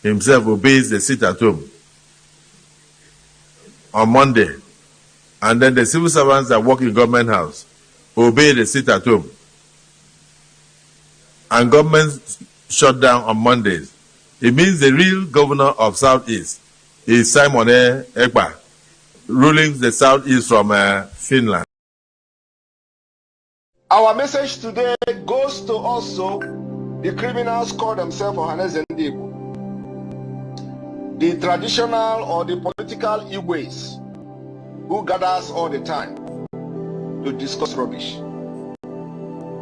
himself obeys the sit-at-home on Monday, and then the civil servants that work in government house obey the sit-at-home, and government shut down on Mondays, it means the real governor of Southeast is Simon Ekpa, ruling the Southeast from Finland. Our message today goes to also the criminals call themselves Ohaneze Ndi Igbo, the traditional or the political Igwes who gathers all the time to discuss rubbish.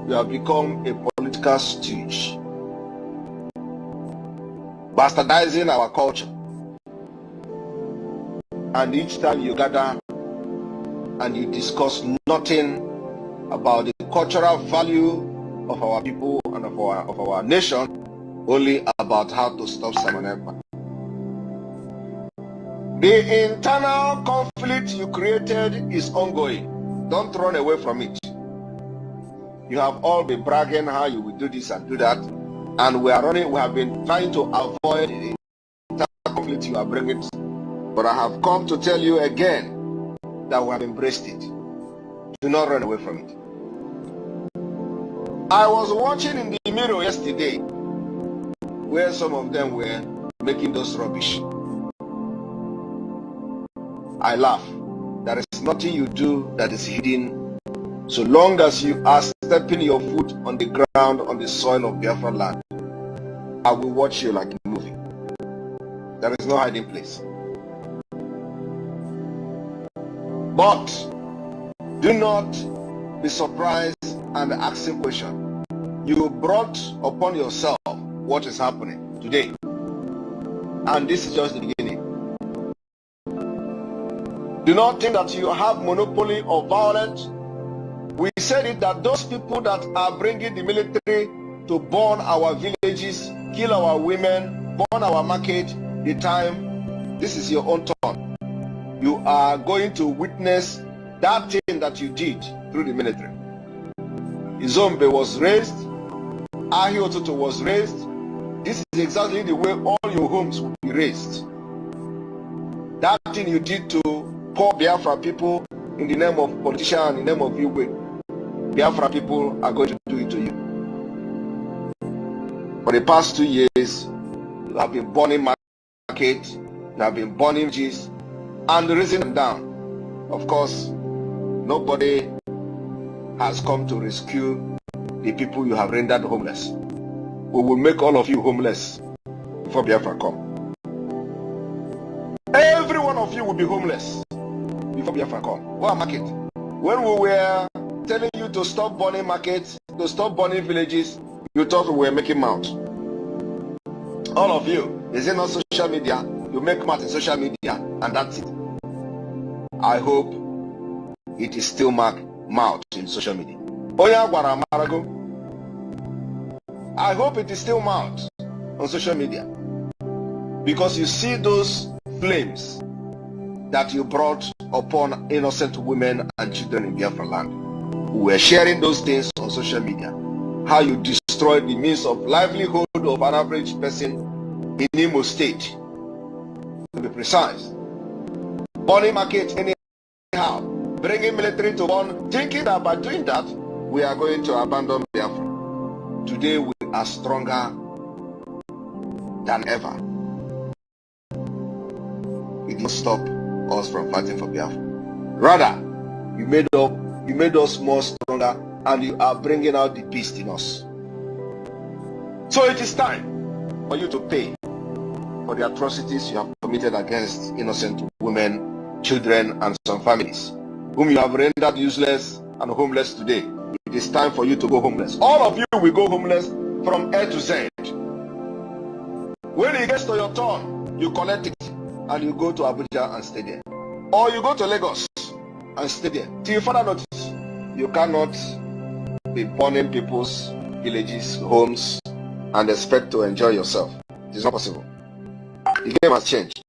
We have become a political stooge, bastardizing our culture. And each time you gather and you discuss nothing about the cultural value of our people and of our nation, only about how to stop Simon Ekpa. The internal conflict you created is ongoing. Don't run away from it. You have all been bragging how you will do this and do that, and we have been trying to avoid the internal conflict you are bringing. But I have come to tell you again that we have embraced it. Do not run away from it. I was watching in the mirror yesterday where some of them were making those rubbish. I laugh. There is nothing you do that is hidden so long as you are stepping your foot on the ground, on the soil of Biafra land. I will watch you like a movie. There is no hiding place. But do not be surprised and asking question. You brought upon yourself what is happening today, and this is just the beginning. Do not think that you have monopoly of violence. We said it that those people that are bringing the military to burn our villages, kill our women, burn our market, the time, this is your own turn. You are going to witness that thing that you did through the military. Izombe was raised, Ahiototo was raised. This is exactly the way all your homes will be raised. That thing you did to poor Biafra people in the name of politician, in the name of Igwe, Biafra people are going to do it to you. For the past 2 years, you have been burning market, you have been burning G's, and raising them down. Of course, nobody has come to rescue the people you have rendered homeless. We will make all of you homeless before Biafra come. Every one of you will be homeless before Biafra come. What market? When we were telling you to stop burning markets, to stop burning villages, you thought we were making mouth. All of you, is it not social media? You make mouth in social media, and that's it. I hope it is still mouth in social media. I hope it is still mouth on social media, because you see those flames that you brought upon innocent women and children in Biafra land. We were sharing those things on social media. How you destroyed the means of livelihood of an average person in Imo State, to be precise. Burning market anyhow, bringing military to burn, thinking that by doing that, we are going to abandon Biafra. Today we are stronger than ever. It didn't stop us from fighting for Biafra. Rather, you made us more stronger, and you are bringing out the beast in us. So it is time for you to pay for the atrocities you have committed against innocent women, children, and some families, whom you have rendered useless and homeless today. It is time for you to go homeless. All of you will go homeless from A to Z. When it gets to your turn, you collect it and you go to Abuja and stay there. Or you go to Lagos and stay there. Till further notice, you cannot be burning people's villages, homes, and expect to enjoy yourself. It is not possible. The game has changed.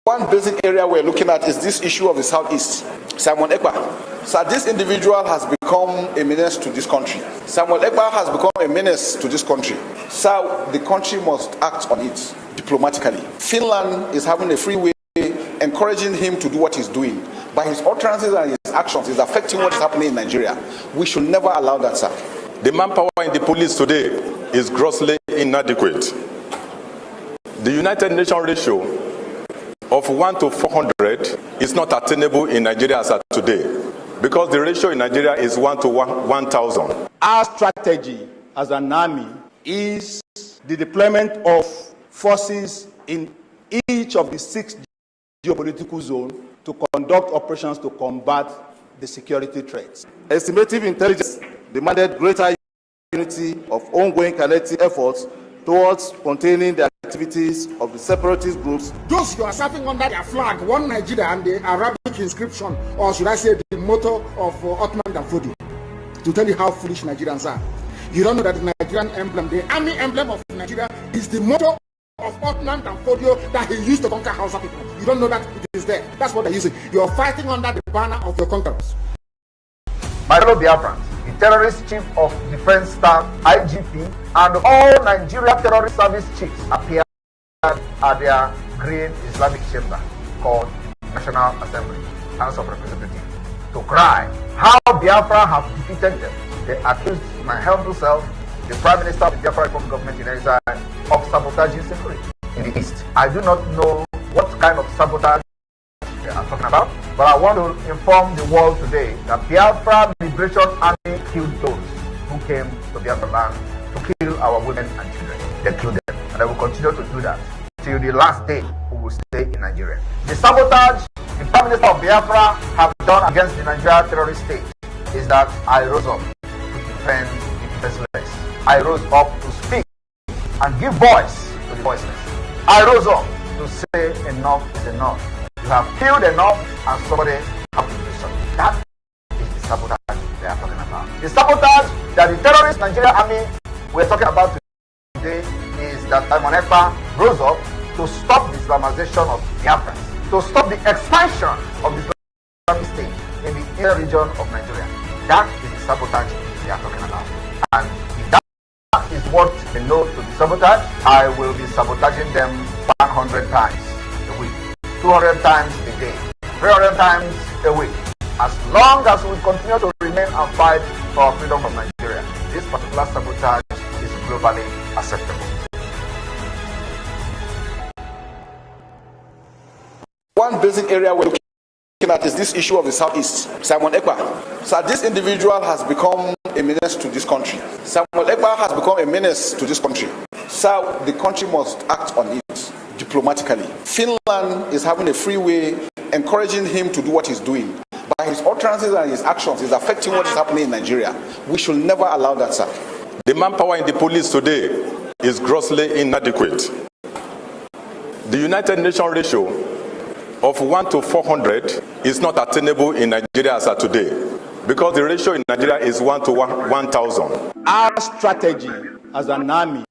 One basic area we're looking at is this issue of the Southeast. Simon Ekpa. So this individual has become a menace to this country. Samuel Ekpa has become a menace to this country. So the country must act on it diplomatically. Finland is having a free way, encouraging him to do what he's doing. By his utterances and his actions, is affecting what is happening in Nigeria. We should never allow that, sir. The manpower in the police today is grossly inadequate. The United Nations ratio of 1 to 400 is not attainable in Nigeria as of today, because the ratio in Nigeria is 1 to 1,000. Our strategy as an army is the deployment of forces in each of the 6 geopolitical zones to conduct operations to combat the security threats. Estimative intelligence demanded greater unity of ongoing collective efforts towards containing the activities of the separatist groups. Those you are serving under their flag, one Nigeria and the Arabic inscription, or should I say the motto of Ottoman Danfodio, to tell you how foolish Nigerians are. You don't know that the Nigerian emblem, the army emblem of Nigeria, is the motto of Ottoman Danfodio that he used to conquer Hausa people. You don't know that it is there. That's what they're using. You're fighting under the banner of your conquerors. My fellow Biafrans, the terrorist chief of defense staff, IGP, and all Nigeria terrorist service chiefs appeared at their green Islamic chamber called National Assembly, House of Representatives, to cry how Biafra have defeated them. They accused my humble self, the Prime Minister of the Biafra Republic government in exile, of sabotaging security in the East. I do not know what kind of sabotage they are talking about, but I want to inform the world today that Biafra Liberation Army killed those who came to Biafra land to kill our women and children. They killed them, and they will continue to do that till the last day we will stay in Nigeria. The sabotage the Prime Minister of Biafra have done against the Nigeria terrorist state is that I rose up to defend the defenseless. I rose up to speak and give voice to the voiceless. I rose up to say enough is enough. You have killed enough and somebody have to do something. That is the sabotage they are talking about. The sabotage that the terrorist Nigeria army we're talking about today is that Simon Ekpa rose up to stop the Islamization of Biafra, to stop the expansion of the Islamic state in the inner region of Nigeria. That is the sabotage they are talking about. And if that is what they know to be sabotage, I will be sabotaging them 100 times a week, 200 times a day, 300 times a week. As long as we continue to remain and fight for our freedom from Nigeria, this particular sabotage is globally acceptable. One basic area we're looking at is this issue of the Southeast. Simon Ekpa. So this individual has become a menace to this country. Samuel Ekpa has become a menace to this country. So the country must act on it diplomatically. Finland is having a free way, encouraging him to do what he's doing. By his utterances and his actions, is affecting what is happening in Nigeria. We should never allow that, sir. The manpower in the police today is grossly inadequate. The United Nations ratio of 1 to 400 is not attainable in Nigeria as of today, because the ratio in Nigeria is 1 to 1,000. Our strategy as an army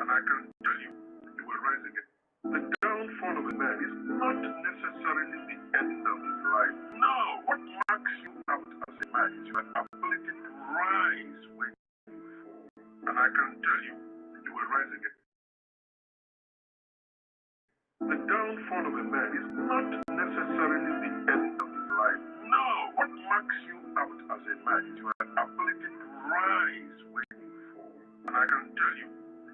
and I can tell you, you will rise again. The downfall of a man is not necessarily the end of his life. No, what marks you out as a man is your ability to rise when you fall. And I can tell you, you will rise again. The downfall of a man is not necessarily the end of his life. No, what marks you out as a man is your ability to rise when you fall. And I can tell you,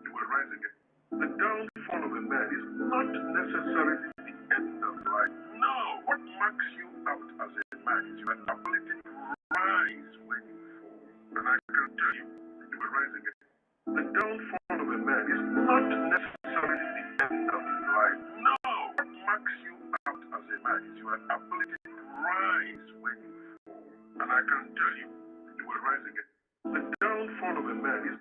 you will rise again. The downfall of a man is not necessarily the end of life. No, what marks you out as a man is your ability to rise when you fall. And I can tell you, you will rise again. The downfall of a man is not necessarily the end of his life. No, what marks you out as a man is your ability to rise when you fall. And I can tell you, you will rise again. The downfall of a man is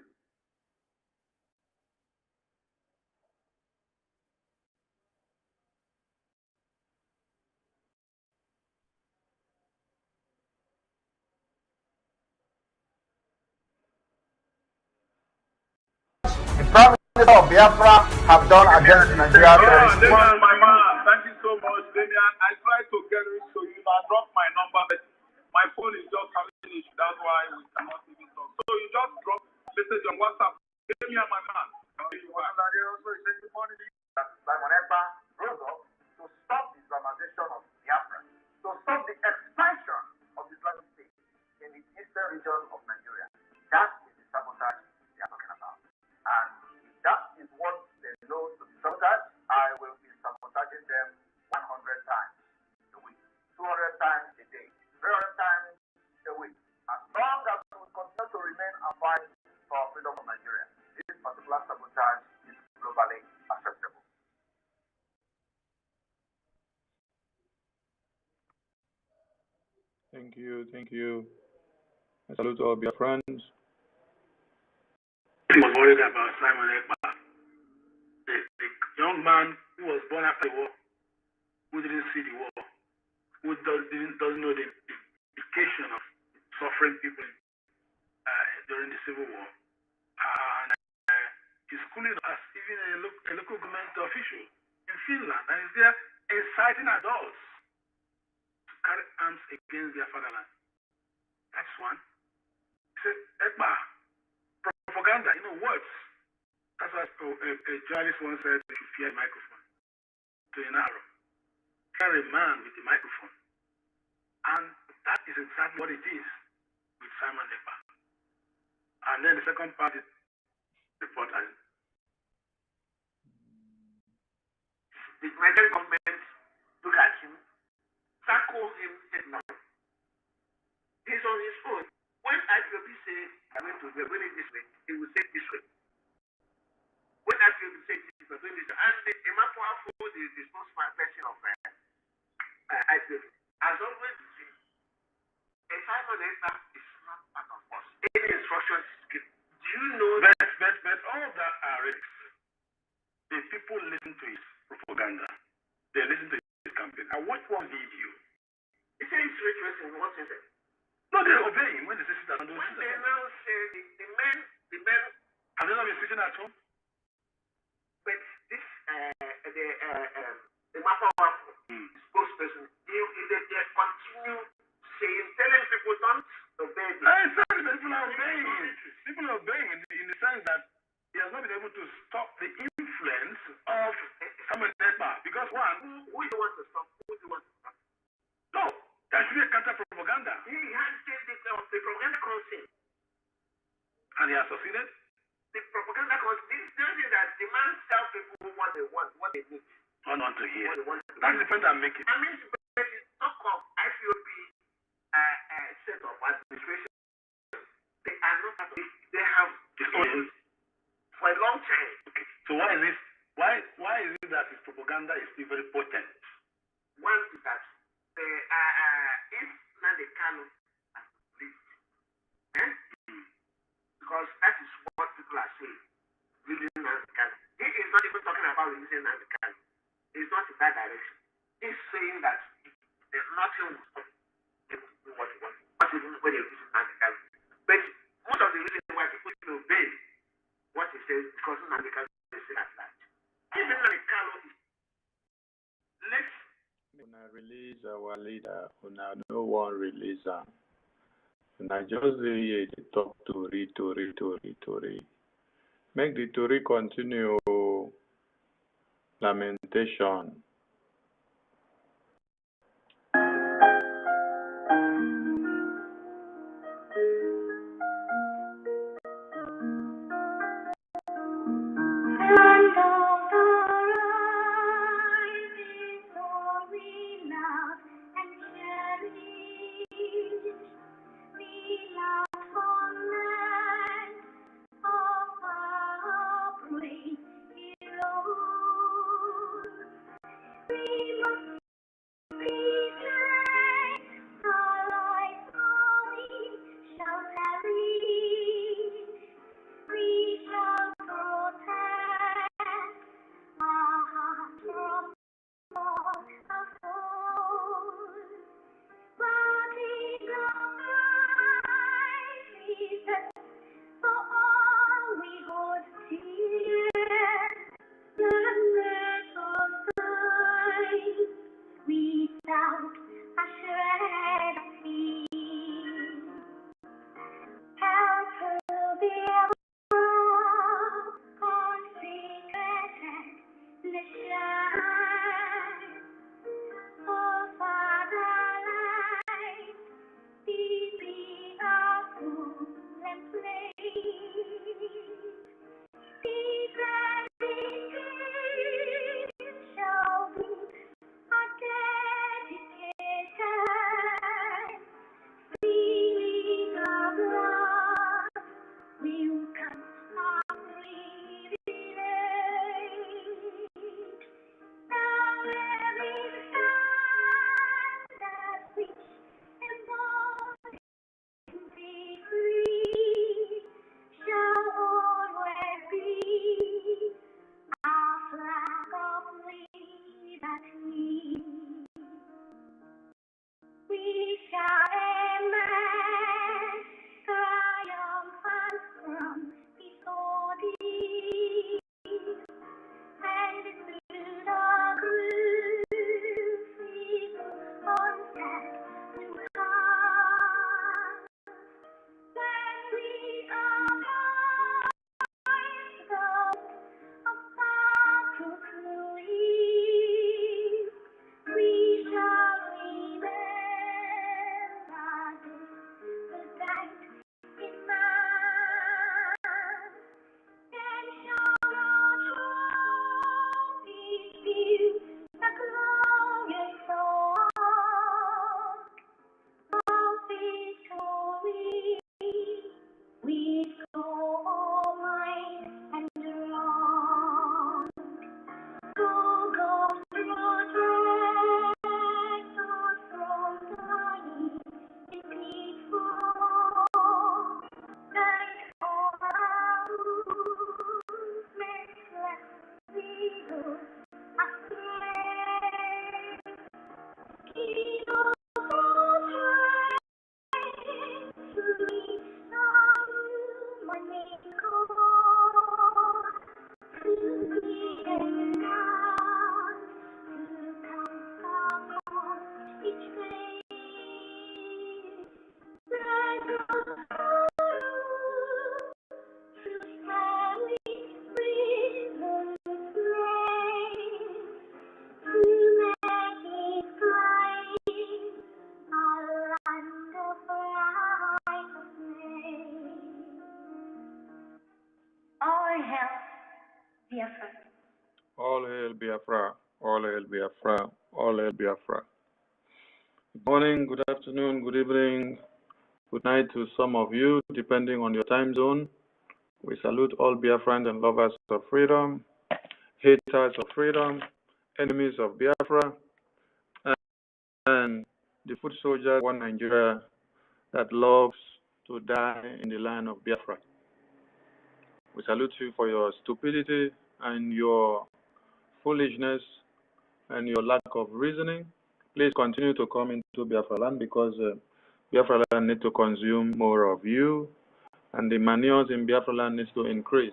of Biafra have done against Nigeria terrorists. My man, thank you so much, Damian. I tried to get it to you. I dropped my number, but my phone is just having an issue. That's why we cannot even talk. So you just drop message on WhatsApp. Damian, my man. Simon Ekpa rose up to stop the Islamization of Biafra, to stop the expansion of the Islamic State in the eastern region of Nigeria. That is the sabotage they are talking about. And if that is what they know to be sabotage, I will be sabotaging them 100 times a week, 200 times a day, 300 times a week. As long as we continue to remain and fight for freedom of Nigeria, this particular sabotage is globally acceptable. Thank you, thank you. I salute all your friends. He was worried about Simon Ekpa, the young man who was born after the war, who didn't see the war, who doesn't know the implication of suffering people during the Civil War. And he's schooling as even a local government official in Finland, and is there inciting adults to carry arms against their fatherland. That's one. He said, Ekpa, propaganda, words. That's what a journalist once said, you should fear a microphone to an arrow. Fear a man with a microphone. And that is exactly what it is with Simon Ekpa. And then the second part is reporter. The Nigerian government look at him, tackle him headlong. He's on his own. When IPOB say, we're going this way, he will say this way. When IPOB say this, we're going this way. And the Mapuafu, the spokesperson of IPOB, has always said, a Simon Ekpa is not part of us. Any instructions is given. Do you know that? But all that are risks. The people listen to his propaganda. They listen to his campaign. I watched one video. He said it's rituals in what is it? No, they obey him when they say sit down. When they now say the men have they not been sitting at home? But this the Mapawafu spokesperson, they continue saying, telling people don't obey this. People are obeying. People are obeying in the sense that he has not been able to stop the influence of Simon Ekpa. Because one, who do you want to stop? Who do you want to stop? No, there should be a counter-propaganda. He has said the propaganda comes in. And he has succeeded? The propaganda comes in. This is that the man tells people what they want, what they need. What they want to hear. That's the point I'm making. I mean, but the talk of IPOB set of administration, they are not part of it. They have disordered for a long time. Okay. So why is this? Why is it that his propaganda is still very potent? One is that if Nnamdi Kanu has lived, because that is what people are saying, releasing Nnamdi Kanu. He is not even talking about releasing Nnamdi Kanu. It's not in that direction. He's saying that there's nothing will stop him to do what he wants. Not even when they're releasing Nnamdi Kanu. But most of the reason why people will obey what he says because Nnamdi Kanu is still at large. Even Nnamdi Kanu is When I release our leader, when I no one release him. When I just hear the talk Tori. Make the Tori continue. Lamentation. All hail Biafra, all hail Biafra, all hail Biafra. Good morning, good afternoon, good evening, good night to some of you, depending on your time zone. We salute all Biafrans and lovers of freedom, haters of freedom, enemies of Biafra, and the foot soldiers of one Nigeria that loves to die in the land of Biafra. We salute you for your stupidity and your foolishness and your lack of reasoning. Please continue to come into Biafra land because Biafra land needs to consume more of you, and the manures in Biafra land needs to increase.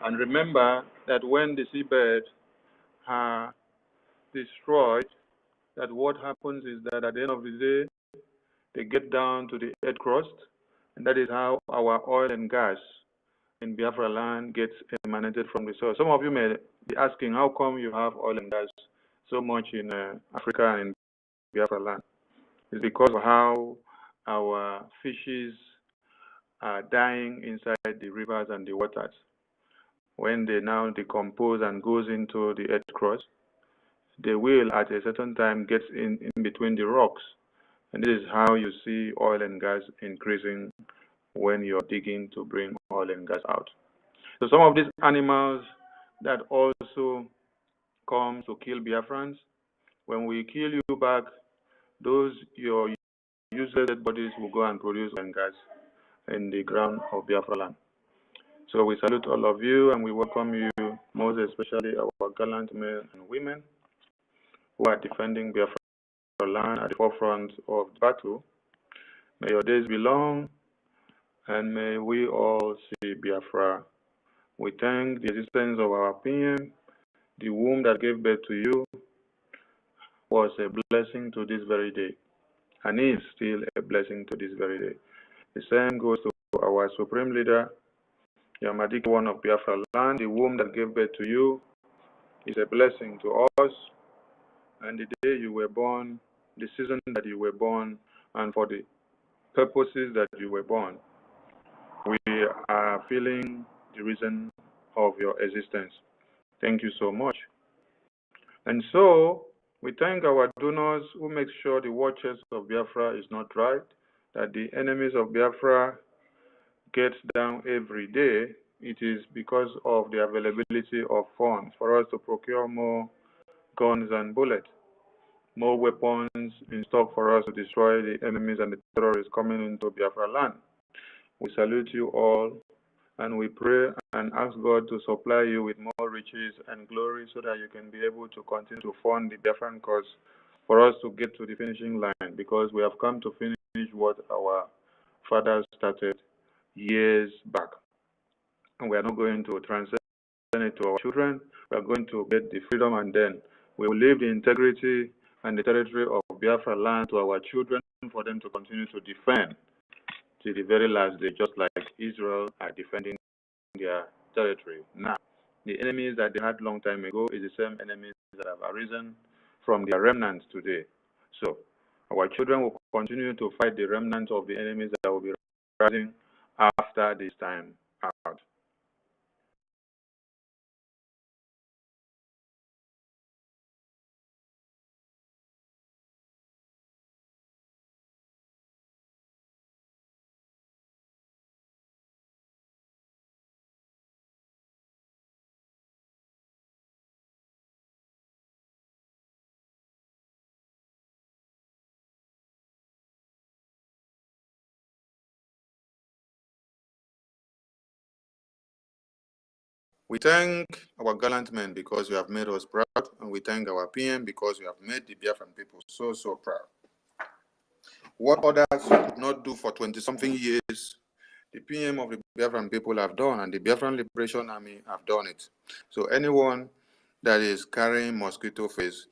And remember that when the seabed are destroyed, that what happens is that at the end of the day, they get down to the earth crust, and that is how our oil and gas in Biafra land gets emanated from the soil. Some of you may be asking, how come you have oil and gas so much in Africa and in Biafra land? It's because of how our fishes are dying inside the rivers and the waters. When they now decompose and goes into the earth crust, they will at a certain time get in between the rocks. And this is how you see oil and gas increasing when you're digging to bring oil and gas out. So some of these animals that also come to kill Biafrans, when we kill you back, those your useless bodies will go and produce oil and gas in the ground of Biafra land. So we salute all of you and we welcome you, most especially our gallant men and women who are defending Biafra land at the forefront of the battle. May your days be long and may we all see Biafra. We thank the existence of our PM. The womb that gave birth to you was a blessing to this very day and is still a blessing to this very day. The same goes to our supreme leader, Yamadiki, one of Biafra land. The womb that gave birth to you is a blessing to us, and the day you were born, the season that you were born, and for the purposes that you were born, we are feeling the reason of your existence. Thank you so much. And so, we thank our donors who make sure the waters of Biafra is not dry, that the enemies of Biafra get down every day. It is because of the availability of funds for us to procure more guns and bullets, more weapons in stock for us to destroy the enemies and the terrorists coming into Biafra land. We salute you all, and we pray and ask God to supply you with more riches and glory so that you can be able to continue to fund the Biafran cause for us to get to the finishing line, because we have come to finish what our fathers started years back. And we are not going to transcend it to our children. We are going to get the freedom, and then we will leave the integrity and the territory of Biafra land to our children for them to continue to defend to the very last day, just like Israel are defending their territory. Now, the enemies that they had long time ago is the same enemies that have arisen from their remnants today. So, our children will continue to fight the remnants of the enemies that will be rising after this time out. We thank our gallant men because you have made us proud, and we thank our PM because you have made the Biafran people so, so proud. What others could not do for 20-something years, the PM of the Biafran people have done, and the Biafran Liberation Army have done it. So anyone that is carrying mosquito face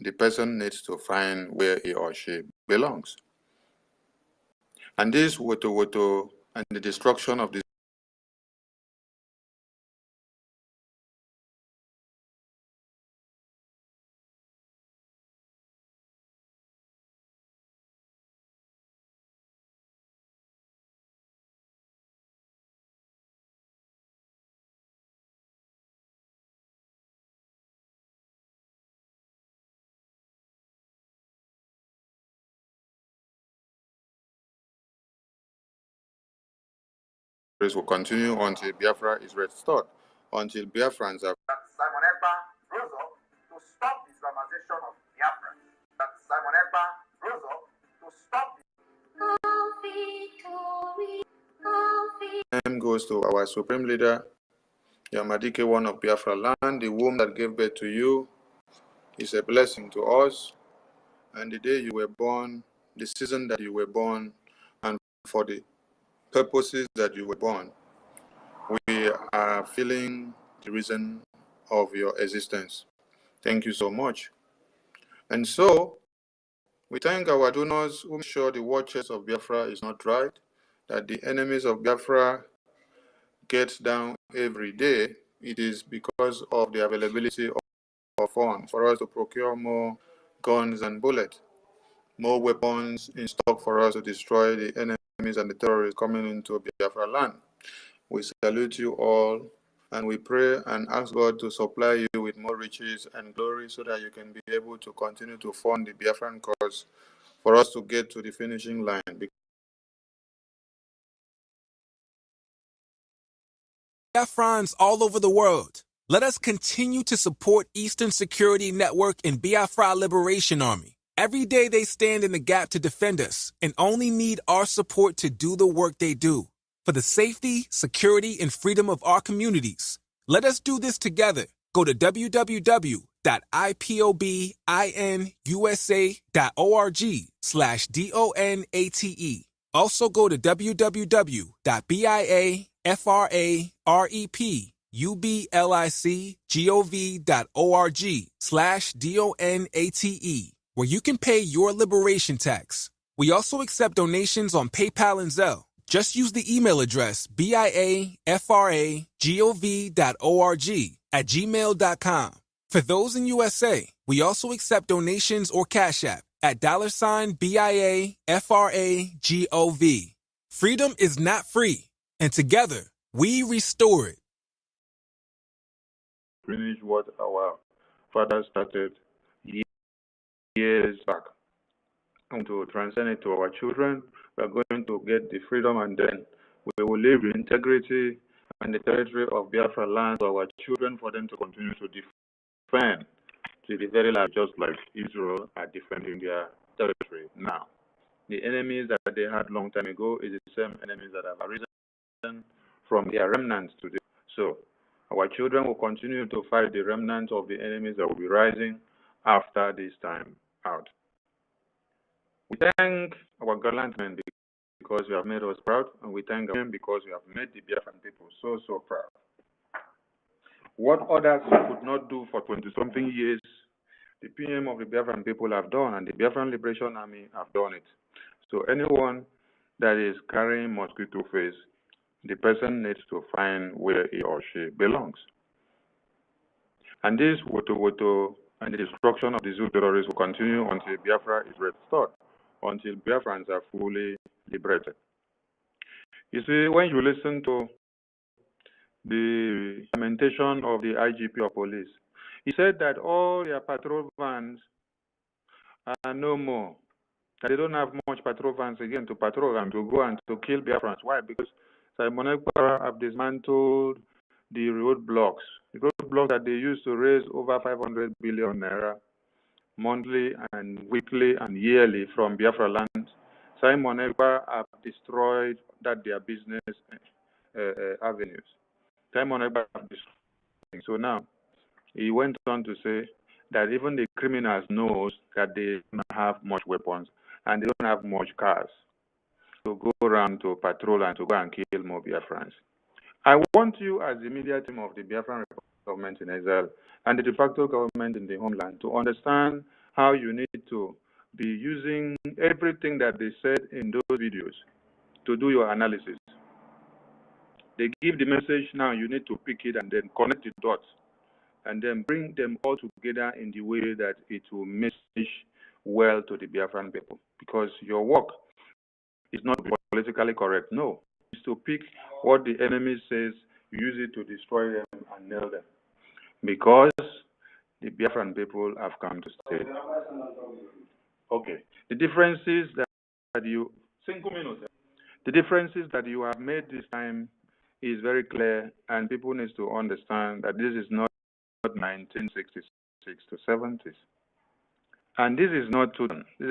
the person needs to find where he or she belongs. And this woto and the destruction of the will continue until Biafra is restored, until Biafrans are. That Simon Ekpa rose up to stop the Islamization of Biafra. That Simon Ekpa rose up to stop the name goes to our Supreme Leader, Yamadike, one of Biafra land. The womb that gave birth to you is a blessing to us. And the day you were born, the season that you were born, and for the purposes that you were born, we are feeling the reason of your existence. Thank you so much. And so, we thank our donors who make sure the war chest of Biafra is not dried, that the enemies of Biafra get down every day. It is because of the availability of funds for us to procure more guns and bullets, more weapons in stock for us to destroy the enemies and the terrorists coming into Biafra land. We salute you all, and we pray and ask God to supply you with more riches and glory so that you can be able to continue to fund the Biafran cause for us to get to the finishing line. Biafrans all over the world, let us continue to support Eastern Security Network and Biafra Liberation Army. Every day they stand in the gap to defend us and only need our support to do the work they do. For the safety, security, and freedom of our communities. Let us do this together. Go to www.ipobinUSA.org/DONATE. Also go to www.biafrarepublicgov.org/DONATE, where you can pay your liberation tax. We also accept donations on PayPal and Zelle. Just use the email address biafragov.org@gmail.com. For those in USA, we also accept donations or Cash App at $BIAFRAGOV. Freedom is not free, and together we restore it. Finish what our fathers started years back, and to transcend it to our children. We are going to get the freedom, and then we will leave the integrity and the territory of Biafra land to our children for them to continue to defend to the very last, just like Israel are defending their territory now. The enemies that they had long time ago is the same enemies that have arisen from their remnants today. So our children will continue to fight the remnants of the enemies that will be rising after this time out. We thank our gallant men because you have made us proud, and we thank them because you have made the Biafran people so, so proud. What others could not do for 20-something years, the PM of the Biafran people have done, and the Biafran Liberation Army have done it. So anyone that is carrying mosquito face, the person needs to find where he or she belongs. And this woto and the destruction of the Zoo terrorists will continue until Biafra is restored, until Biafrans are fully liberated. You see, when you listen to the lamentation of the IGP of police, he said that all their patrol vans are no more, that they don't have much patrol vans again to patrol and to go and to kill Biafrans. Why? Because Simon Ekpa have dismantled the roadblocks that they used to raise over 500 billion naira monthly and weekly and yearly from Biafra land. Simon Ekpa have destroyed their business avenues. Simon Ekpa have destroyed. So now, he went on to say that even the criminals knows that they don't have much weapons and they don't have much cars to go around to patrol and to go and kill more Biafrans. I want you, as the media team of the Biafran government in exile and the de facto government in the homeland, to understand how you need to be using everything that they said in those videos to do your analysis. They give the message, now you need to pick it and then connect the dots and then bring them all together in the way that it will message well to the Biafran people. Because your work is not politically correct. No, it's to pick what the enemy says, use it to destroy them and nail them. Because the Biafran people have come to stay. Okay. The differences that you, the differences that you have made this time is very clear, and people need to understand that this is not 1966 to 70s. And this is not 2001, this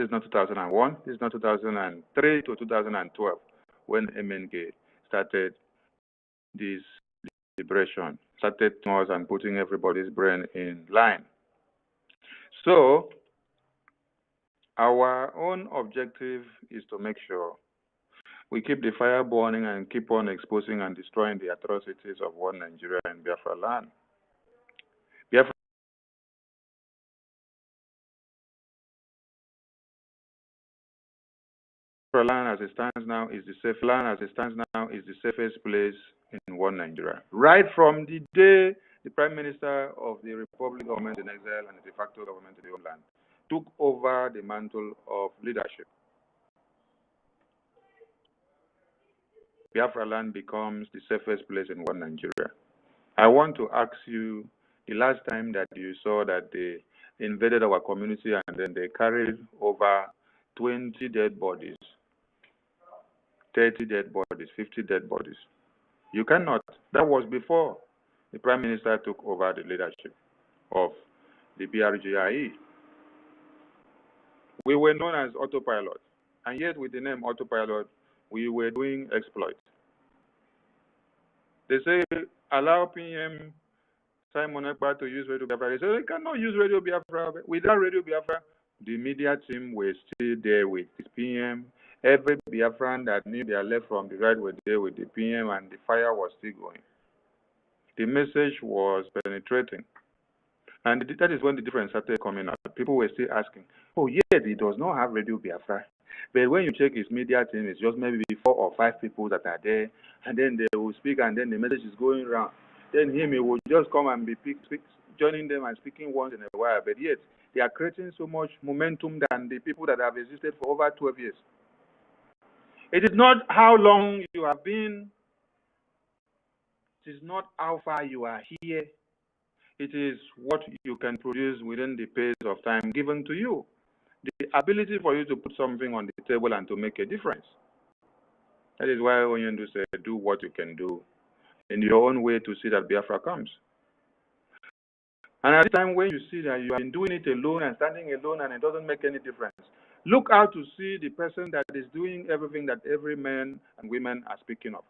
is not 2003 to 2012, when MNK started this liberation, started and putting everybody's brain in line. So, our own objective is to make sure we keep the fire burning and keep on exposing and destroying the atrocities of one Nigeria and Biafra land. Biafra land as it stands now is the safest place in one Nigeria. Right from the day the Prime Minister of the Republic government in exile and the de facto government in the homeland took over the mantle of leadership, Biafra land becomes the safest place in one Nigeria. I want to ask you, the last time that you saw that they invaded our community and then they carried over 20 dead bodies, 30 dead bodies, 50 dead bodies. You cannot. That was before the Prime Minister took over the leadership of the Brgie. We were known as autopilot, and yet with the name autopilot, we were doing exploits. They say, allow PM Simon Ekpa to use Radio Biafra. They say, they cannot use Radio Biafra. Without Radio Biafra, the media team were still there with the PM. Every Biafran that knew their left from the right were there with the PM, and the fire was still going. The message was penetrating. And that is when the difference started coming out. People were still asking, oh, yes, he does not have Radio Biafra. But when you check his media team, it's just maybe 4 or 5 people that are there, and then they will speak, and then the message is going around. Then he will just come and be joining them and speaking once in a while. But yet, they are creating so much momentum than the people that have existed for over 12 years. It is not how long you have been. It is not how far you are here. It is what you can produce within the pace of time given to you. The ability for you to put something on the table and to make a difference. That is why Onyendu said, do what you can do in your own way to see that Biafra comes. And at the time when you see that you have been doing it alone and standing alone and it doesn't make any difference, look out to see the person that is doing everything that every man and women are speaking of.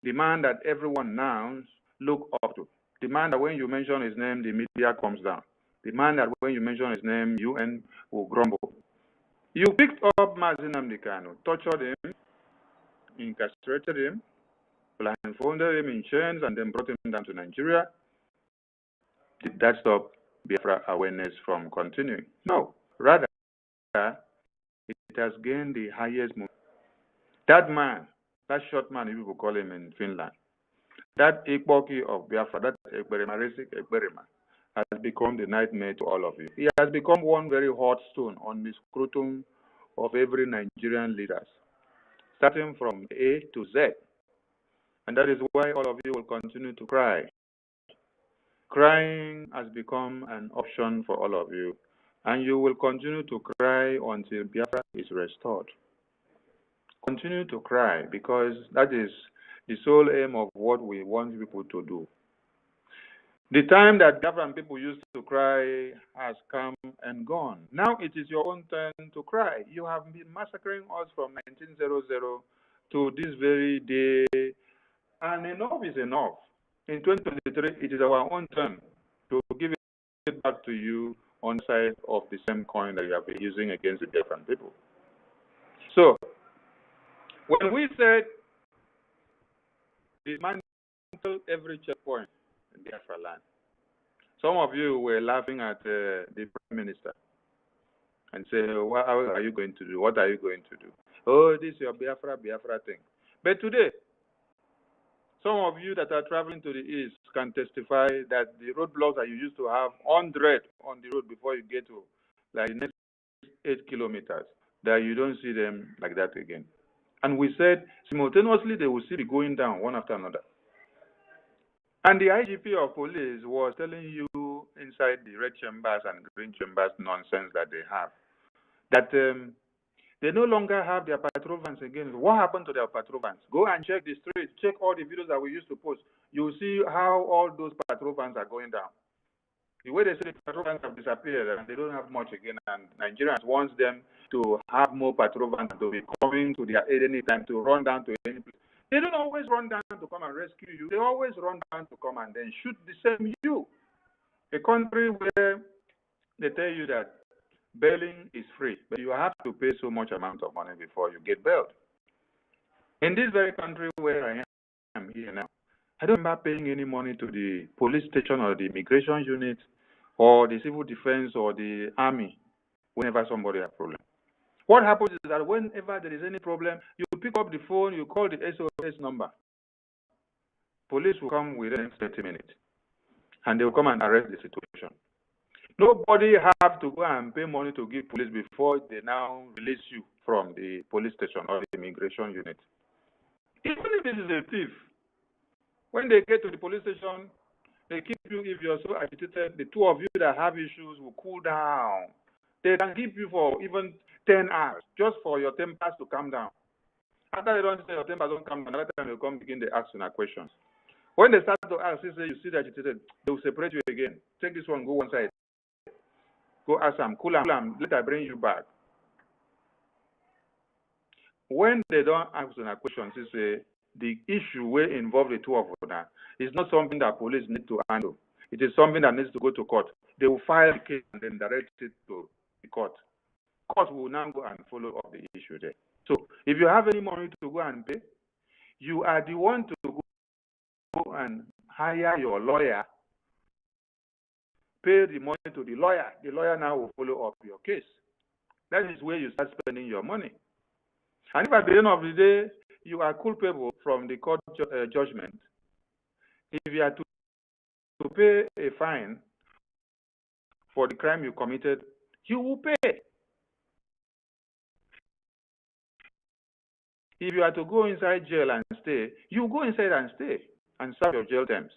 The man that everyone now look up to. The man that when you mention his name, the media comes down. The man that when you mention his name, UN will grumble. You picked up Mazi Nnamdi Kanu, tortured him, incarcerated him, blindfolded him in chains, and then brought him down to Nigeria. Did that stop Biafra awareness from continuing? No. Rather, it has gained the highest moment. That man, that short man, if people call him in Finland, that Ikpoki of Biafra, that Ekberema, has become the nightmare to all of you. He has become one very hot stone on the scrotum of every Nigerian leaders, starting from A to Z. And that is why all of you will continue to cry. Crying has become an option for all of you, and you will continue to cry until Biafra is restored. Continue to cry, because that is the sole aim of what we want people to do. The time that Biafran people used to cry has come and gone. Now it is your own turn to cry. You have been massacring us from 1900 to this very day, and enough is enough. In 2023, it is our own turn to give it back to you on the side of the same coin that you have been using against the Biafran people. So, when we said dismantle every checkpoint in Biafra land, some of you were laughing at the Prime Minister. and say, what are you going to do? What are you going to do? Oh, this is your Biafra thing. But today, some of you that are traveling to the east can testify that the roadblocks that you used to have 100 on the road before you get to like the next 8 kilometers, that you don't see them like that again. And we said simultaneously they will still be going down one after another. And the IGP of police was telling you inside the red chambers and green chambers nonsense that they have, that they no longer have their patrol vans again. What happened to their patrol vans? Go and check the streets, check all the videos that we used to post. You'll see how all those patrol vans are going down. The way they say the patrol vans have disappeared and they don't have much again, and Nigerians wants them to have more patrol vans to be coming to their aid anytime, to run down to any place. They don't always run down to come and rescue you. They always run down to come and then shoot the same you. A country where they tell you that bailing is free, but you have to pay so much amount of money before you get bailed. In this very country where I am here now, I don't remember paying any money to the police station or the immigration unit or the civil defense or the army whenever somebody has a problem. What happens is that whenever there is any problem, you pick up the phone, you call the SOS number. Police will come within 30 minutes, and they will come and arrest the situation. Nobody have to go and pay money to give police before they now release you from the police station or the immigration unit. Even if this is a thief, when they get to the police station, they keep you. If you're so agitated, the two of you that have issues will cool down. They can keep you for even 10 hours, just for your tempers to calm down. After they don't say your tempers don't calm down, another time they come begin to ask you questions. When they start to ask, they say you see that agitated, they will separate you again. Take this one, go one side. Go ask them, cool them, let I bring you back. When they don't ask them questions, they say the issue will involve the two of them. It's not something that police need to handle. It is something that needs to go to court. They will file a case and then direct it to the court. Court will now go and follow up the issue there. So if you have any money to go and pay, you are the one to go and hire your lawyer, pay the money to the lawyer. The lawyer now will follow up your case. That is where you start spending your money. And if at the end of the day, you are culpable from the court judgment, if you are to pay a fine for the crime you committed, you will pay. If you are to go inside jail and stay, you go inside and stay and serve your jail terms.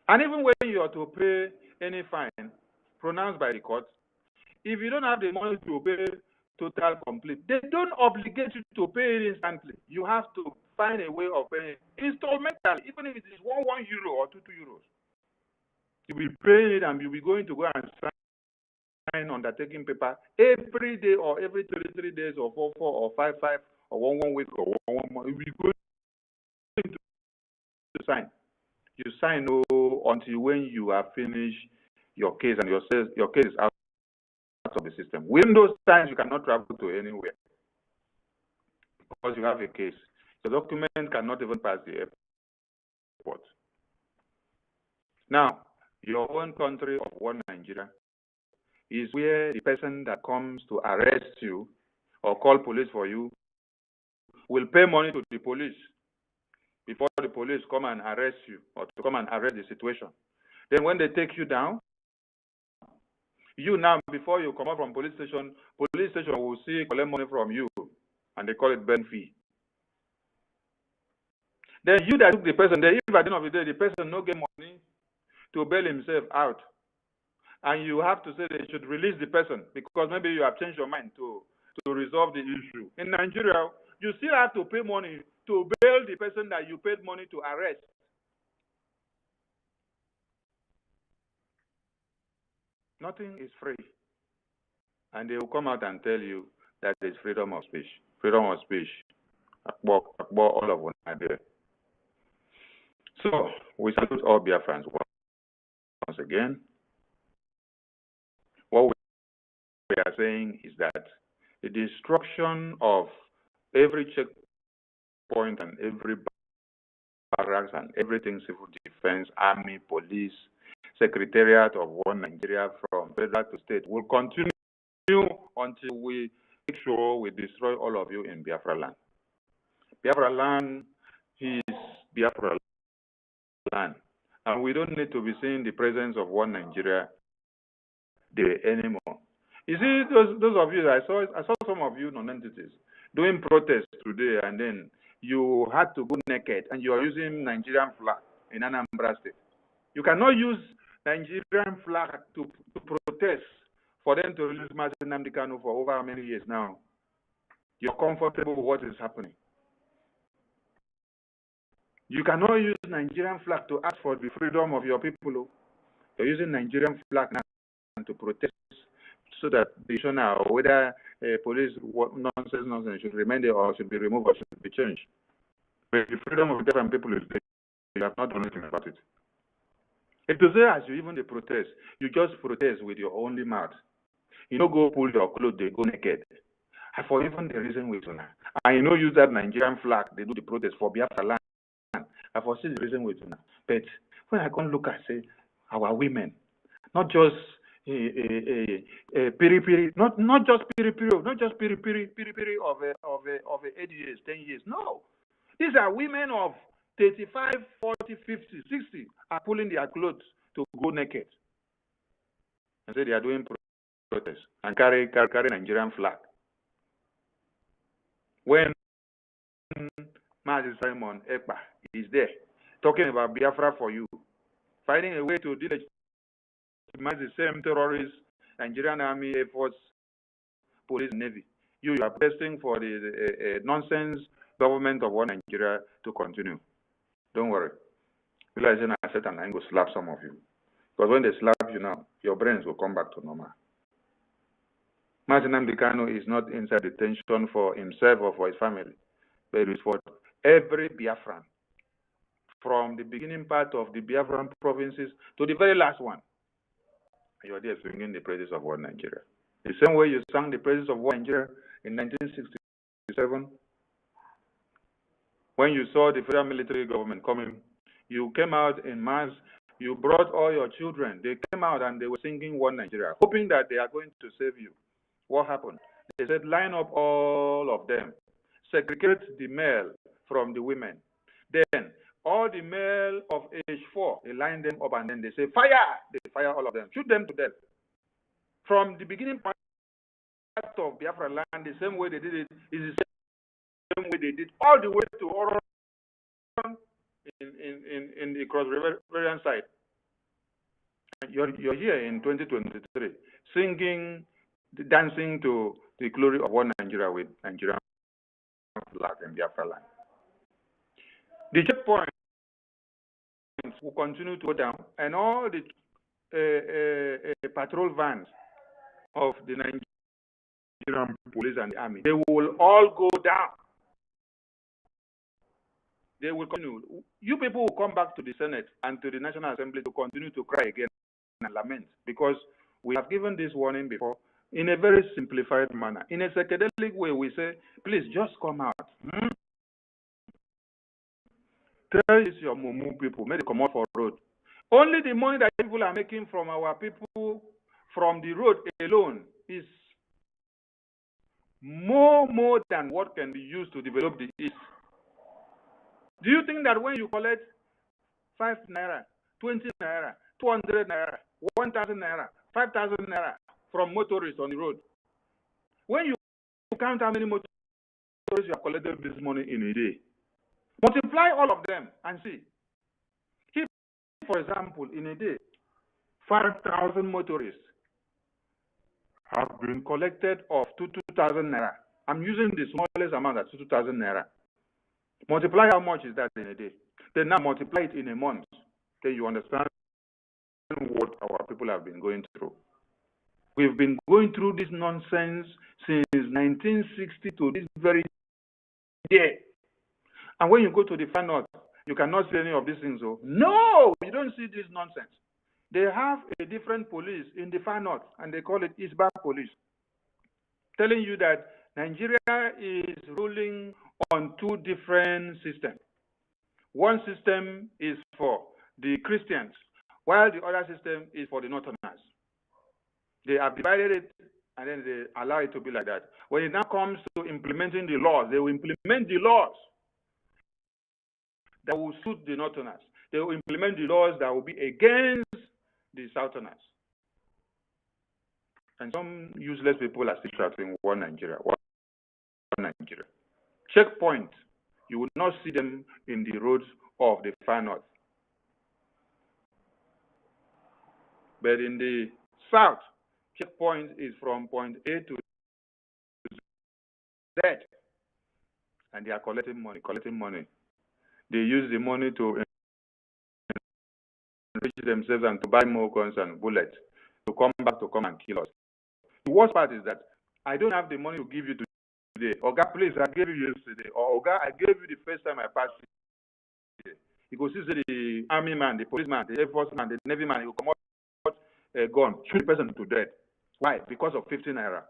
And even when you are to pay any fine pronounced by the court, if you don't have the money to pay total complete, they don't obligate you to pay it instantly. You have to find a way of paying instrumentally, even if it is €1 or €2 euros. You will pay it and you'll be going to go and sign undertaking paper every day or every 3 days or 4 or 5 or 1 week or 1 month. You'll be going to sign. You sign until when you have finished your case and your case is out of the system. Within those times, you cannot travel to anywhere because you have a case. The document cannot even pass the airport. Now, your own country of one Nigeria is where the person that comes to arrest you or call police for you will pay money to the police before the police come and arrest you or to come and arrest the situation. Then when they take you down, you now, before you come out from police station will see collect money from you, and they call it bail fee. Then you that took the person there, if at the end of the day the person no get money to bail himself out, and you have to say they should release the person because maybe you have changed your mind to resolve the issue. In Nigeria, you still have to pay money to bail the person that you paid money to arrest. Nothing is free. And they will come out and tell you that there is freedom of speech. Freedom of speech. All of Nigeria. So, we salute all Biafrans once again. What we are saying is that the destruction of every checkpoint and every barracks and everything civil defense, army, police, secretariat of one Nigeria from federal to state will continue until we make sure we destroy all of you in Biafra land. Biafra land is Biafra land. And we don't need to be seeing the presence of one Nigeria there anymore. You see, those of you, I saw some of you non-entities doing protests today, and then you had to go naked, and you are using Nigerian flag in Anambra State. You cannot use Nigerian flag to protest for them to release Mazi Nnamdi Kanu for over how many years now? You're comfortable with what is happening. You cannot use Nigerian flag to ask for the freedom of your people. You're using Nigerian flag now to protest so that the issue now whether police nonsense should remain there or should be removed or should be changed. But the freedom of different people is there. You have not done anything about it. It is there as you even the protest. You just protest with your only mouth. You don't go pull your clothes, they go naked. And for even the reason we do now. And you know use that Nigerian flag, they do the protest for Biafra land. And for still the reason we do now. But when I go look at say our women, not just piri-piri, not just piri-piri of 8 years, 10 years. No. These are women of 35, 40, 50, 60 are pulling their clothes to go naked. And say they are doing protests and carry Nigerian flag. When Mazi Simon Ekpa is there talking about Biafra for you, finding a way to delegitimize the same terrorists, Nigerian Army, Air Force, Police, Navy. You are pressing for the nonsense government of one Nigeria to continue. Don't worry. I said and I'm going to slap some of you. Because when they slap you now, your brains will come back to normal. Mazi Nnamdi Kanu is not inside detention for himself or for his family, but it is for every Biafran, from the beginning part of the Biafran provinces to the very last one. You are there singing the praises of one Nigeria. The same way you sang the praises of one Nigeria in 1967, when you saw the federal military government coming, you came out in mass, you brought all your children. They came out and they were singing one Nigeria, hoping that they are going to save you. What happened? They said, line up all of them, segregate the male from the women. Then, all the male of age 4, they line them up and then they say, fire! They fire all of them, shoot them to death. From the beginning part of Biafra land, the same way they did it is the same way they did all the way to Oron in the cross-riverian side. You're here in 2023 singing, dancing to the glory of one Nigeria with Nigerian flag in Biafra land. The checkpoints will continue to go down, and all the patrol vans of the Nigerian police and the army, they will all go down. They will continue. You people will come back to the Senate and to the National Assembly to continue to cry again and lament, because we have given this warning before in a very simplified manner. In a psychedelic way, we say, please just come out. Tell this your Mumu people, make it come out for road. Only the money that people are making from our people from the road alone is more than what can be used to develop the East. Do you think that when you collect 5 naira, 20 naira, 200 naira, 1,000 naira, 5,000 naira from motorists on the road, when you count how many motorists you have collected this money in a day, multiply all of them and see. If, for example, in a day, 5,000 motorists have been collected of 2,000 naira. I'm using the smallest amount, that's 2,000 naira. Multiply how much is that in a day. Then now multiply it in a month. Then you understand what our people have been going through. We've been going through this nonsense since 1960 to this very day. And when you go to the far north, you cannot see any of these things. Oh. No, you don't see this nonsense. They have a different police in the far north, and they call it Isba police, telling you that Nigeria is ruling on 2 different systems. One system is for the Christians, while the other system is for the Northerners. They have divided it and then they allow it to be like that. When it now comes to implementing the laws, they will implement the laws that will suit the Northerners. They will implement the laws that will be against the Southerners. And some useless people are still shouting, one Nigeria, one Nigeria. Checkpoint, you will not see them in the roads of the far north. But in the south, checkpoint is from point A to Z. And they are collecting money. They use the money to enrich themselves and to buy more guns and bullets to come back to come and kill us. The worst part is that I don't have the money to give you today. Oga, please, I gave you yesterday. Or Oga, I gave you the first time I passed it. You go see the army man, the policeman, the air force man, the navy man, he will come out a gun, shoot the person to death. Why? Because of 15 naira.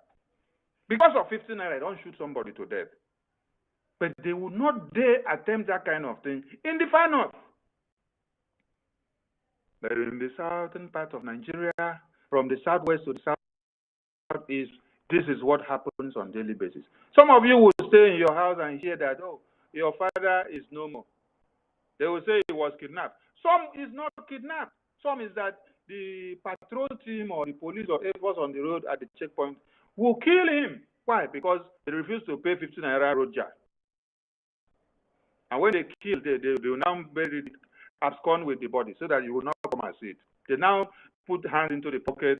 Because of 15 naira, don't shoot somebody to death. But they will not dare attempt that kind of thing in the far north. But in the southern part of Nigeria, from the southwest to the southeast, this is what happens on a daily basis. Some of you will stay in your house and hear that, oh, your father is no more. They will say he was kidnapped. Some is not kidnapped. Some is that the patrol team or the police or air force on the road at the checkpoint will kill him. Why? Because they refuse to pay 15 naira road charge. And when they kill, they will now bury, abscond with the body so that you will not come and see it. They now put hands into the pocket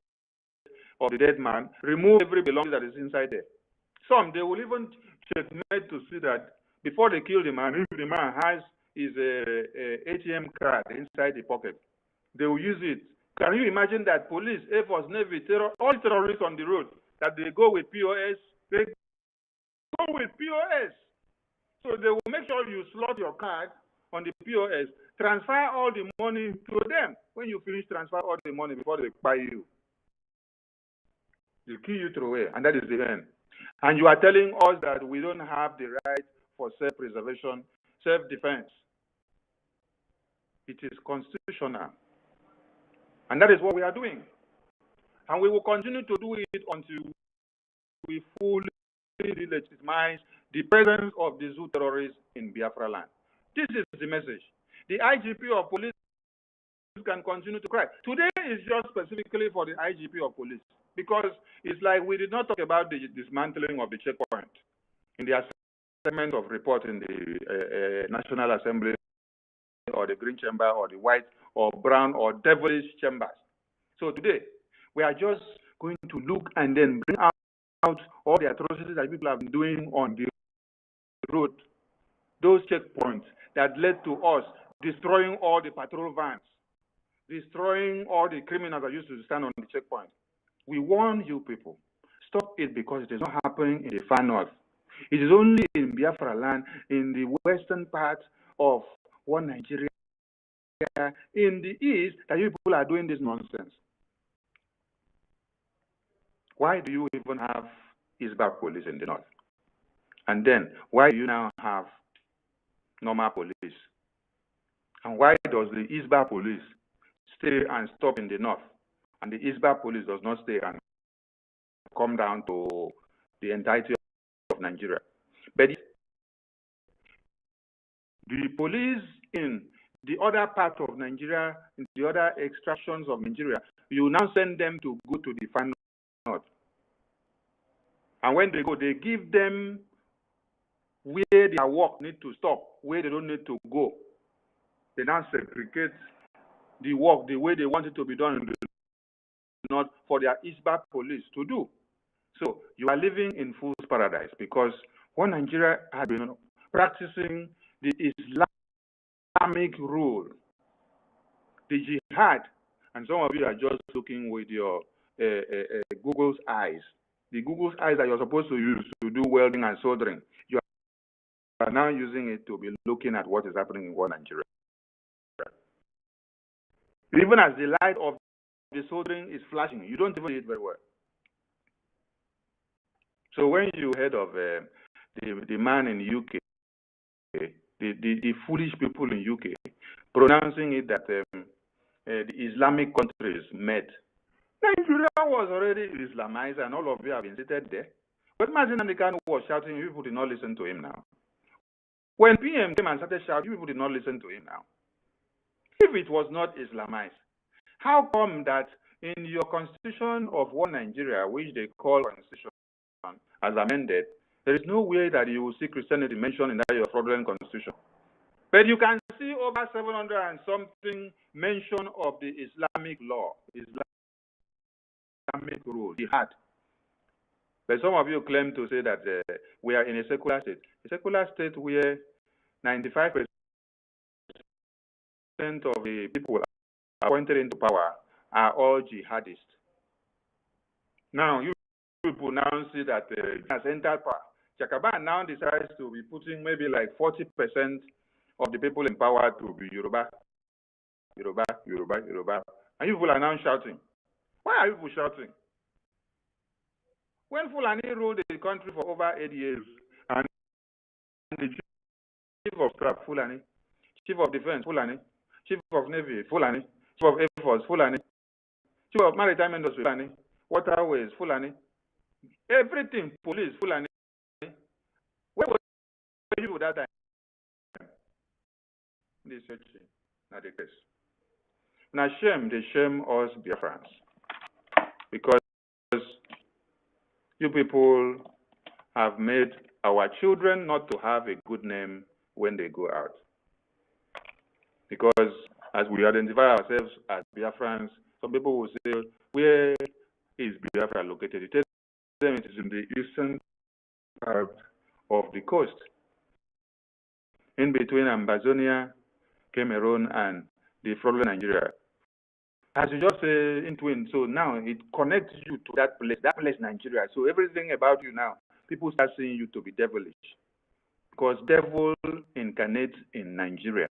of the dead man, remove every belonging that is inside there. Some, they will even checkmate to see that before they kill the man, if the man has his ATM card inside the pocket, they will use it. Can you imagine that police, Air Force, Navy, all terrorists on the road, that they go with POS, they go with POS. So they will make sure you slot your card on the POS, transfer all the money to them. When you finish, transfer all the money before they buy you. They'll kill you through away, and that is the end. And you are telling us that we don't have the right for self-preservation, self-defense. It is constitutional. And that is what we are doing. And we will continue to do it until we fully legitimize the presence of the Zoo terrorists in Biafra land. This is the message. The IGP of police can continue to cry. Today is just specifically for the IGP of police, because it's like we did not talk about the dismantling of the checkpoint in the assessment of report in the National Assembly or the Green Chamber or the White or Brown or Devilish Chambers. So today, we are just going to look and then bring out all the atrocities that people have been doing on the road, those checkpoints that led to us destroying all the patrol vans, destroying all the criminals that used to stand on the checkpoint. We warn you people, stop it, because it is not happening in the far north. It is only in Biafra land, in the western part of one Nigeria, in the east, that you people are doing this nonsense. Why do you even have ISBA police in the north? And then, why do you now have normal police? And why does the ISBA police stay and stop in the north, and the ISBA police does not stay and come down to the entirety of Nigeria? But the police in the other part of Nigeria, in the other extractions of Nigeria, you now send them to go to the far north. And when they go, they give them where their work need to stop, where they don't need to go. They now segregate the work the way they want it to be done in the north for their ISBA police to do. So you are living in fool's paradise, because one Nigeria had been practicing the Islamic rule, the jihad, and some of you are just looking with your Google's eyes. The Google's eyes that you're supposed to use to do welding and soldering, you are now using it to be looking at what is happening in one Nigeria. Even as the light of the soldering is flashing, you don't even see it very well. So when you heard of the man in the UK, the foolish people in UK, pronouncing it that the Islamic countries met, Nigeria was already Islamized and all of you have been seated there. When Mazi Nnamdi Kanu was shouting, you people did not listen to him now. When PM came and started shouting, you people did not listen to him now. If it was not Islamized, how come that in your constitution of one Nigeria, which they call constitution as amended, there is no way that you will see Christianity mentioned in that your fraudulent constitution? But you can see over 700 and something mention of the Islamic law, Islamic rule, jihad. But some of you claim to say that we are in a secular state. A secular state where 95% of the people appointed into power are all jihadists. Now, you people now see that has entered power. Jakaban now decides to be putting maybe like 40% of the people in power to be Yoruba. And you people are now shouting. Why are you people shouting? When Fulani ruled the country for over 8 years, and the chief of staff, Fulani, chief of defense, Fulani, chief of navy, Fulani, chief of air force, Fulani, chief of maritime industry, Fulani, waterways, Fulani, everything, police, Fulani. Where were you that time? This is not the case. Now they shame us Biafrans, because you people have made our children not to have a good name when they go out. Because as we identify ourselves as Biafrans, some people will say, where is Biafra located? You tell them it is in the eastern part of the coast, in between Amazonia, Cameroon, and the fraudulent Nigeria. As you just say, in twin, so now it connects you to that place Nigeria. So everything about you now, people start seeing you to be devilish, because devil incarnates in Nigeria.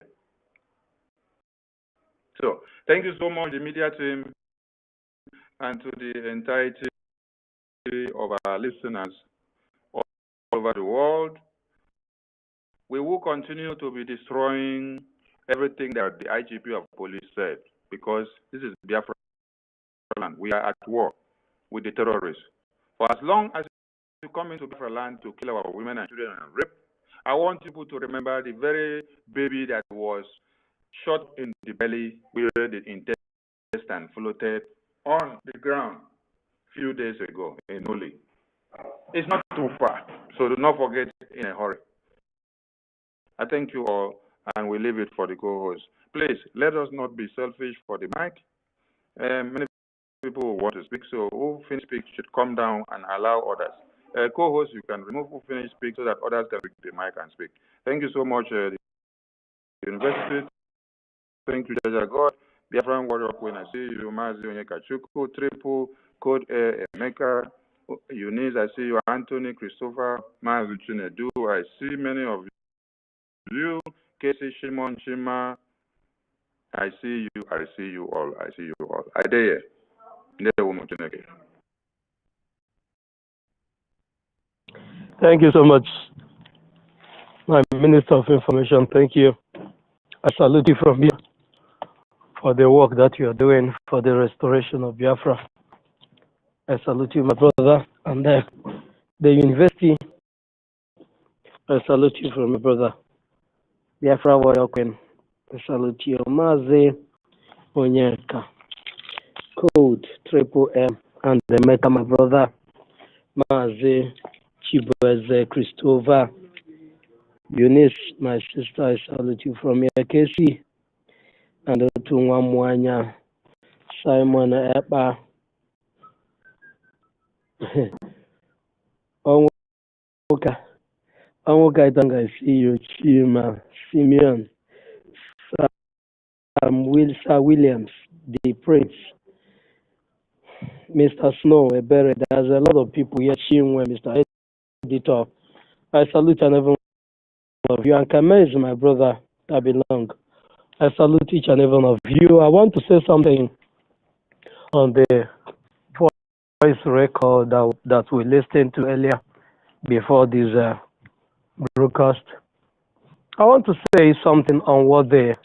So thank you so much, the media team, and to the entirety of our listeners all over the world. We will continue to be destroying everything that the IGP of police said, because this is Biafra land. We are at war with the terrorists. For as long as you come into Biafra land to kill our women and children and rape, I want people to remember the very baby that was shot in the belly, where the intestine floated on the ground a few days ago in Oli. It's not too far, so do not forget in a hurry. I thank you all, and we leave it for the co-host. Please, let us not be selfish for the mic. Many people want to speak, so who finished speak should come down and allow others. Co-host, you can remove who finished speak so that others can pick the mic and speak. Thank you so much, the university. Thank you, Jaja God. Biafran Warrior Queen, I see you. Mazi Onyekachuku, Triple, Code Emeka, Eunice, I see you. Anthony, Christopher, Mazi Chinedu, I see many of you. Casey, Shimon, Shima, I see you. I see you all. I see you all. I dare. Thank you so much, my Minister of Information. Thank you. I salute you from here for the work that you are doing for the restoration of Biafra. I salute you, my brother, and the university. I salute you from my brother, Biafra Warrior Queen. I salute you, Mazi Onyeka, Code Triple M, and the Mecca, my brother, Mazi Chibueze Christopher, Eunice, my sister. I salute you from here, Casey, and Otungwa Mwanya, Simon Epa, Onwoka, I see you, Chima, Simeon, Sir Williams, the Prince, Mr. Snow, Ebere. There's a lot of people here, Chinwe, Mr. Editor. I salute and every one of you. And Kame is my brother, that belong. I salute each and every one of you. I want to say something on the voice record that we listened to earlier before this broadcast. I want to say something on what the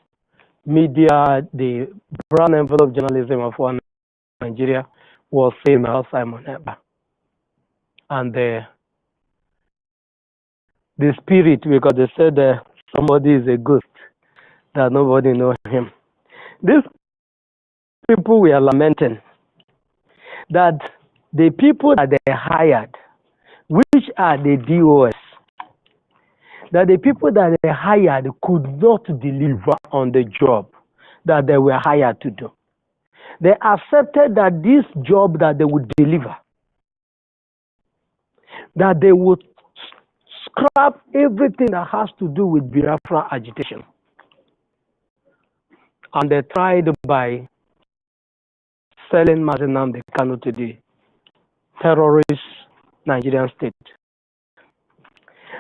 media, the brown envelope journalism of one Nigeria, was saying about Simon Ekpa. And the spirit, because they said somebody is a ghost, that nobody knows him. These people were lamenting that the people that they hired, which are the DOS, that the people that they hired could not deliver on the job that they were hired to do. They accepted that this job that they would deliver, that they would scrap everything that has to do with Biafra agitation. And they tried by selling Mazi Nnamdi Kanu to the terrorist Nigerian state.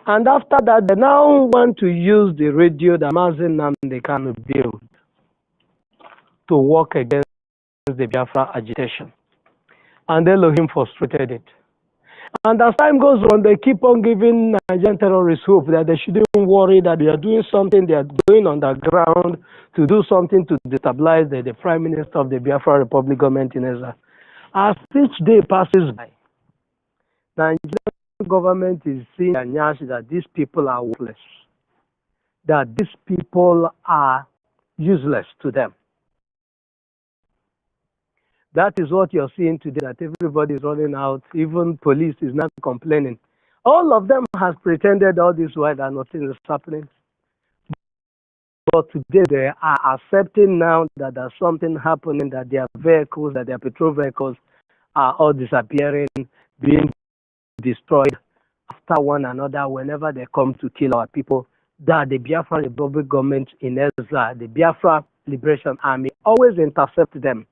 And after that, they now want to use the radio that Mazi Nnamdi Kanu built to work against the Biafra agitation. And Elohim frustrated it. And as time goes on, they keep on giving Nigerian terrorists hope that they shouldn't worry, that they are doing something, they are going underground to do something to destabilize the Prime Minister of the Biafra Republic government in Israel. As each day passes by, the Nigerian government is seeing that these people are worthless, that these people are useless to them. That is what you're seeing today, that everybody is running out, even police is not complaining. All of them has pretended all this while that nothing is happening. But today they are accepting now that there's something happening, that their vehicles, that their patrol vehicles are all disappearing, being destroyed after one another whenever they come to kill our people, that the Biafra Republic government in Israel, the Biafra Liberation Army, always intercept them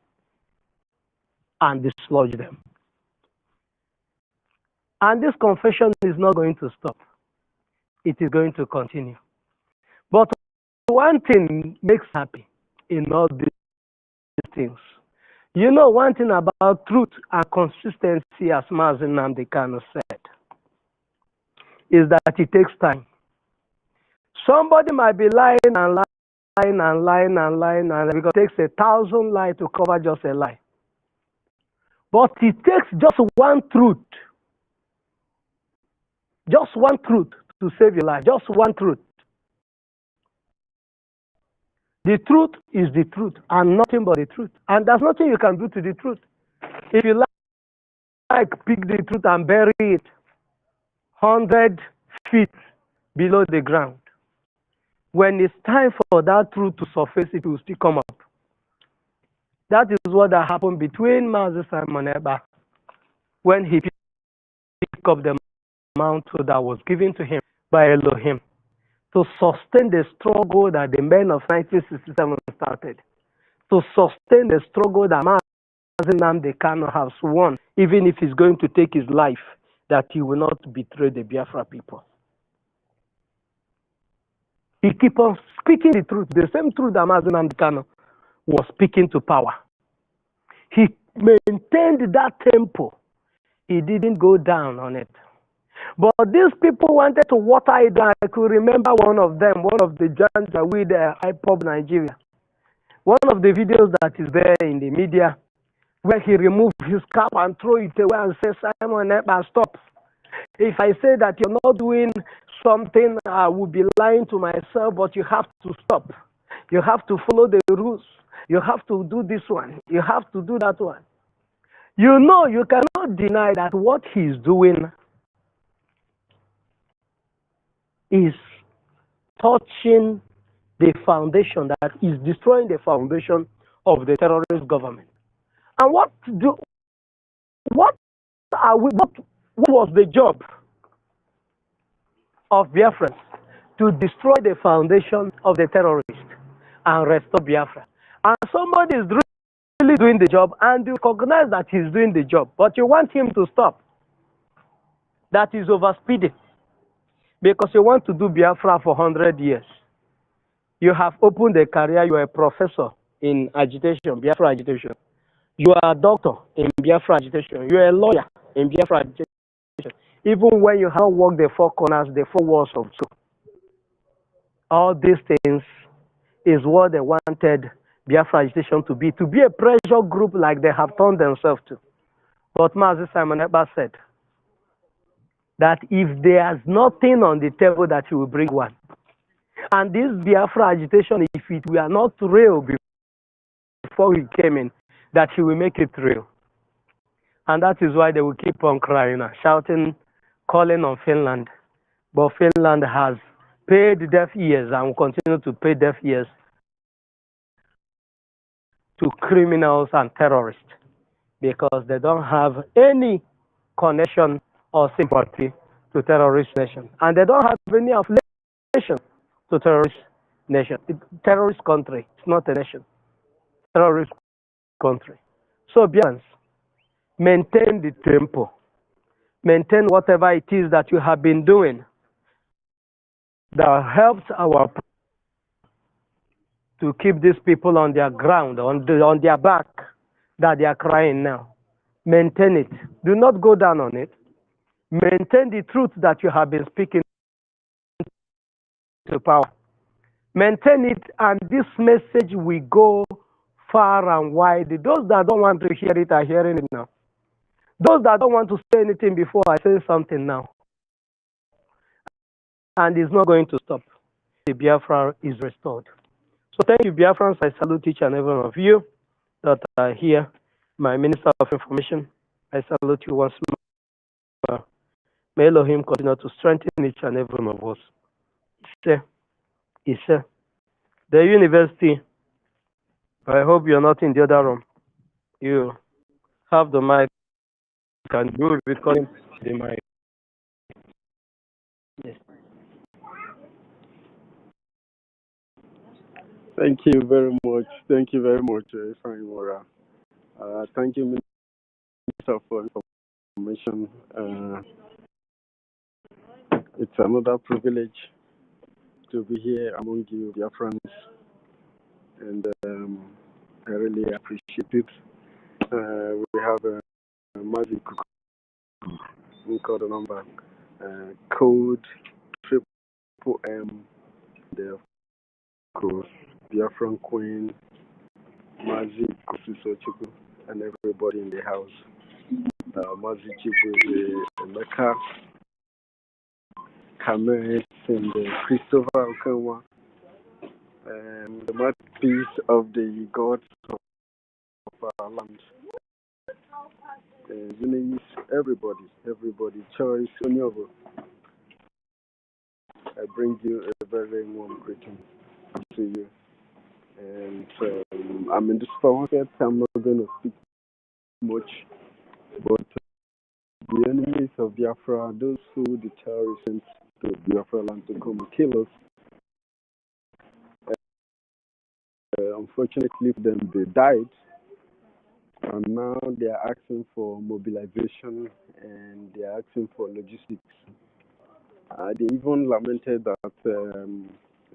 and dislodge them. And this confession is not going to stop. It is going to continue. But one thing makes happy in all these things. You know, one thing about truth and consistency, as Mazi Nnamdi Kanu said, is that it takes time. Somebody might be lying and lying and lying and lying, and because it takes 1,000 lies to cover just a lie. But it takes just one truth to save your life, just one truth. The truth is the truth and nothing but the truth. And there's nothing you can do to the truth. If you like pick the truth and bury it 100 feet below the ground, when it's time for that truth to surface, it will still come up. That is what happened between Mazi Simon Ekpa when he picked up the mantle that was given to him by Elohim to sustain the struggle that the men of 1967 started, to sustain the struggle that Mazi Nnamdi Kanu has won, even if he's going to take his life, that he will not betray the Biafra people. He keep on speaking the truth, the same truth that Mazi Nnamdi Kanu was speaking to power. He maintained that tempo. He didn't go down on it. But these people wanted to water it down. I could remember one of them, one of the Janja with IPOB Nigeria. One of the videos that is there in the media, where he removed his cap and throw it away and said, Simon Ekpa, stop. If I say that you're not doing something, I will be lying to myself, but you have to stop. You have to follow the rules. You have to do this one. You have to do that one. You know, you cannot deny that what he's doing is touching the foundation, that is destroying the foundation of the terrorist government. And what was the job of Biafra? To destroy the foundation of the terrorists and restore Biafra. And somebody is really doing the job, and you recognize that he's doing the job, but you want him to stop. That is overspeeding. Because you want to do Biafra for 100 years. You have opened a career, you are a professor in agitation, Biafra agitation. You are a doctor in Biafra agitation. You are a lawyer in Biafra agitation. Even when you have worked the four corners, the four walls of two. All these things is what they wanted Biafra agitation to be a pressure group like they have turned themselves to. But Mazi Simon Ekpa said that if there's nothing on the table, that he will bring one. And this Biafra agitation, if it were not real before he came in, that he will make it real. And that is why they will keep on crying and shouting, calling on Finland. But Finland has paid deaf ears and will continue to pay deaf ears to criminals and terrorists, because they don't have any connection or sympathy to terrorist nation. And they don't have any affiliation to terrorist nation. Terrorist country. It's not a nation. Terrorist country. So, Biafrans, maintain the tempo. Maintain whatever it is that you have been doing that helps our to keep these people on their ground, on their back, that they are crying now. Maintain it. Do not go down on it. Maintain the truth that you have been speaking to power. Maintain it, and this message will go far and wide. Those that don't want to hear it are hearing it now. Those that don't want to say anything before I say something now. And it's not going to stop. The Biafra is restored. So thank you, Biafrans. I salute each and every one of you that are here. My Minister of Information, I salute you once more. May Elohim continue to strengthen each and every one of us. The university, I hope you're not in the other room. You have the mic and you will be calling the mic. Yes. Thank you very much. Thank you very much, Ifeanyi Mora. Thank you, Minister, for information. It's another privilege to be here among you, dear friends, and I really appreciate it. We have a magic code number, code M, the code Biafran Queen, Mazi Kosisochukwu, and everybody in the house. Mazi Chibu, Emeka, Kamesh, and Christopher Okanwa, the mouthpiece of the gods of our land. Eunice, everybody, Choice, Onyogo. I bring you a very warm greeting to you. And I'm in this market. I'm not going to speak much, but the enemies of Biafra, those who the terrorists sent to Biafra land to come and kill us, unfortunately for them, they died, and now they are asking for mobilization and they are asking for logistics. They even lamented that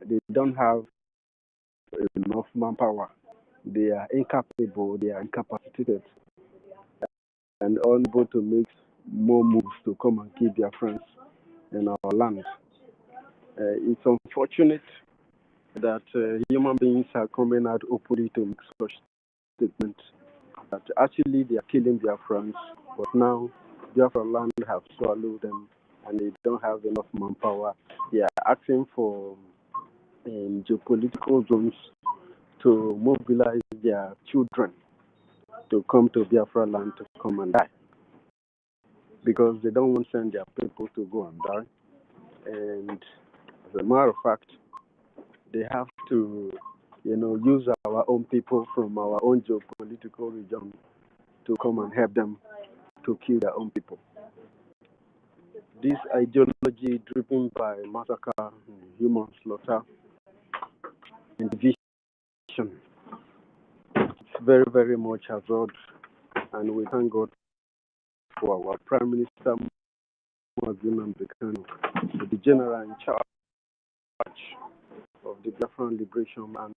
they don't have enough manpower. They are incapable, they are incapacitated, and unable to make more moves to come and keep their friends in our land. It's unfortunate that human beings are coming out openly to make such statements that actually they are killing their friends, but now Biafra land have swallowed them and they don't have enough manpower. They are asking for geopolitical zones to mobilize their children to come to Biafra land to come and die, because they don't want to send their people to go and die. And as a matter of fact, they have to, use our own people from our own geopolitical region to come and help them to kill their own people. This ideology driven by massacre, human slaughter, and division, it's very, very much absurd, and we thank God for our Prime Minister, the general in charge of the Biafran Liberation and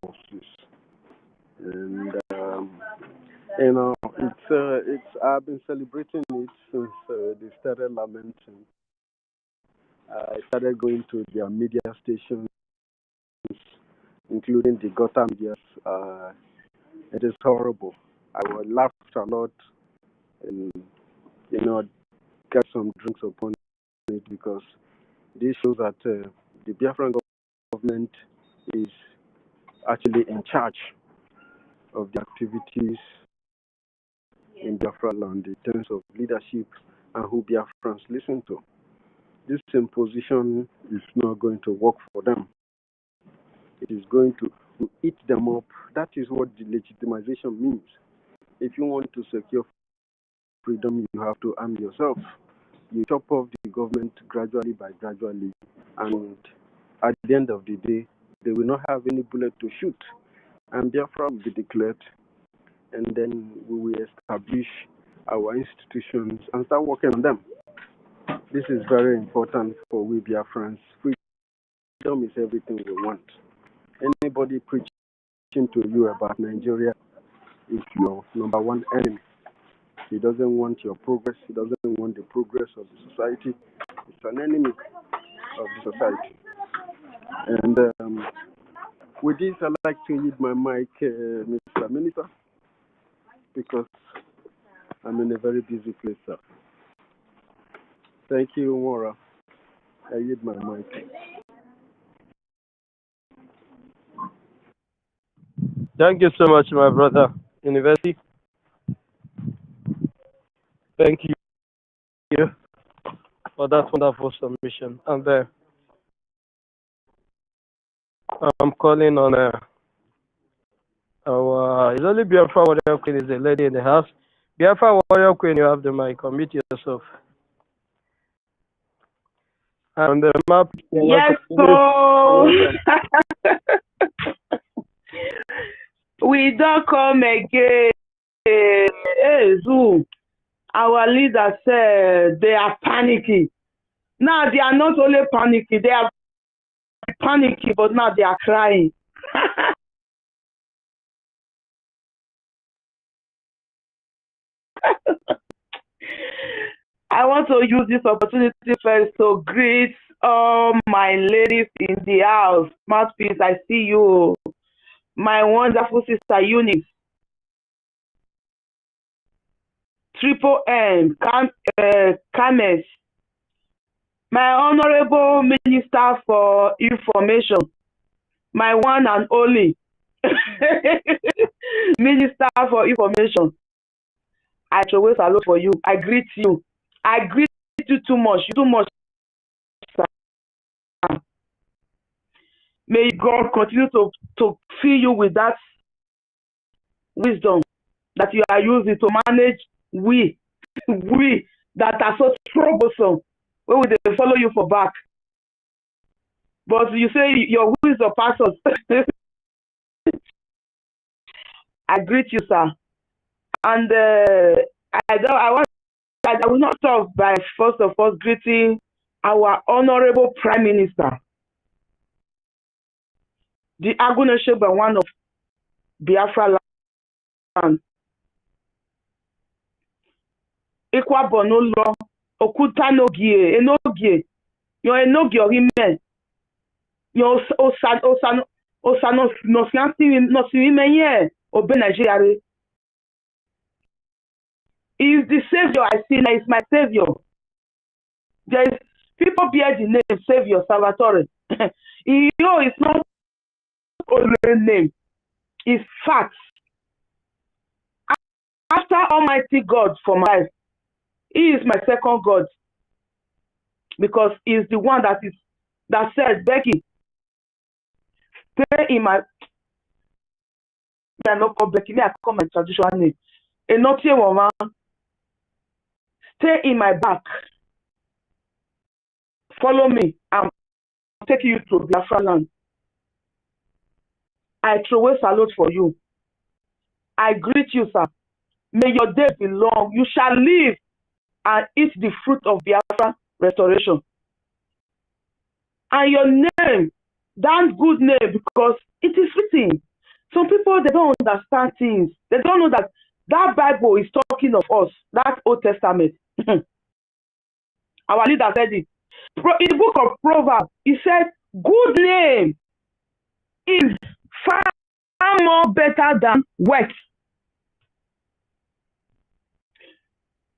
Forces. And I've been celebrating it since they started lamenting. I started going to their media stations, including the Gotham medias. It is horrible. I laughed a lot and, you know, get some drinks upon it, because this shows that the Biafran government is actually in charge of the activities in Biafra land in terms of leadership and who Biafrans listen to. This imposition is not going to work for them. It is going to eat them up. That is what the legitimization means. If you want to secure freedom, you have to arm yourself. You chop off the government gradually, and at the end of the day, they will not have any bullet to shoot. And Biafra will be declared, and then we will establish our institutions and start working on them. This is very important for we Biafrans. Freedom is everything we want. Anybody preaching to you about Nigeria is your number one enemy. He doesn't want your progress. He doesn't want the progress of the society. It's an enemy of the society. And with this, I'd like to yield my mic, Mr. Minister, because I'm in a very busy place, sir. Thank you, Mora. I yield my mic. Thank you so much, my brother. University. Thank you for that wonderful submission. And I'm calling on our it's only Biafra Warrior Queen is the lady in the house. Biafra Warrior Queen, you have the mic. Unmute yourself. And the map. Yes, so we don't come again. Hey, Zoo. Our leader said they are panicking. Now they are not only panicking, they are panicking, but now they are crying. I want to use this opportunity first to greet all my ladies in the house. Mouthpiece, I see you. My wonderful sister Eunice. Triple M, Kames. My honorable Minister for Information. My one and only Minister for Information. I always salute for you. I greet you. I greet you too much. Too much. May God continue to fill you with that wisdom that you are using to manage we that are so troublesome. Where will they follow you for back? But you say your wisdom passes. I greet you, sir. And I will not start by first of all greeting our honorable Prime Minister, the Agunesheba one of Biafra land. Ikwa Bonolo, Okuta Nogie, Enogie, your Enogie or Hime, your Osano, no Fianti, Obe Nigeria. Is the Savior I see now, is my Savior. There is people bear the name Savior Salvatore. It's not only name, it's facts. After Almighty God for my life, He is my second God, because He is the one that said, Becky, stay in my. I not call Becky, I call my traditional name. And not here, woman. Stay in my back. Follow me. I'm taking you to Biafra land. I throw a salute for you. I greet you, sir. May your day be long. You shall live and eat the fruit of Biafra restoration. And your name, that good name, because it is written. Some people, they don't understand things. They don't know that Bible is talking of us, that Old Testament. Our leader said it. In the book of Proverbs, he said, good name is far more better than wealth.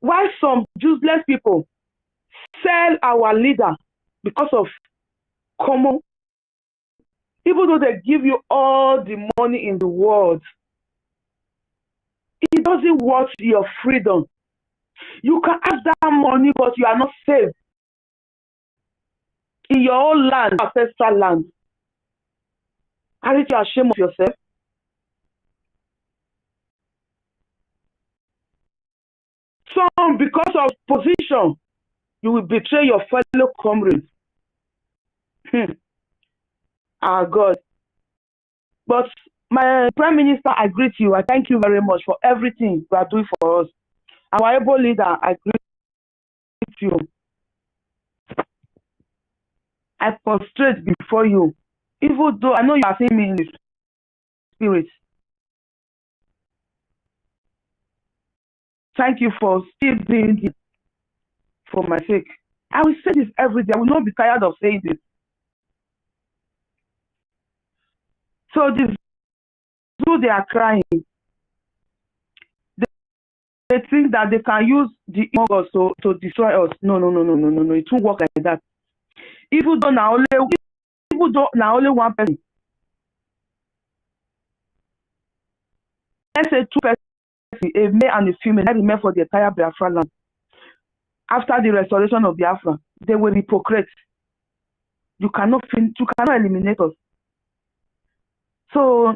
Why some useless people sell our leader because of common, even though they give you all the money in the world, it doesn't worth your freedom. You can have that money, but you are not safe in your own land, ancestral land. Aren't you ashamed of yourself? Some, because of position, you will betray your fellow comrades. Our God. But my Prime Minister, I greet you. I thank you very much for everything you are doing for us. Our able leader, I greet you. I prostrate before you. Even though I know you are seeing me in the spirit. Thank you for still doing it for my sake. I will say this every day. I will not be tired of saying this. So this, who they are crying, they think that they can use the August to destroy us. No. It won't work like that. Even though now only one person, let's say two persons, a male and a female, that remain for the entire Biafra land. After the restoration of Biafra, they will hypocrite. You cannot eliminate us. So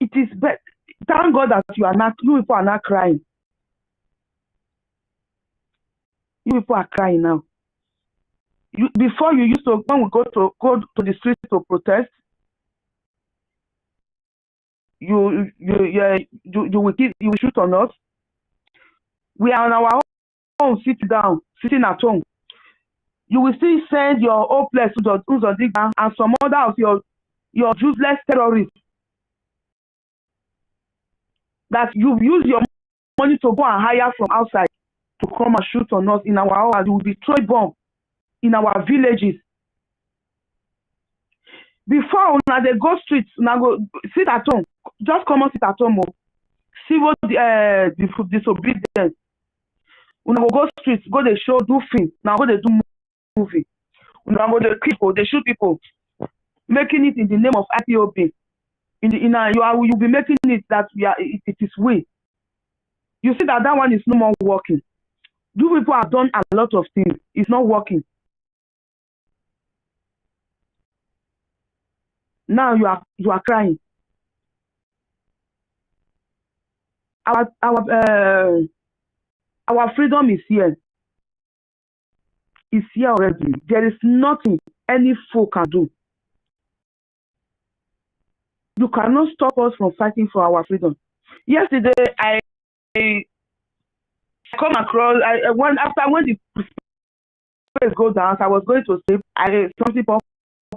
it is bad. Thank God that you people are not crying. You people are crying now. Before you used to, when we go to the streets to protest, you will shoot on us. We are on our own, sitting at home. You will still send your hopeless Uzodiga and some other of your useless terrorists that you use your money to go and hire from outside to come and shoot on us in our house. You will destroy bomb in our villages. Before now they go streets, now go sit at home. Just come and sit at home. See what disobedience. When I go streets, go they show, do film. Now go they do movie. When I go they people, they shoot people, making it in the name of IPOB. You'll be making it that it is we. You see that one is no more working. You people have done a lot of things. It's not working. Now you are crying. Our freedom is here. It's here already. There is nothing any fool can do. You cannot stop us from fighting for our freedom. Yesterday, I come across. When the space go down, I was going to sleep. Something pop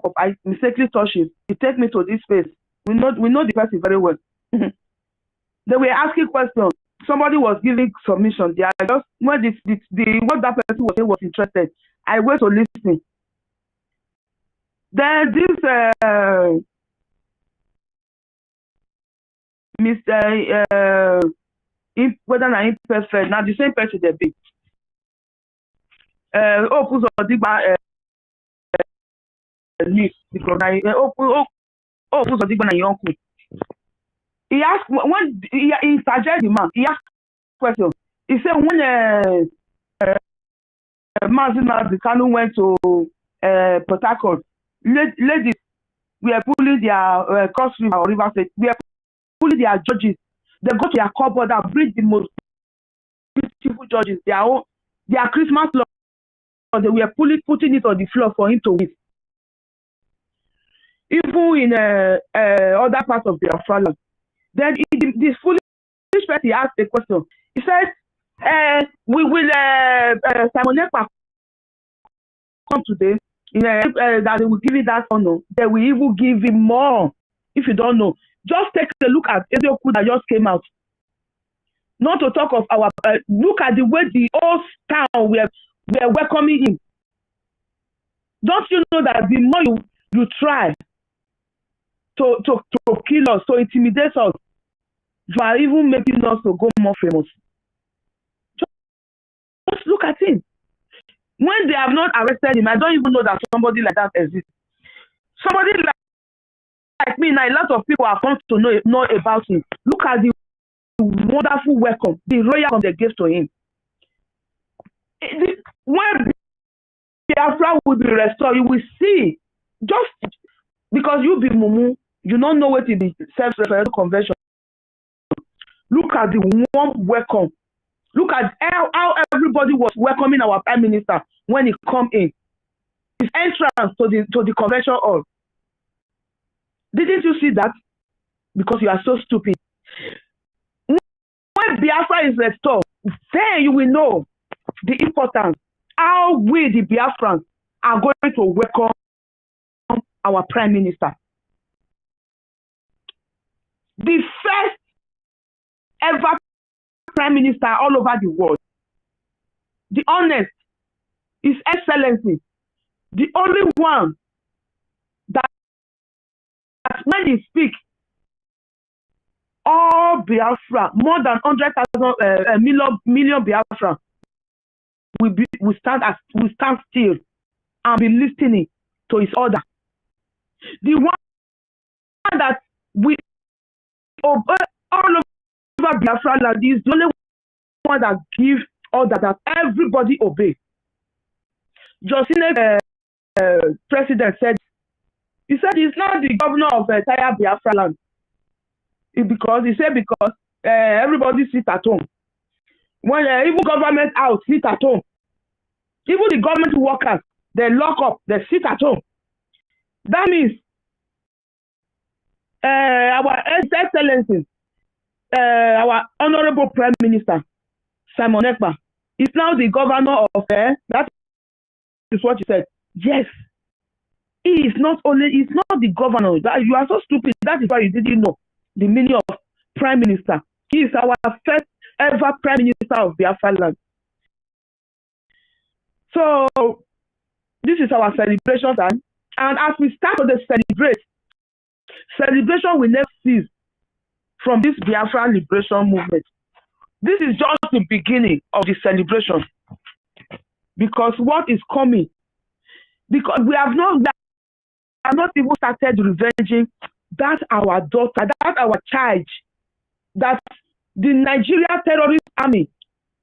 up. I mistakenly touched it. It take me to this space. We know the person very well. They were asking questions. Somebody was giving submission. They are just when what that person was saying was interested. I went to listen. Then this Mr. Whether or not imperfect, now the same person they be. Opus or Digba news because Opus or Digba na your uncle. He asked when he suggested the man. He asked question. He said when Mazina Bikanu went to Port Harcourt, ladies were pulling their cross river or river state. We are pulling their judges. They go to their cupboard and bring the most beautiful judges. Their Christmas law. They were putting it on the floor for him to win. Even in other parts of Biafra land. Then this foolish person asked a question. He said, we will Simon Ekpa come today. That they will give you that honor. They will even give him more. If you don't know, just take a look at Ezioku that just came out. Not to talk of our look at the way the whole town we are welcoming him. Don't you know that the more you try to kill us, to intimidate us, you are even making us to go more famous. Just look at him. When they have not arrested him, I don't even know that somebody like that exists. Somebody like me, now a lot of people have come to know about him. Look at the wonderful welcome, the royal welcome they gave to him. When Biafra will be restored, you will see, just because you be mumu, you don't know what it is, self-referential convention. Look at the warm welcome. Look at how everybody was welcoming our prime minister when he come in. His entrance to the convention hall. Didn't you see that? Because you are so stupid. When Biafra is restored, then you will know the importance. How we, the Biafrans, are going to welcome our prime minister. The first ever prime minister all over the world. The honest, His Excellency, the only one that when he speaks, all Biafra, more than 100,000 million Biafra, will stand still and be listening to his order. The one that we obey all over Biafra land is the only one that gives order that everybody obey. Josine president said, he said he's not the governor of entire Biafra land. Because everybody sit at home. When even government out, sit at home. Even the government workers, they lock up, they sit at home. That means our Excellency, our Honorable Prime Minister, Simon Ekpa, is now the governor of that is what he said. Yes. He's not the governor. You are so stupid. That is why you didn't know the meaning of Prime Minister. He is our first ever Prime Minister of Biafra land. So this is our celebration time. And as we start to celebration will never cease from this Biafra liberation movement. This is just the beginning of the celebration. Because what is coming, because we have not even started revenging that our daughter, that our child, that the Nigeria terrorist army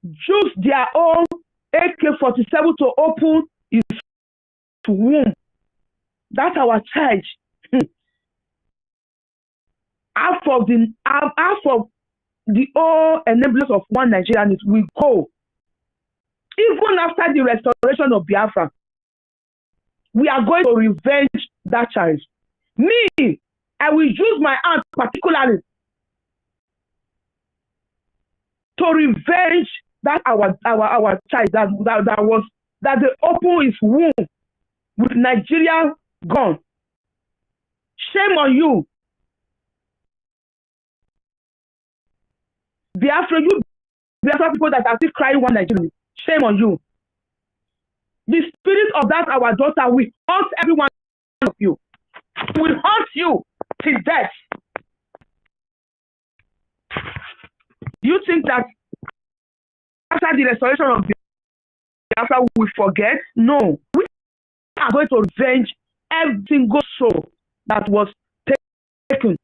used their own AK-47 to open his womb. That's our charge. Half of the all enablers of one Nigerian is we go. Even after the restoration of Biafra, we are going to revenge that charge. Me, I will use my hand particularly to revenge that our child that they open his womb with Nigeria gone. Shame on you. Biafra people that are still crying one Nigerian. Shame on you. The spirit of that our daughter will haunt every one of you. Will haunt you till death. You think that after the restoration of Biafra we will forget? No. We are going to revenge every single soul that was taken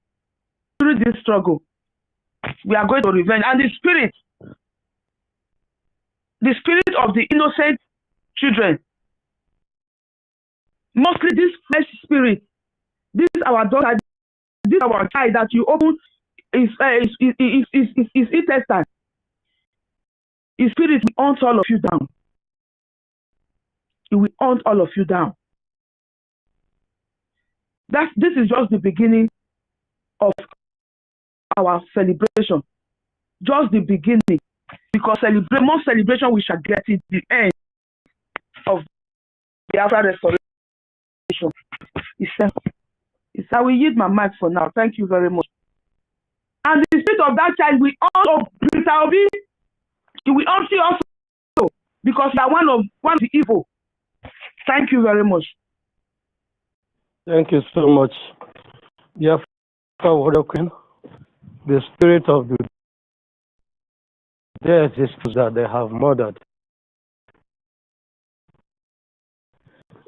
through this struggle. We are going to revenge. And the spirit of the innocent children, mostly this flesh spirit, this is our daughter, this is our child that you open is intestine. His spirit will hunt all of you down. It will hunt all of you down. This is just the beginning of our celebration. Just the beginning. Because more celebration we shall get in the end of the Biafra restoration. I will yield my mic for now. Thank you very much. And the spirit of that child will also be. It will also because you are one of the evil. Thank you very much. Thank you so much. Biafra Warrior Queen, the spirit of the dead is that they have murdered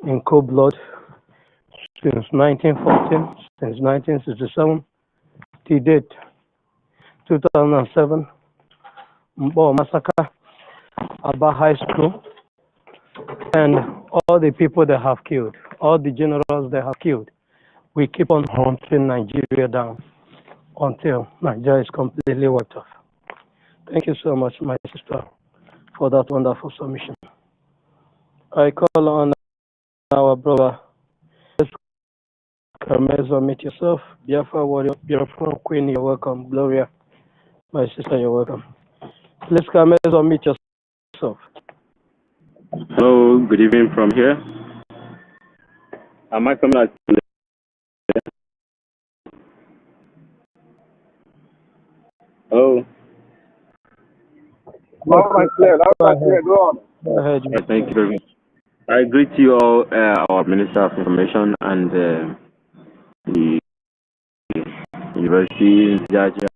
in cold blood since 1914, since 1967, to date, 2007, Massacre, Aba High School, and all the people they have killed, all the generals they have killed. We keep on hunting Nigeria down until Nigeria is completely wiped off. Thank you so much, my sister, for that wonderful submission. I call on our brother, Carmezo, meet yourself. Biafra warrior, Biafra queen, you're welcome. Gloria, my sister, you're welcome. Please, Carmezo, meet yourself. Hello, good evening from here. Am I coming out? Hello. Loud and clear, go on. Go ahead. Thank you very much. I greet you all, our Minister of Information and the University, Jaja,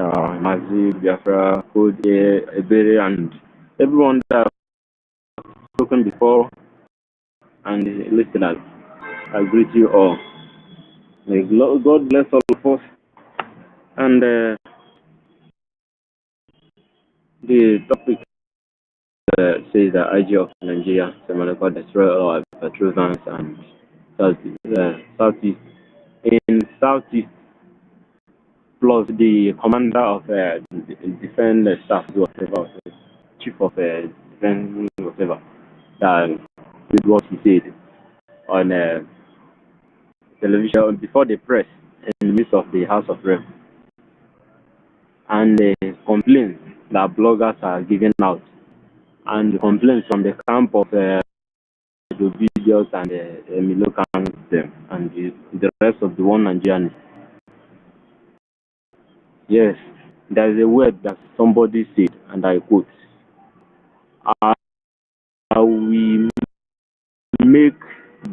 Mazi, Biafra, Code, Ebere, and everyone that has spoken before and the listeners. I greet you all. May God bless all of us. And the topic says that IG of Nigeria, Semanaka, destroy all our patrons and southeast. In southeast, plus the commander of defense staff, whatever, chief of defense, whatever, that did what he said on television before the press in the midst of the House of Reps, and the complaints that bloggers are giving out, and the complaints from the camp of the videos and the Milo camp and the rest of the one Nigerian. Yes, there is a word that somebody said, and I quote, we make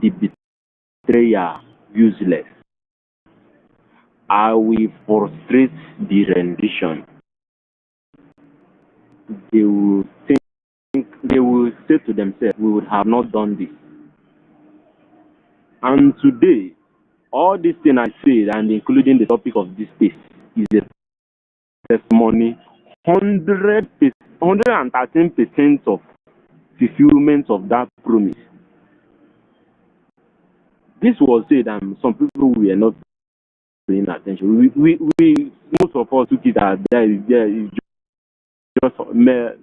the betrayer useless. I will frustrate the rendition. They will say to themselves, we would have not done this. And today, all these things I said, and including the topic of this space, is a testimony, 113% of fulfillment of that promise. This was said, and some people were not paying attention. We most of us took it as there is just a mere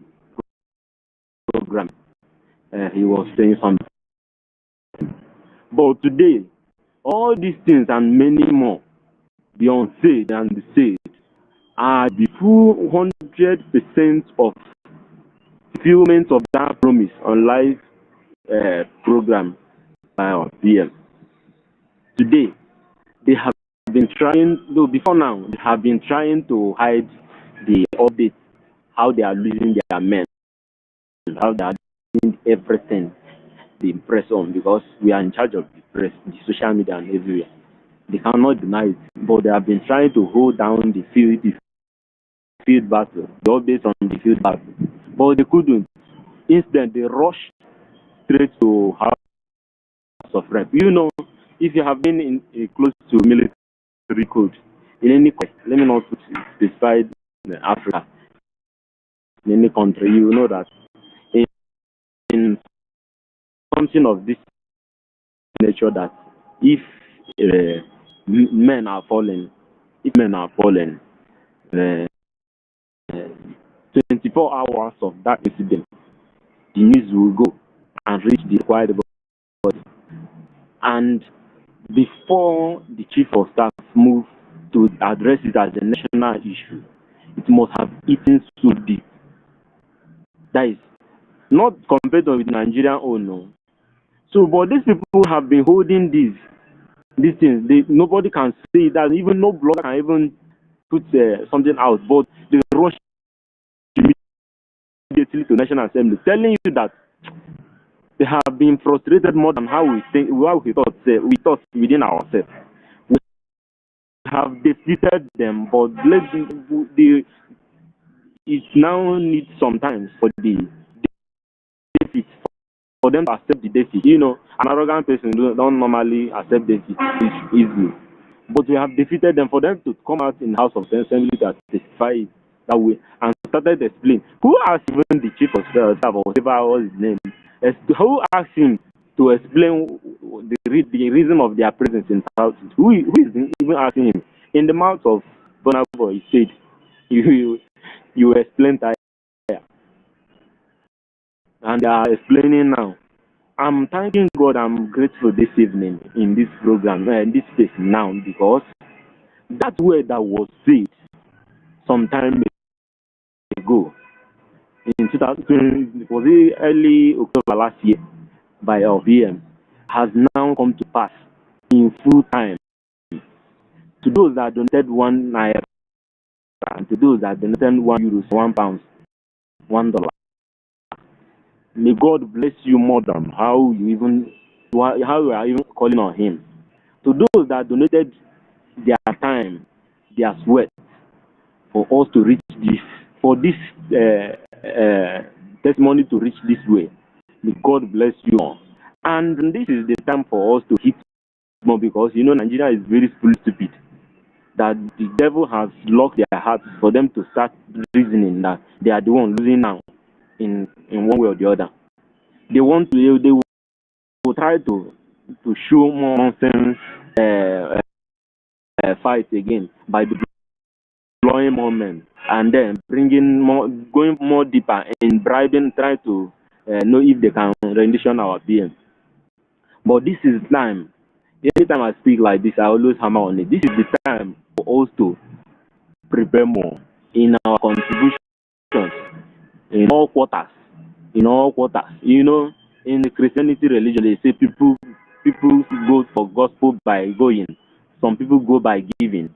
program. He was saying something. But today, all these things and many more beyond said and said are the full 100% of fulfillment of that promise on live program by our PM. Today, they have been trying, though before now, they have been trying to hide the updates, how they are losing their men, how they are doing everything they press on, because we are in charge of the press, the social media, and everywhere. They cannot deny it, but they have been trying to hold down the field battle, the updates on the field battle, but they couldn't. Instead, they rushed straight to House of Rep. You know, if you have been in close to military code in any country, let me not specify Africa, in any country, you know that in something of this nature, that if men are falling, 24 hours of that incident, the news will go and reach the required body. And before the chief of staff moved to address it as a national issue, it must have eaten so deep. That is not compared with Nigerian own. No. So, but these people have been holding these things. Nobody can say that. Even no blogger can even put something out. But they rush immediately to National Assembly, telling you that they have been frustrated more than how we thought within ourselves. We have defeated them, but it now needs some time for the defeat, for them to accept the defeat. You know, an arrogant person don't normally accept defeat easily. But we have defeated them. For them to come out in the House of Assembly to testify it that way and started to explain. Who asked even the chief of staff or whatever was his name? Who asked him to explain the reason of their presence in South? Who is even asking him? In the mouth of Bonabo, he said, "You explain that." And they are explaining now. I'm thanking God. I'm grateful this evening in this program, in this space now, because that word that was said some time ago in 2020, it was early October last year by our PM, has now come to pass in full time. To those that donated €1 and to those that donated €1, £1, $1. May God bless you more than how you are even calling on Him. To those that donated their time, their sweat, for us to reach this, for this testimony to reach this way, may God bless you all. And this is the time for us to hit more, because you know Nigeria is very stupid. That the devil has locked their hearts for them to start reasoning that they are the one losing now in one way or the other. They will try to show more nonsense fight again by deploying more men and then going more deeper in bribing, trying to know if they can rendition our PM. But this is time. Anytime I speak like this, I always hammer on it. This is the time for us to prepare more in our contributions in all quarters. You know, in the Christianity religion, they say people go for gospel by going. Some people go by giving.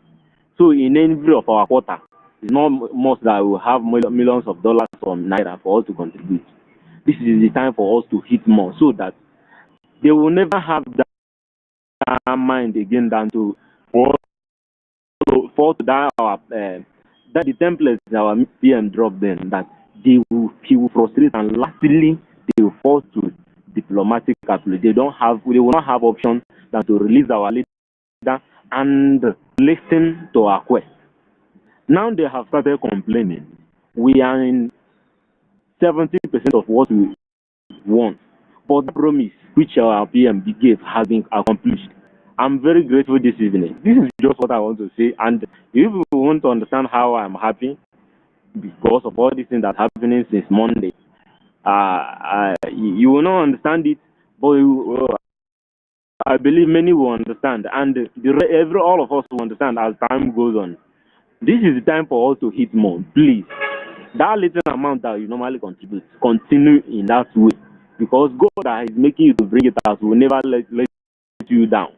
So in every of our quarter, it's not most that we will have millions of dollars from Naira for us to contribute. This is the time for us to hit more, so that they will never have that mind again than to fall to that that the templates our PM dropped then, that he will frustrate, and lastly they will fall to diplomatic appeal. They will not have option than to release our leader and listen to our quest. Now they have started complaining. We are in 70% of what we want, but the promise which our PM gave has been accomplished. I'm very grateful this evening. This is just what I want to say. And if you want to understand how I'm happy because of all these things that are happening since Monday, you will not understand it, but I believe many will understand, and all of us will understand as time goes on. This is the time for us to hit more. Please, that little amount that you normally contribute, continue in that way, because God that is making you to bring it out will never let you down.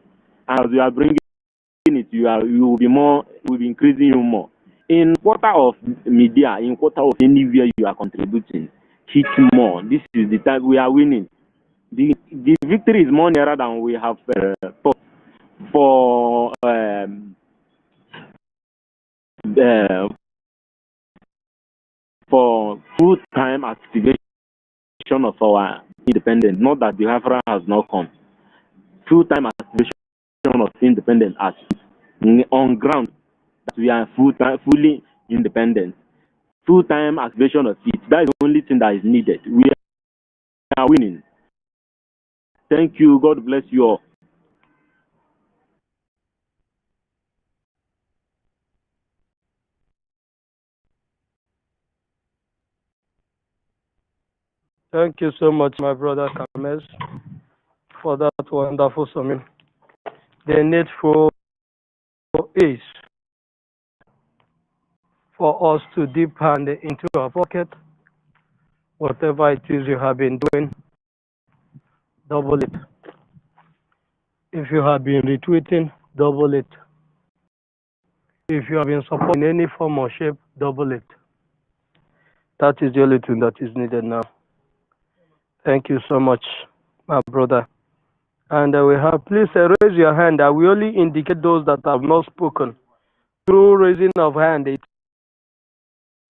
As you are bringing it, you will be increasing you more. In quarter of media, in quarter of anywhere you are contributing, hit more. This is the time we are winning. The victory is more nearer than we have thought. For full-time activation of our independence, not that BIAFRA has not come. Full-time activation of independence as on ground, that we are fully independent. Full-time activation of it. That is the only thing that is needed. We are winning. Thank you. God bless you all. Thank you so much, my brother Kames, for that wonderful sermon. The needful is for us to dip hand into our pocket. Whatever it is you have been doing, double it. If you have been retweeting, double it. If you have been supporting in any form or shape, double it. That is the only thing that is needed now. Thank you so much, my brother. And we have, please raise your hand. I will only indicate those that have not spoken. Through raising of hand, it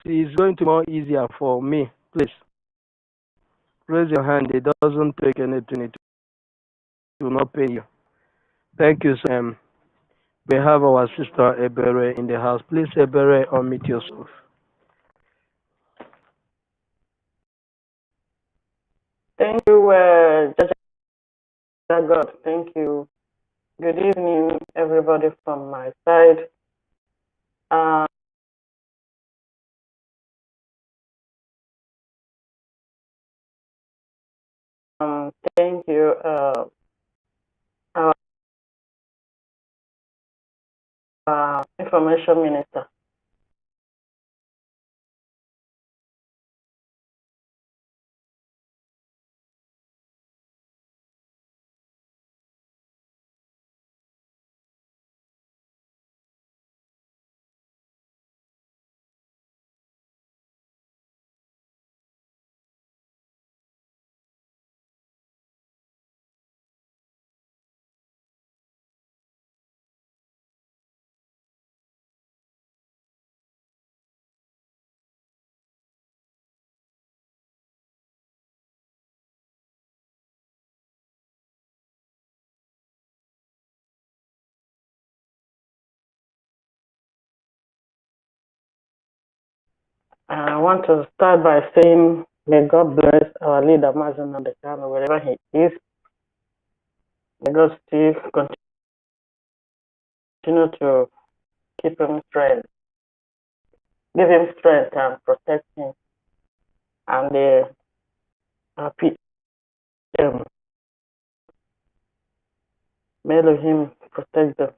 is going to be more easier for me. Please. Raise your hand. It doesn't take anything. It will not pay you. Thank you, Sam. We have our sister Ebere in the house. Please, Ebere, unmute yourself. Thank you, Judge God. Thank you. Good evening, everybody from my side. Thank you, our Information Minister. I want to start by saying, may God bless our leader, Mazen Kano, wherever he is. May God still continue to keep him strength, give him strength and protect him. And may Elohim protect them.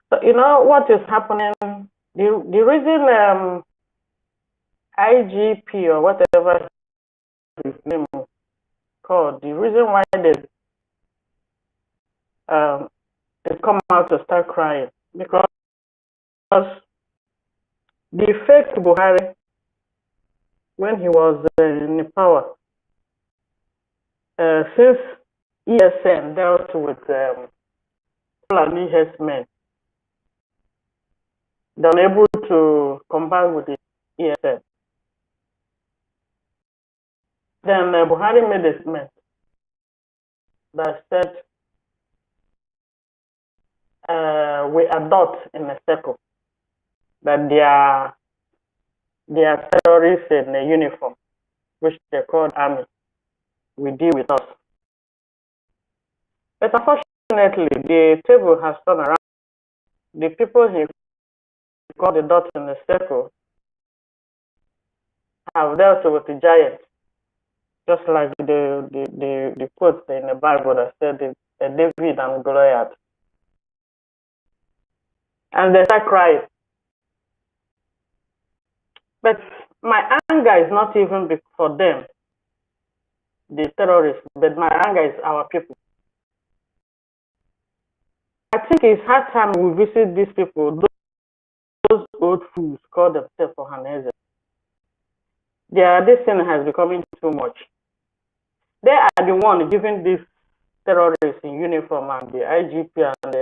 So, you know what is happening? The reason IGP or whatever his name is called, the reason why they come out to start crying, because the fake Buhari, when he was in power, since ESN dealt with Fulani herdsmen, they were able to combine with the ESN. Then Buhari made a statement that said, we adopt in a circle that they are terrorists in a uniform, which they called army. We deal with us. But unfortunately, the table has turned around. The people he called the dots in the circle have dealt with the giants, just like the quotes in the Bible that said David and Goliath. And they start crying. But my anger is not even for them, the terrorists, but my anger is our people. I think it's hard time we visit these people, those old fools call themselves Ohaneze. This thing has becoming too much. They are the one giving these terrorists in uniform and the IGP and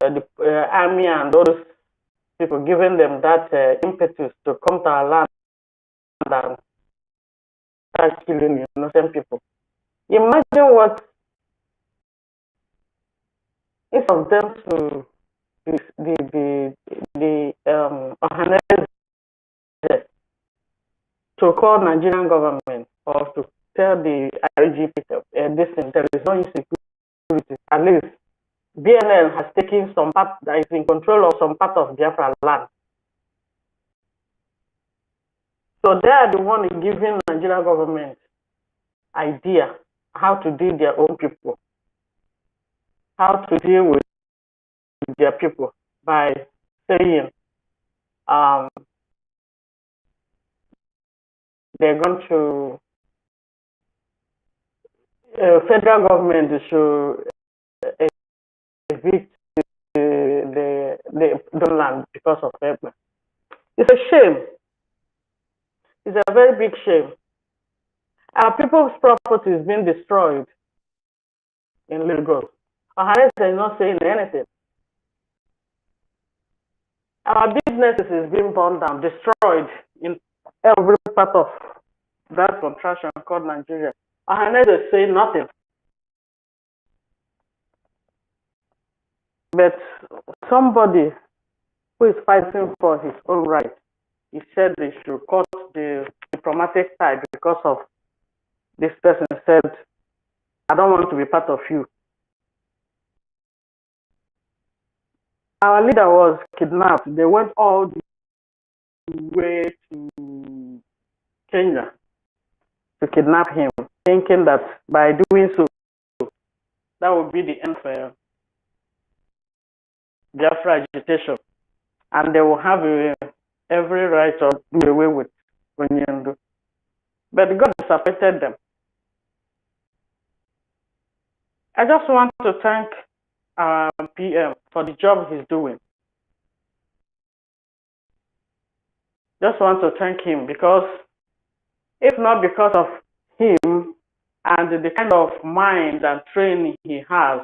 the army and all those people, giving them that impetus to come to our land and start killing innocent people. Imagine what, instead of them to the Ohaneze to call Nigerian government or to tell the IGP this there is no insecurity. At least BNL has taken some part, that is in control of some part of Biafra land. So they are the one giving Nigerian government idea how to deal their own people, how to deal with their people by saying they're going to federal government should evict the land because of FEMA. It's a shame. It's a very big shame. Our people's property is being destroyed in Lagos. Ohaneze is not saying anything. Our businesses is being burned down, destroyed in every part of that contraction called Nigeria. Ohaneze is saying nothing. But somebody who is fighting for his own right, he said they should cut the diplomatic tie because of this person said, I don't want to be part of you. Our leader was kidnapped. They went all the way to Kenya to kidnap him, thinking that by doing so, that would be the end for Biafra agitation. And they will have every right to do away with Onyendu. But God disappointed them. I just want to thank our PM for the job he's doing. Just want to thank him because if not because of him and the kind of mind and training he has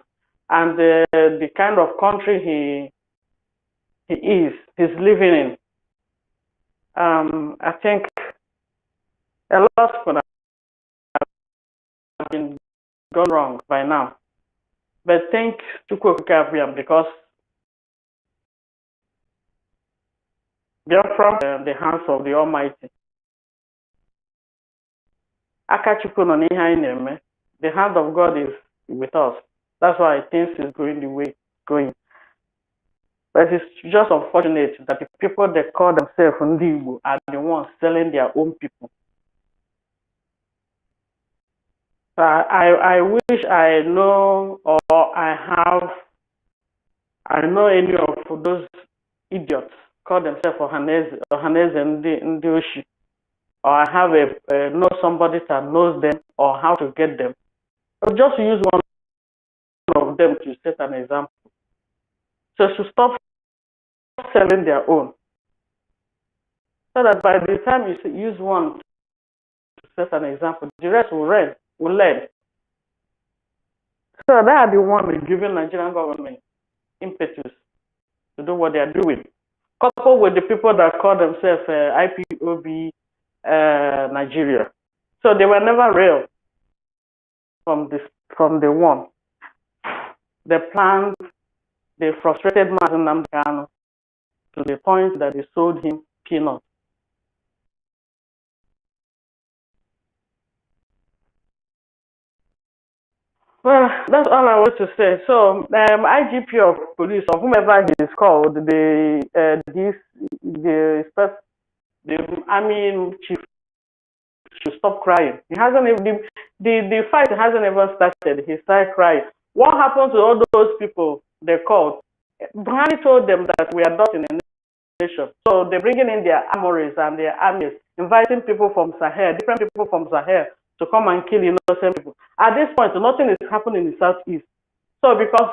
and the kind of country he's living in, I think a lot could have been gone wrong by now. But thank Chukwuka because they are from the hands of the Almighty. The hand of God is with us. That's why things is going the way it's going. But it's just unfortunate that the people that call themselves Ndibu are the ones selling their own people. I wish I know or I know any of those idiots call themselves Ohaneze Ndioshi, or I have know somebody that knows them or how to get them. I'll just use one of them to set an example. So to stop selling their own, so that by the time you use one to set an example, the rest will learn. So they are the ones giving Nigerian government impetus to do what they are doing, coupled with the people that call themselves IPOB Nigeria. So they were never real from the one. They planned, they frustrated Mazen Namdekano to the point that they sold him peanuts. Well, that's all I want to say. So, IGP of police or whomever he is called, the army chief should stop crying. He hasn't even the fight hasn't even started. He started crying. What happened to all those people they called? Buhari told them that we are not in a nation. So they're bringing in their armories and their armies, inviting people from Sahel, different people from Sahel, to come and kill innocent people. At this point, nothing is happening in the southeast. So because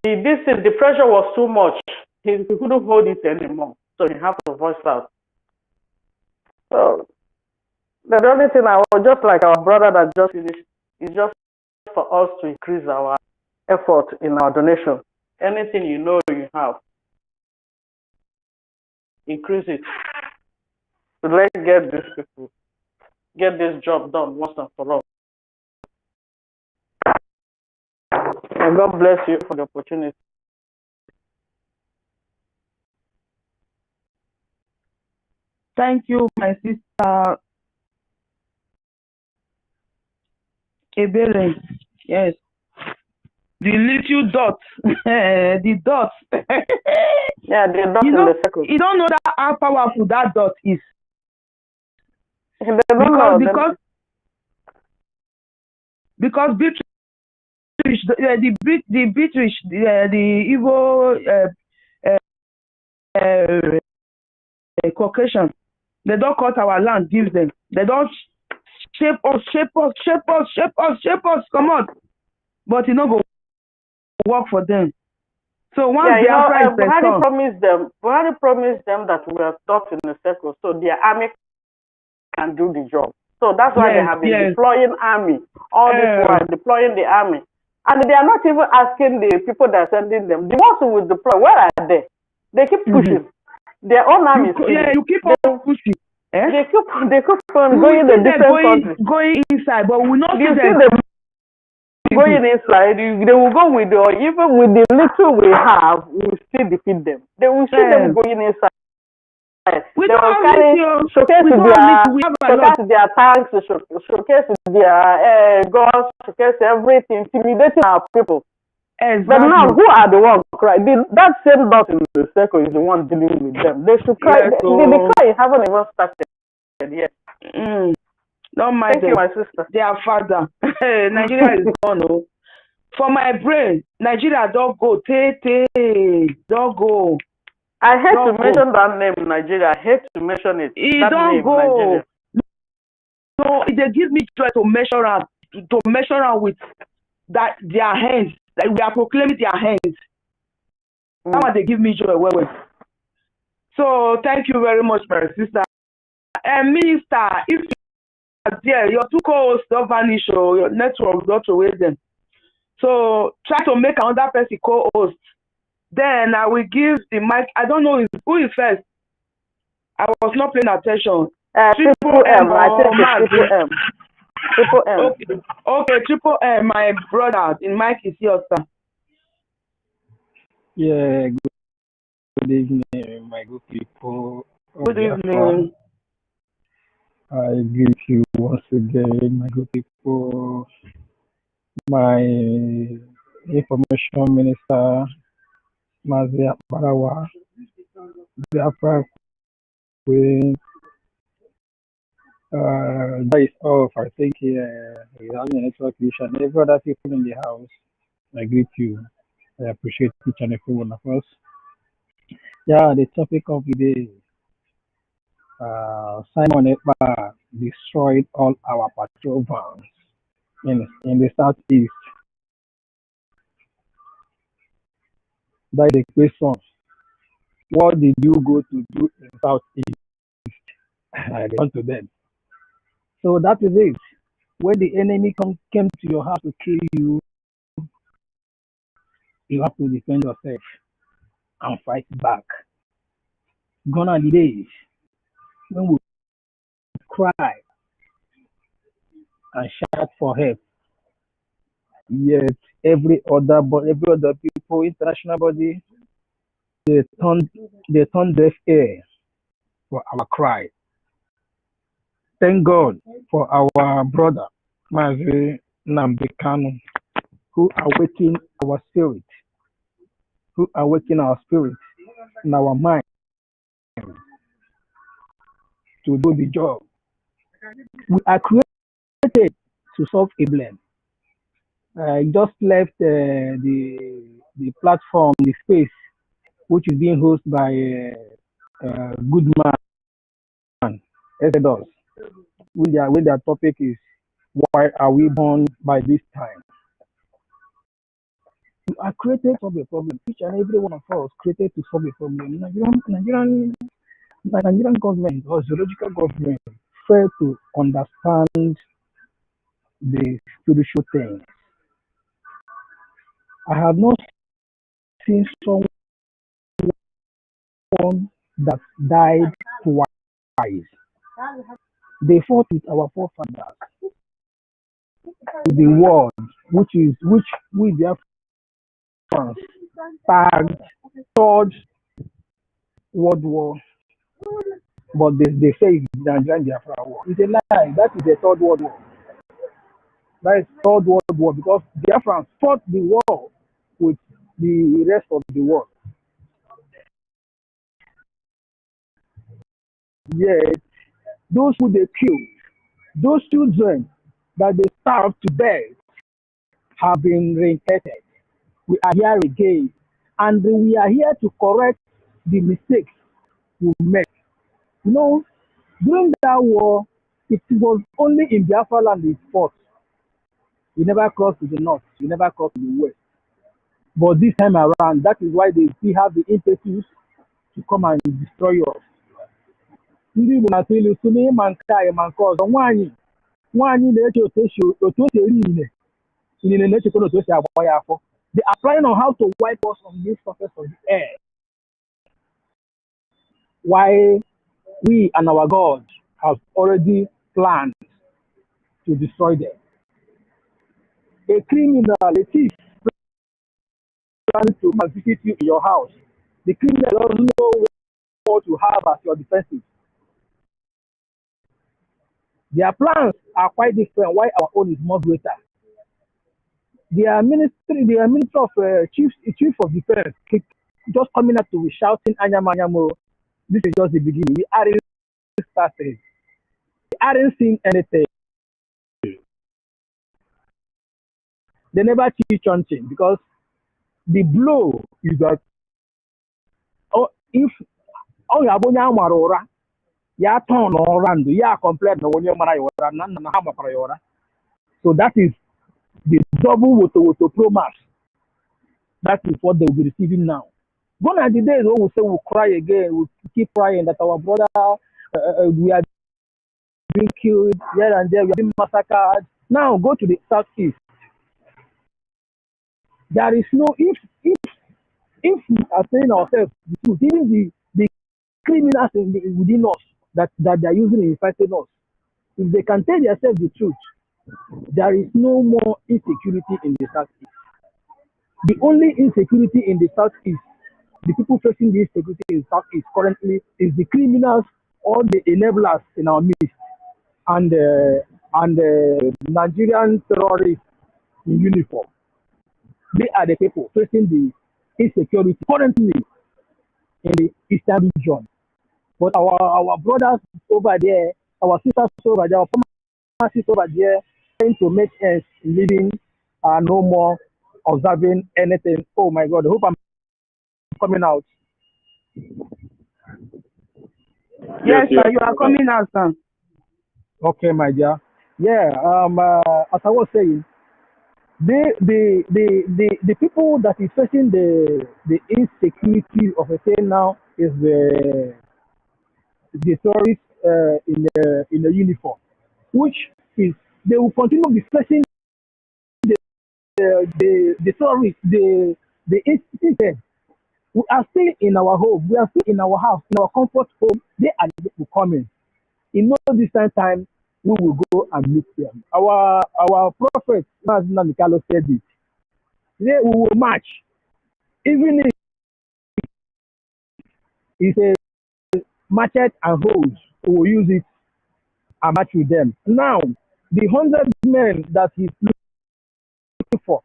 the pressure was too much, he couldn't hold it anymore. So he had to voice out. So the only thing I was just like our brother that just finished is just for us to increase our effort in our donation. Anything you know you have, increase it. So let's get these people, get this job done once and for all. And God bless you for the opportunity. Thank you, my sister Ebere. Yes. The little dot. The dot. Yeah, the dot in the circle. You don't know how powerful that dot is. Because British, the British, the evil Caucasian, they don't cut our land, give them. They don't shape us, come on. But you know, go work for them. So once Buhari promised them that we are stuck in a circle, so their army can do the job. So that's why they have been deploying army. All this while deploying the army. And they are not even asking the people that are sending them. The ones who will deploy, where are they? They keep pushing. Their own army. You keep on pushing. They keep on We going see in them different countries. going inside, but we not see You see them them going inside. They will go with even with the little we have, we will still defeat them. They will see them going inside. We They don't will have carry little. showcase We don't their have little. We have a lot. showcase their tanks, showcase their guns, showcase everything, intimidating our people. Exactly. But now, who are the ones crying? That same dot in the circle is the one dealing with them. They should cry. Yes, The cry haven't even started yet. Don't mind Thank you, my sister. Their father. Nigeria is gone. Oh. For my brain, Nigeria don't go. Don't go. I hate to mention that name, Nigeria. I hate to mention it. It that don't name, go. Nigeria. No, it they give me joy to measure out with that their hands. Like we are proclaiming their hands. That's why they give me joy. Well. So thank you very much, my sister. And Minister, if you are there, your two co-hosts don't vanish or your network don't away them. So try to make another person co-host. Then I will give the mic. I don't know who is first. I was not paying attention. Triple M. I think it's Triple M. Triple M. Okay, Triple M. My brother, the mic is yours, sir. Yeah, good evening, my good people. Good evening. I greet you once again, my good people. My information minister, Mazia Barawa, BIAFRA Queen. That is off. I think he's having a network issue. And every other people in the house, I greet you. I appreciate each and every one of us. Yeah, the topic of the day. Simon Ekpa destroyed all our patrol vans in the southeast. That is the question. What did you go to do in southeast? I respond to them. So that is it. When the enemy came to your house to kill you, you have to defend yourself and fight back. Gone are the days when we cry and shout for help. Yet every other people, international body, they turn deaf ear for our cry. Thank God for our brother Mazi Nambekanu, who awakened our spirit, and our mind to do the job. We are created to solve a problem. I just left the platform, the space, which is being hosted by good man, Exodus. When their topic is why are we born by this time? We are created to solve a problem. Each and every one of us created to solve a problem. Nigerian government or zoological government fail to understand the spiritual things. I have not seen someone that died twice. They fought with our forefathers. The world, which we France tagged Third World War, but they say it's the Nigerian Biafra War. It's a lie. That is the Third World War. That is Third World War because Biafrans fought the war with the rest of the world. Yet, those who they killed, those children that they starved to death, have been reinstated. We are here again, and we are here to correct the mistakes we made. You know, during that war, it was only in Biafra land it fought. We never crossed to the north, we never crossed to the west. But this time around, that is why they still have the impetus to come and destroy us. Ndị Igbo na-atụ ilu sị na ịma nke a ịma nke ọzọ nwaanyị na-eche otu o si eri inine na-echekwa otu o si agba ya afọ. They are planning on how to wipe us on this surface of the air. Why we and our God has already planned to destroy them. A criminal, a thief, plans to visit you in your house. The criminal doesn't know what you have as your defensive. Their plans are quite different. Why our own is more greater? Their minister of chief of defense just coming up to shouting "Anyamanyamo." This is just the beginning. We aren't started. We aren't seen anything. They never teach something because the blow is that if you have only ya turn around, ya complain when you marayora. So that is the double with promise. That is what they will be receiving now. Gone are the days when we say we'll cry again, we'll keep crying that our brother, we are being killed here and there, we are being massacred. Now go to the southeast. There is no, if we are saying ourselves the truth, even the criminals within us that they are using in fighting us, if they can tell themselves the truth, there is no more insecurity in the southeast. The only insecurity in the southeast, the people facing the insecurity in the southeast currently is the criminals or the enablers in our midst and Nigerian terrorists in uniform. They are the people facing the insecurity currently in the eastern region. But our brothers over there, our sisters over there, our pharmacists over there, trying to make ends living, no more observing anything. Oh my God! I hope I'm coming out. Yes, sir, you are coming out, sir. Okay, my dear. Yeah. As I was saying, the people that is facing the insecurity of a thing now is the tourists in the uniform, which is they will continue to be facing the tourists, the instituted. We are still in our home, we are still in our house, in our comfort home. They are the people coming. In no distant time, we will go and meet them. Our prophet Mazina Mikalo said it. Today we will march, even if it's a machete and hoes, we will use it and match with them. Now, the 100 men that he's looking for,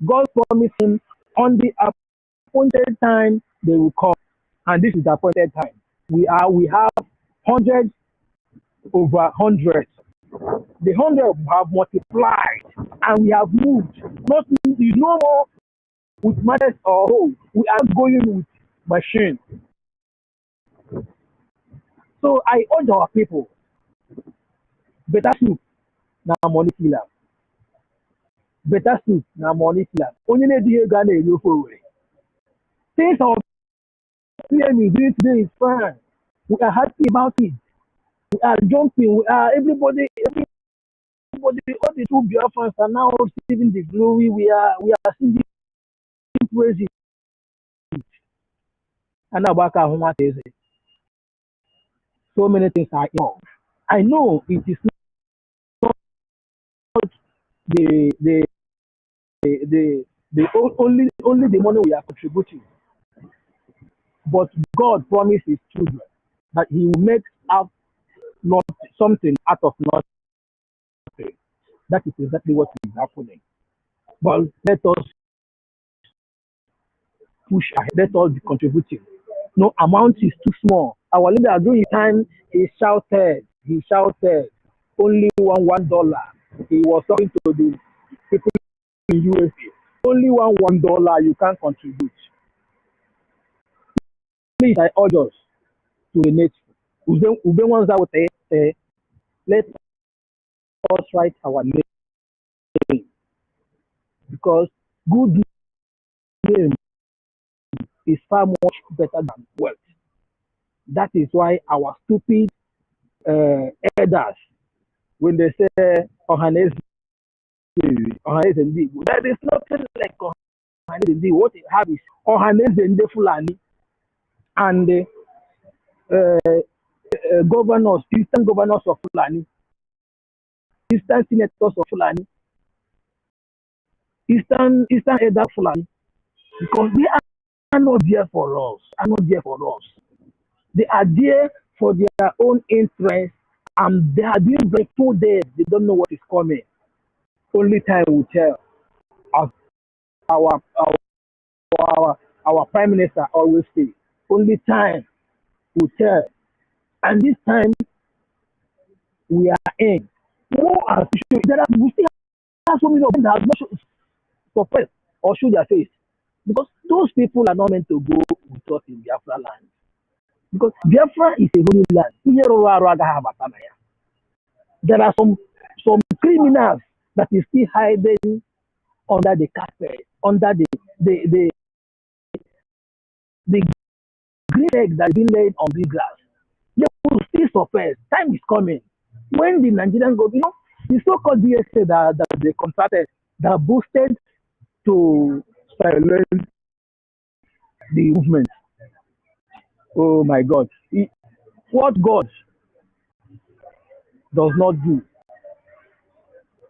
God promised him on the appointed time they will come, and this is the appointed time. We have 100 over 100. The 100 have multiplied, and we have moved. Not no more with matters or hoes. We are going with machines. So I urge our people, better soup, now money killer. Better soup, now money killer. Only the Ghana you for things our PM is doing today is fine. We are happy about it. We are jumping. We are everybody, all the two Biafrans are now receiving the glory. We are seeing the praises. And now so many things are involved. I know it is not the only the money we are contributing, but God promised His children that He will make out not something out of nothing. That is exactly what is happening. But let us push ahead. Let us be contributing. No amount is too small. Our leader during time he shouted, only $1. He was talking to the people in USA. Only $1 you can contribute. Please, I urge us to donate. Let us write our name, because good name is far much better than wealth. That is why our stupid elders, when they say Ohanes, there is nothing like Ohanes. What they have is Ohanes and Fulani, and governors, eastern governors of Fulani, eastern senators of Fulani, eastern elder Fulani, because they are not there for us. Are not there for us. They are there for their own interest, and they are being very full dead. They don't know what is coming. Only time will tell. As our our our prime minister always say, only time will tell. And this time we are in. More as we still have so many of them that have not suppressed or show their face. Because those people are not meant to go with us in Biafra land. Because Biafra is a holy land. There are some criminals that is still hiding under the carpet, under the green egg that is being laid on the grass. They will still suppress. Time is coming. When the Nigerian government, the so-called DSA that they contracted, that boosted to silence the movement. Oh my God. What God does not do,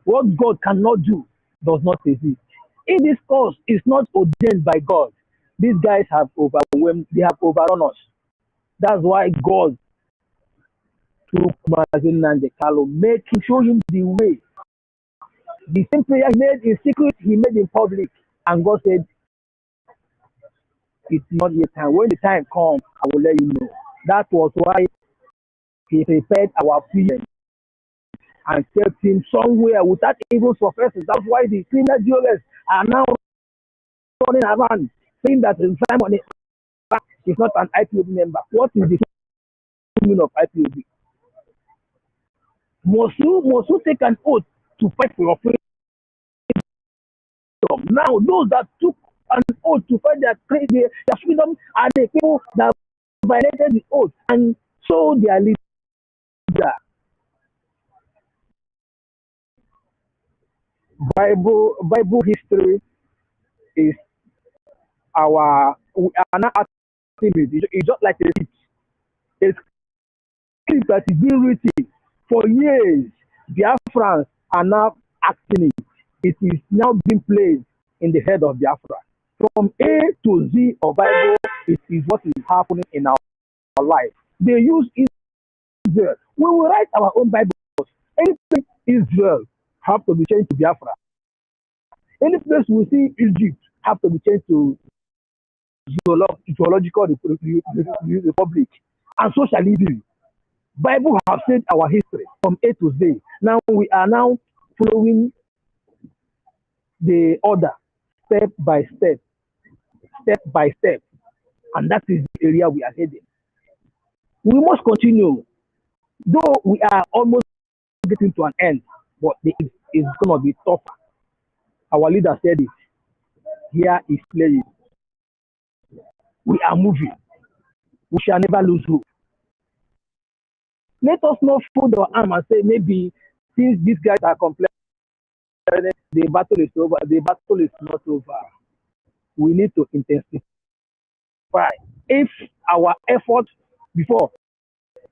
what God cannot do, does not exist. If this cause is not ordained by God, these guys have overwhelmed, they have overrun us. That's why God took Mazin Nandekalo, made to show him the way. The same prayer he made in secret, he made in public. And God said, it's not yet time. When the time comes, I will let you know. That was why he prepared our PM and kept him somewhere without even suppressing. That's why the criminal jurors are now running around saying that Simon is not an IPOB member. What is the meaning of IPOB? Must you take an oath to fight for your freedom? Now, those that took an oath to fight their freedom are the people that violated the oath and so their leader. Bible history is we are not activity. It's just like a script that is being written for years. Biafrans are now acting it. It is now being played in the head of Biafra. From A to Z of Bible, it is what is happening in our life. They use Israel. We will write our own Bibles. Anything Israel have to be changed to Biafra. Any place we see Egypt have to be changed to zoological republic. And so shall it be. Bible have said our history from A to Z. Now we are now following the order step by step, and that is the area we are heading. We must continue, though we are almost getting to an end, but it is going to be tougher. Our leader said it. Here is playing. We are moving. We shall never lose hope. Let us not fold our arm and say maybe since these guys are complaining, the battle is over. The battle is not over. We need to intensify. If our effort before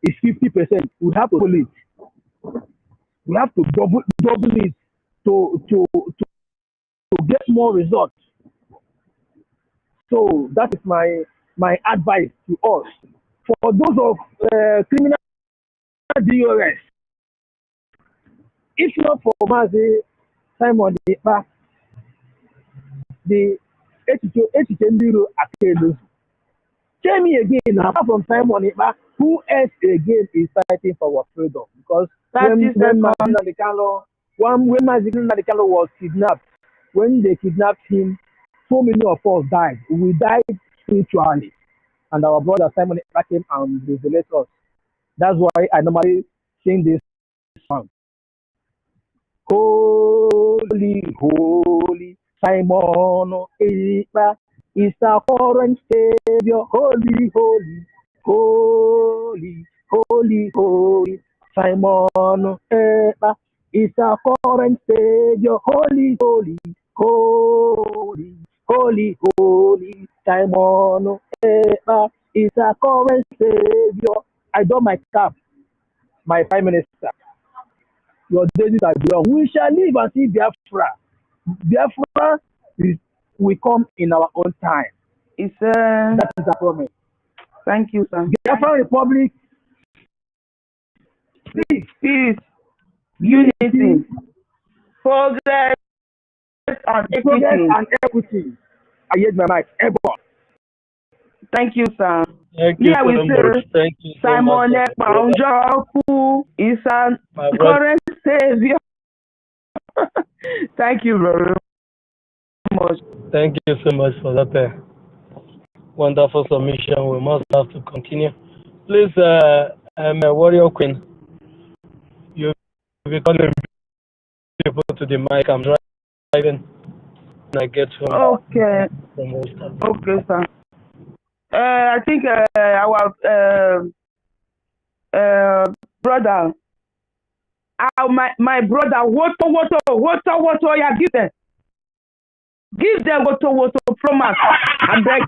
is 50%, we have to pull it. We have to double it to get more results. So that is my advice to us. For those of criminal DOS, if not for Mazi Simon the H.N.D. Akelu. Tell me again, apart from Simon Iba, who else again is fighting for our freedom? Because when Mazin Nandekalo was kidnapped, when they kidnapped him, so many of us died. We died spiritually. And our brother Simon Iba came and revealed us. That's why I normally sing this song. Holy, holy, Simon Iba is our foreign savior. Holy, holy, holy, holy, holy, Simon Iba is our foreign savior. Holy, holy, holy, holy, holy, Simon Iba is our current savior. I don my cap, my prime minister. Your days are long. We shall live and see Biafra. Biafra will come in our own time. It's That is a promise. Thank you, sir. Biafra Republic, peace, unity, progress and equity. I hit my mic. Everyone. Thank you, sir. Thank you so much. Thank you so Simon much. Ekpanjoku is an current savior. Thank you very much. Thank you so much for that wonderful submission. We must have to continue. Please, I'm a warrior queen. You be calling people to the mic. I'm driving. I get home. Okay. Okay, sir. I think our brother, my brother, Woto, yeah, give them Woto from us. I'm beg.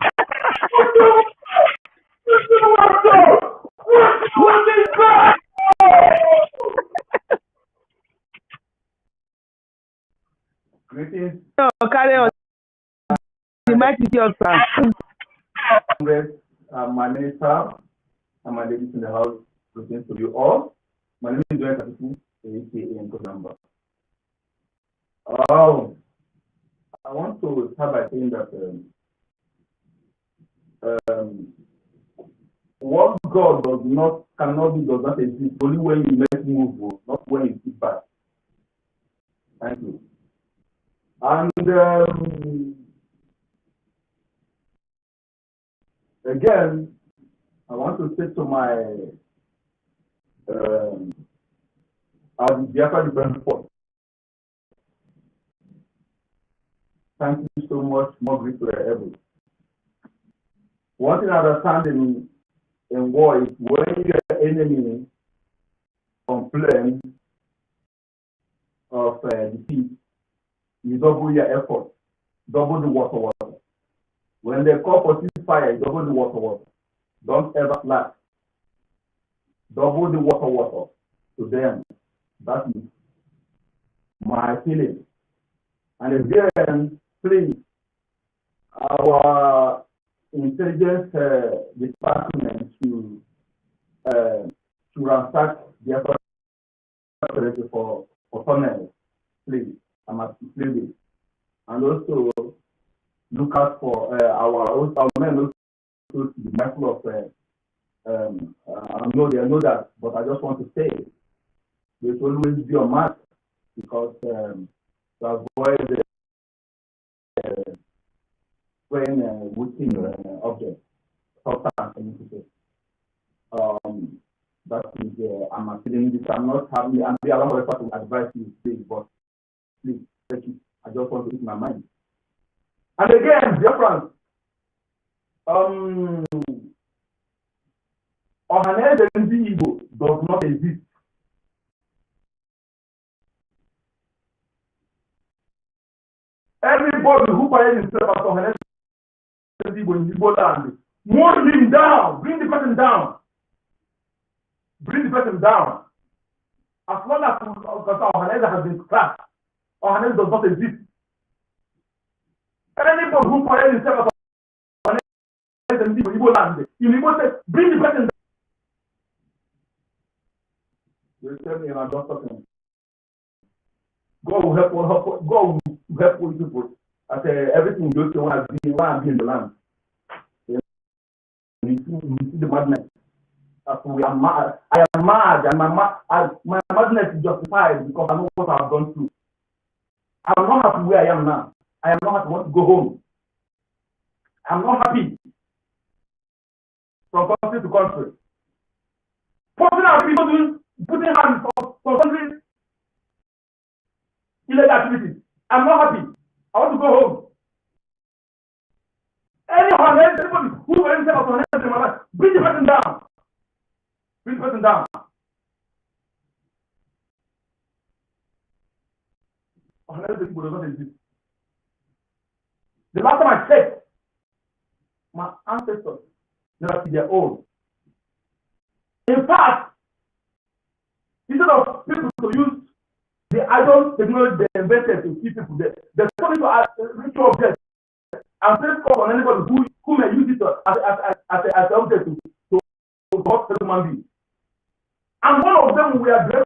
What is that? Greetings. No, carry on. The mic is yours, sir. My minister and my ladies in the house, greetings to you all. My name is Joy Katiku, aka number. I want to start by saying that what God cannot do does not exist only when you make move, not when you sit back. Thank you. And again, I want to say to my Biafra Defense Force, thank you so much, more great to ever. One thing I understand in war is when your enemy complains of defeat, you double your effort, double the water. When they call for ceasefire, you double the water. Don't ever slack. Double the water to them. That is my feeling. And again, please, our intelligence department to ransack the effort for tunnels, please. I'm pleading. And also look out for our men also to be mindful of I know they know that, but I just want to say there should always be a mask because to avoid spraying wooden objects, substance, that is I'm appealing this. I'm not having I'm be allowed to advise you please, but please thank you. I just want to keep my mind. And again, dear friends, Ohaneze Ndi Igbo does not exist. Everybody who finds himself as Ohaneze Ndi Igbo in Igbo land, mold him down, bring the person down. Bring the person down. As long as Ohaneze has been cracked, Ohaneze does not exist. Anybody who finds himself as Ohaneze Ndi Igbo land, in Igbo says, bring the person down. You tell me, and I'm not talking. God will help people. I say everything goes to when I be in the land. You see the madness. We are mad. I am mad, and my madness is justified because I know what I've gone through. I'm not happy where I am now. I am not happy. I want to go home. I'm not happy from country to country. Putting out people putting hands for country illegal activities. I'm not happy. I want to go home. Anybody who ends up on in my life, bring the person down. Bring the person down. The last time I checked, my ancestors, they are their own. In fact, instead of people to use the idle technology they invented to keep people there, they're starting to reach objects and place call on anybody who may use it as an object to hurt human beings. And one of them we address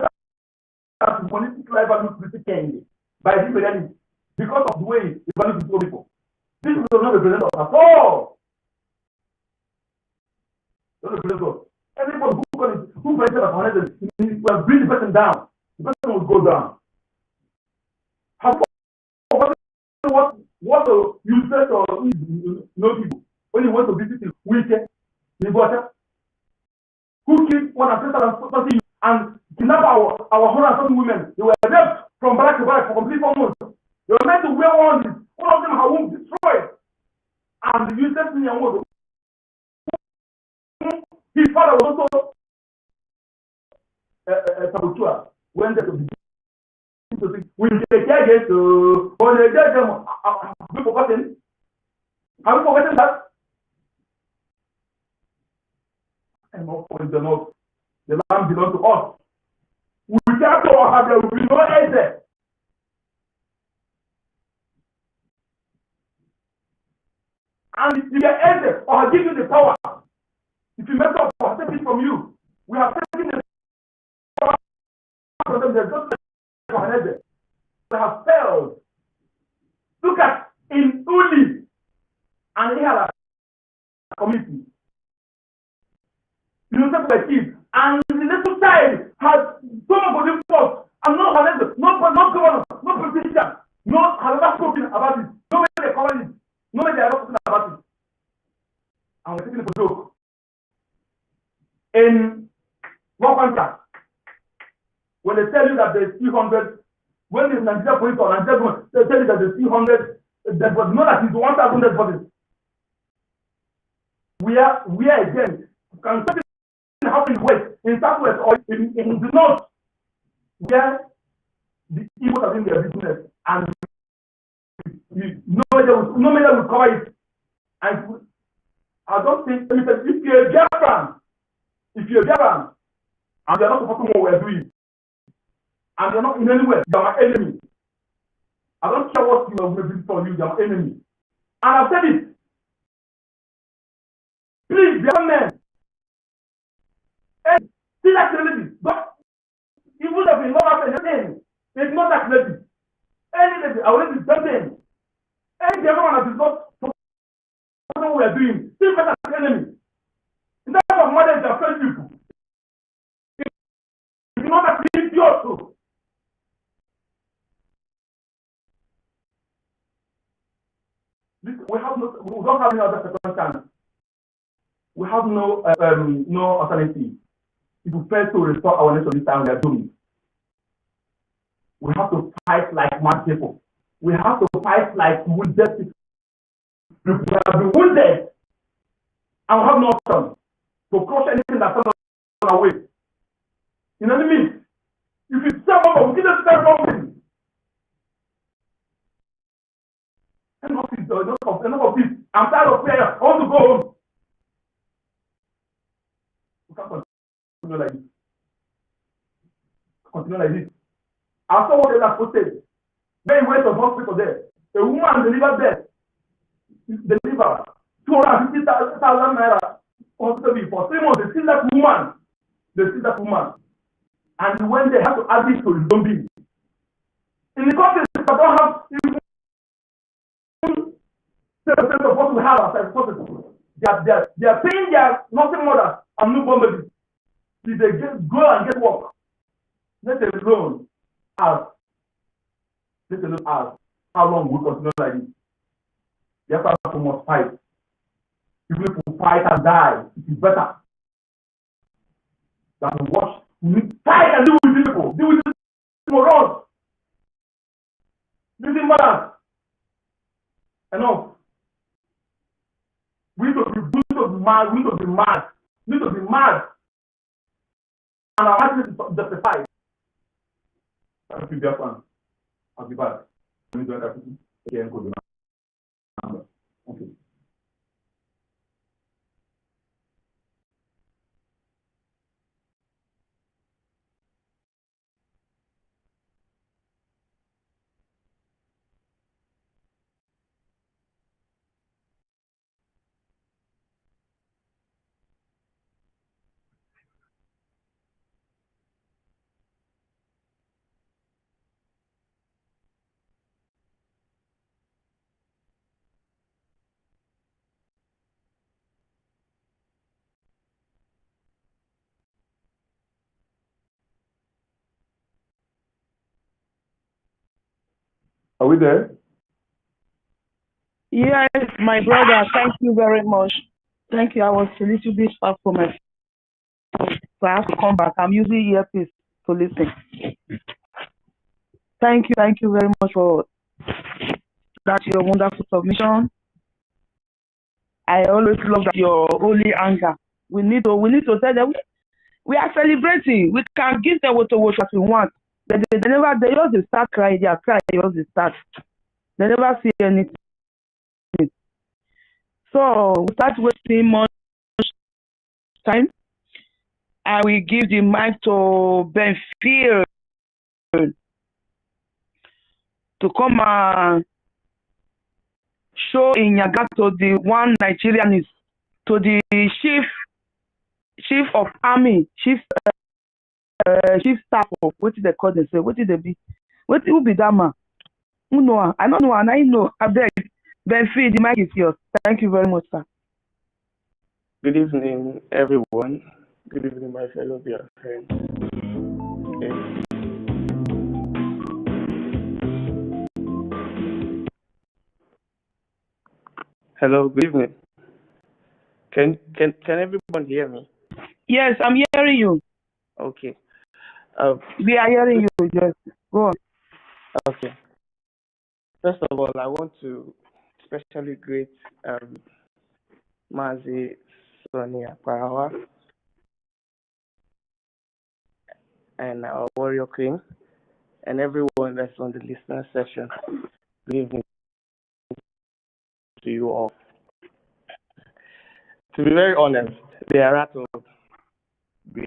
as political value critiquing by the reality because of the way he values his own people. This does not represent us at all. Does not represent us. Anybody who finds that will bring the person down. The person will go down. What you said or no people when you want to visit the wicked, the water, who killed 130 and kidnapped our 130 women. They were left from barrack to barrack for complete 4 months. They were meant to wear all this. All of them have wounds destroyed. And the useless thing and what his father was also a saboteur when they we take care to when they get them. Have you forgotten? Have you forgotten that? And not for the Lord. The land belongs to us. We can't have there will be no end there. And if you get ended or give you the power, if you mess up or take it from you, we have taken the power from them. They're just they have failed. Look at in Uli and Ihala community. You know, the kids and the little child has so much body force and no governor, no politician, no has ever spoken about it. Nobody they cover it. Nobody they ever spoken about it. And we're taking it for joke. In one contract, when they tell you that there's 300, when the Nigeria police or Nigeria government, they tell you that there's 300 dead bodies, not that it's 1,000 dead bodies. We are again, can something happen in the west, in southwest, or in the north, where the Igbos are doing their business, and nobody will cover it. And I don't think, if you're a Biafran, and you're not supporting what we're doing, and you're not in any way, you're my enemy. I don't care what you are doing for you, you're my enemy. And I've said it. Please, young men, see that lady, but it would have been not anything. It's not that lady. Any lady, I will be something. Any everyone that is not what we are doing, still better than enemy. In terms of marriage and friendship, it's not that we idiot too. We don't have any other circumstance. We have no alternative. If we fail to restore our nation this time, we are doomed. We have to fight like mad people. We have to fight like wounded people. We have been wounded and we have no option to crush anything that comes our way. You know what I mean? If it's someone, we can just start something. Enough of this. I'm tired of prayer. I want to go home. We can't continue like this. Continue like this. I saw what they are posted. They went to hospital there. A woman delivered there. Delivered 250,000 naira hospital bill for 3 months. They see that woman. And when they have to add this to the zombie. In the countries that don't have even 10% of what we have as possible, they are paying their nursing mothers and newborn babies. If they go and get work, let alone ask how long we continue like this. Therefore, we must fight. Even if we fight and die, it is better than to watch. We need to fight and deal with these people. Deal with these morons. This imbalance. Enough. We need to be mad. And our attitude is justified. Thank you, dear friend. I'll be back. Let me join that again. Thank you. Are we there? Yes, my brother, thank you very much. Thank you. I was a little bit far from my phone, so I have to come back. I'm using earpiece to listen. Thank you very much for that your wonderful submission. I always love that your holy anger. We need to tell them we are celebrating. We can give them what we want. They just start crying. They are crying. They just start. They never see anything. So we start wasting much time. I will give the mic to Benfield to come and show in Yaga to the one Nigerianist, to the chief of army, chief staff of what did they call themselves? What did they be? Who be that man? Who know? I don't know, and I know. I beg. Benfield, the mic is yours. Thank you very much, sir. Good evening, everyone. Good evening, my fellow dear friends. Okay. Hello, good evening. Can everyone hear me? Yes, I'm hearing you. Okay. We are hearing you. Yes. Go on. Okay. First of all, I want to especially greet Mazi Sonia Parawa and our warrior queen and everyone that's on the listener session. Good evening to you all. To be very honest, they are rattled. They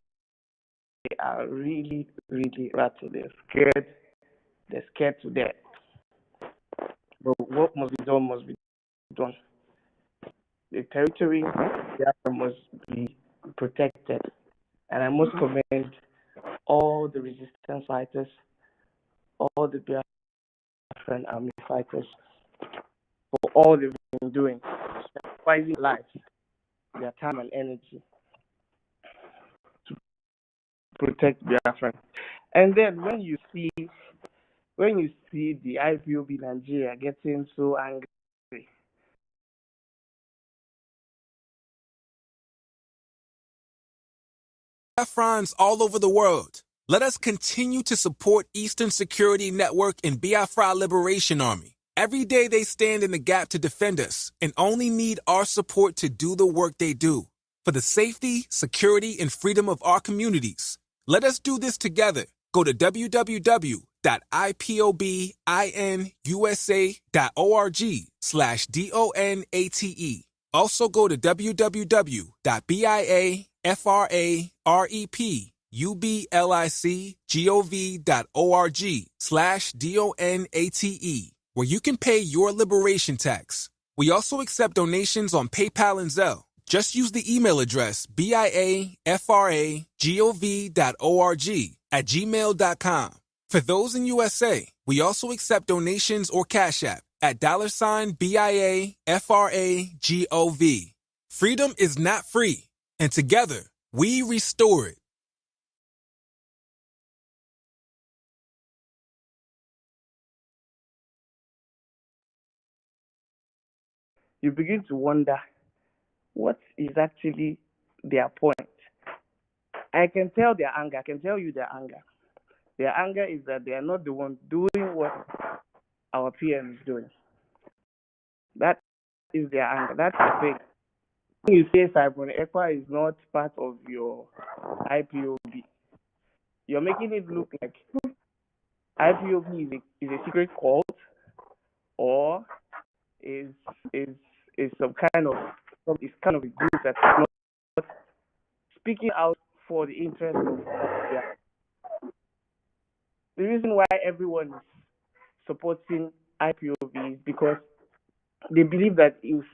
are really, really rattled. They're scared. They're scared to death. But what must be done must be done. The territory must be protected. And I must commend all the resistance fighters, all the Biafran army fighters, for all they've been doing, sacrificing lives, their time and energy to protect Biafran. And then when you see the IPOB Nigeria getting so angry, Biafrans all over the world, let us continue to support Eastern Security Network and Biafra Liberation Army. Every day they stand in the gap to defend us and only need our support to do the work they do. For the safety, security, and freedom of our communities, let us do this together. Go to www.ipobinUSA.org/DONATE. Also go to www.biafrepublicgov.org/DONATE, where you can pay your liberation tax. We also accept donations on PayPal and Zelle. Just use the email address biafragov.org@gmail.com. For those in USA, we also accept donations or Cash App at $BIAFRAGOV. Freedom is not free, and together, we restore it. you begin to wonder what is actually their point. I can tell their anger. I can tell you their anger. Their anger is that they are not the ones doing what our PM is doing. That is their anger. That's the thing. When you say Simon Ekpa is not part of your IPOB, you're making it look like IPOB is a secret cult or is some kind of a group that's not speaking out for the interest of Biafra. The reason why everyone is supporting IPOB is because they believe that is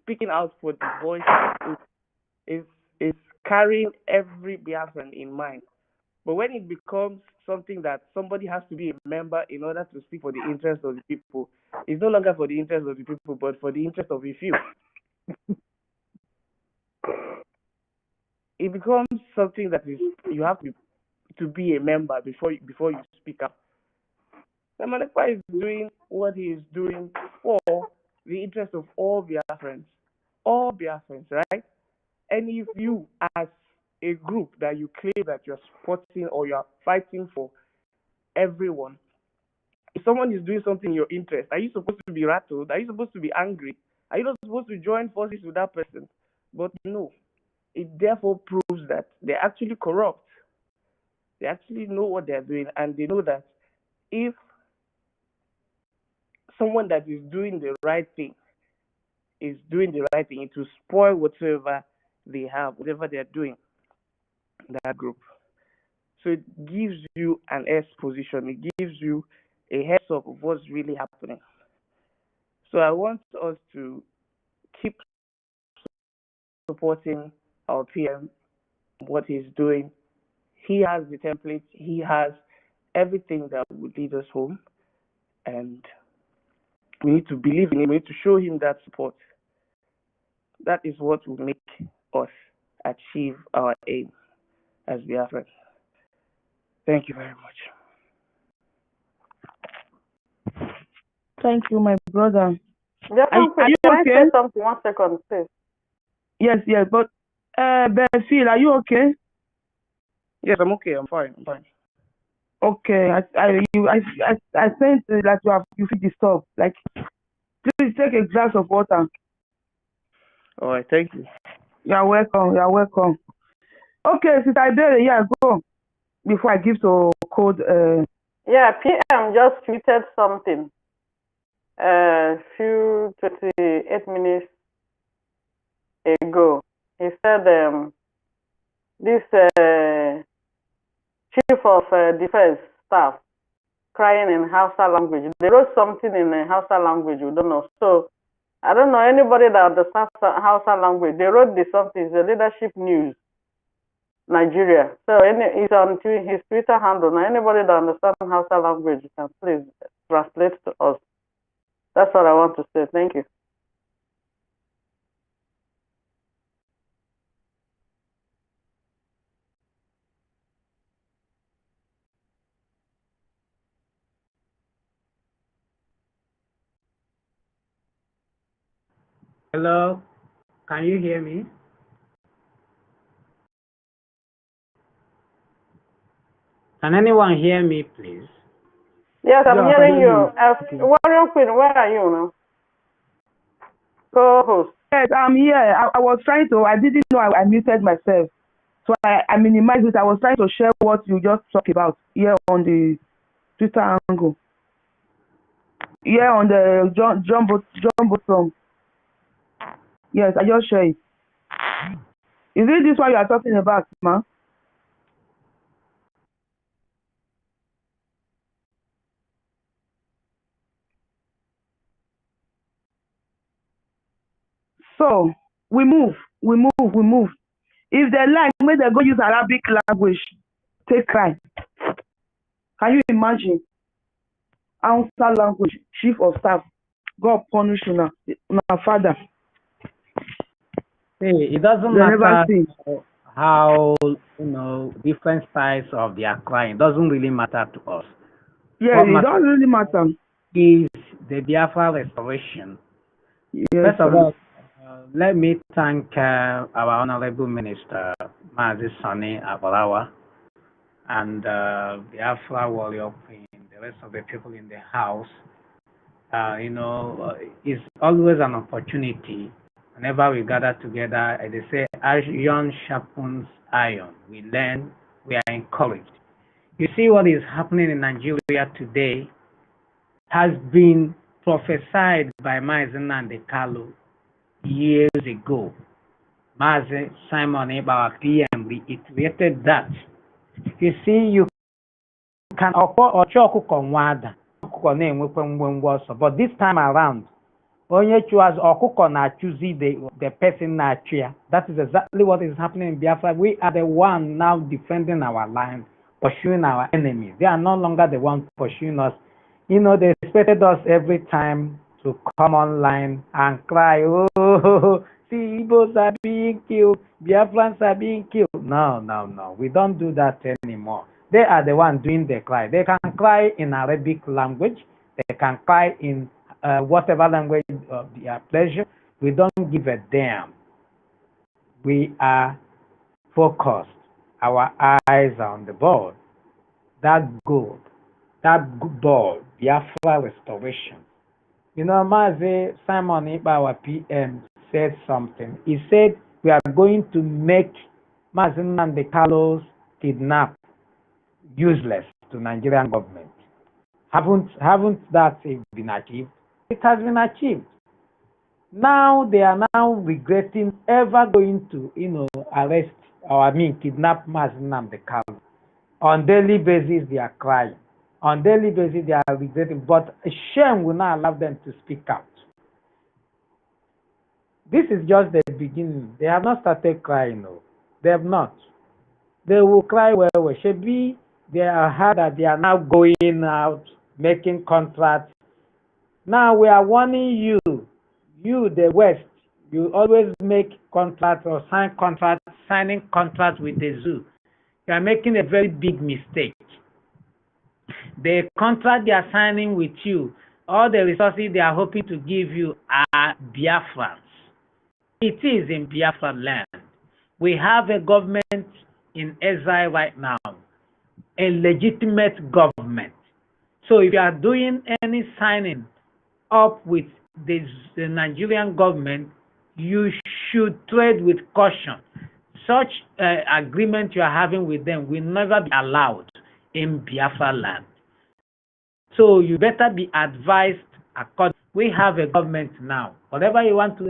speaking out for the voice is carrying every Biafran in mind. But when it becomes something that somebody has to be a member in order to speak for the interest of the people, it's no longer for the interest of the people, but for the interest of a few. It becomes something that is you have to be a member before you speak up. Samanekpa is doing what he is doing for the interest of all Biafrans, right? And if you, as a group that you claim that you're supporting or you're fighting for everyone, if someone is doing something in your interest, are you supposed to be rattled? Are you supposed to be angry? Are you not supposed to join forces with that person? But no, it therefore proves that they're actually corrupt. They actually know what they're doing, and they know that if someone that is doing the right thing is doing the right thing, it will spoil whatever they have, whatever they're doing, that group. So it gives you an S position. It gives you a heads up of what's really happening. So I want us to keep supporting our PM, what he's doing. He has the template. He has everything that would lead us home. And we need to believe in him. We need to show him that support. That is what will make us achieve our aim as Biafrans. Thank you very much. Thank you, my brother. Are you Can I okay? Say something? 1 second, please. Yes, but Phil, are you okay? Yes, I'm okay. I'm fine. Okay, I sense that you feel disturbed. Like, please take a glass of water. All right, thank you. You're welcome. Okay, Sister Ibere, go. Before I give to code. Yeah, PM just tweeted something. Few 28 minutes ago. He said this chief of defense staff crying in Hausa language. They wrote something in Hausa language, we don't know. So I don't know anybody that understands Hausa language. They wrote this something. It's a leadership news, Nigeria. So it's on his Twitter handle. Now anybody that understands Hausa language can please translate to us. That's what I want to say. Thank you. Hello, can you hear me? Can anyone hear me, please? Yes, I'm hearing you. Warrior Queen, where are you now? Co-host. Yes, I'm here. I was trying to. I didn't know I muted myself, so I minimized it. I was trying to share what you just talked about here on the Twitter angle. Here on the Jumbotron. Yes, I just share it. Is it this one you are talking about, ma? So we move. If they like, when they go use Arabic language, take cry. Can you imagine? Hausa language, chief of staff, God punish you now, father. Hey, it doesn't matter how different styles of their crying. It doesn't really matter to us. Yeah, it doesn't really matter. Is the Biafra restoration. Yes, first of all, let me thank our Honorable Minister, Mazi Sani Abarawa, and Biafra Warrior Queen, the rest of the people in the house. It's always an opportunity whenever we gather together. They say, iron sharpens iron. We learn, we are encouraged. You see what is happening in Nigeria today has been prophesied by Mazi Nnamdi Kanu years ago. Mazi Simon Ekpa PM reiterated that. You see, you can but this time around, onye choose ọkụkọ na-choose the person na-achụ ya. That is exactly what is happening in Biafra. We are the one now defending our land, pursuing our enemies. They are no longer the ones pursuing us. They expected us every time to come online and cry, oh, see, Igbos are being killed, Biafrans are being killed. No. We don't do that anymore. They are the ones doing the cry. They can cry in Arabic language. They can cry in whatever language of their pleasure. We don't give a damn. We are focused. Our eyes are on the ball. That goal, ball, Biafra restoration. You know, Mazi Simon Iba, our PM, said something. He said we are going to make Mazi Nnamdi Kalu's kidnap useless to Nigerian government. Haven't that been achieved? It has been achieved. Now they are now regretting ever going to, arrest or kidnap Mazi Nnamdi Kalu. On daily basis, they are crying. On daily basis, they are regretting. But shame will not allow them to speak out. This is just the beginning. They have not started crying. No. They have not. They will cry well. Shebi, they are hard that they are now going out, making contracts. Now we are warning you, the West, you always make contracts or signing contracts with the zoo. You are making a very big mistake. The contract they are signing with you, all the resources they are hoping to give you are Biafrans. It is in Biafra land. We have a government in exile right now, a legitimate government. So if you are doing any signing up with the Nigerian government, you should tread with caution. Such agreement you are having with them will never be allowed in Biafra land. So you better be advised according. We have a government now. Whatever you want to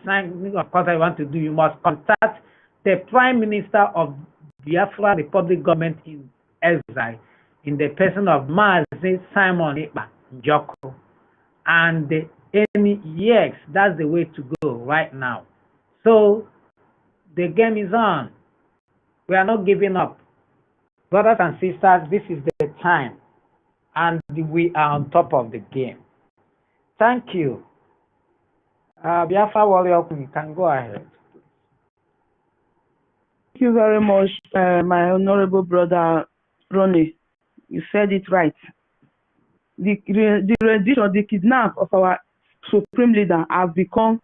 sign or contract you want to do, you must contact the Prime Minister of Biafra Republic government in exile, in the person of Mazi Simon Ekpa Njoko. And yes, that's the way to go right now. So the game is on. We are not giving up. Brothers and sisters, this is the time. And we are on top of the game. Thank you. Biafra Warrior, you can go ahead. Thank you very much, my honorable brother Ronnie. You said it right. The rendition, the kidnap of our supreme leader have become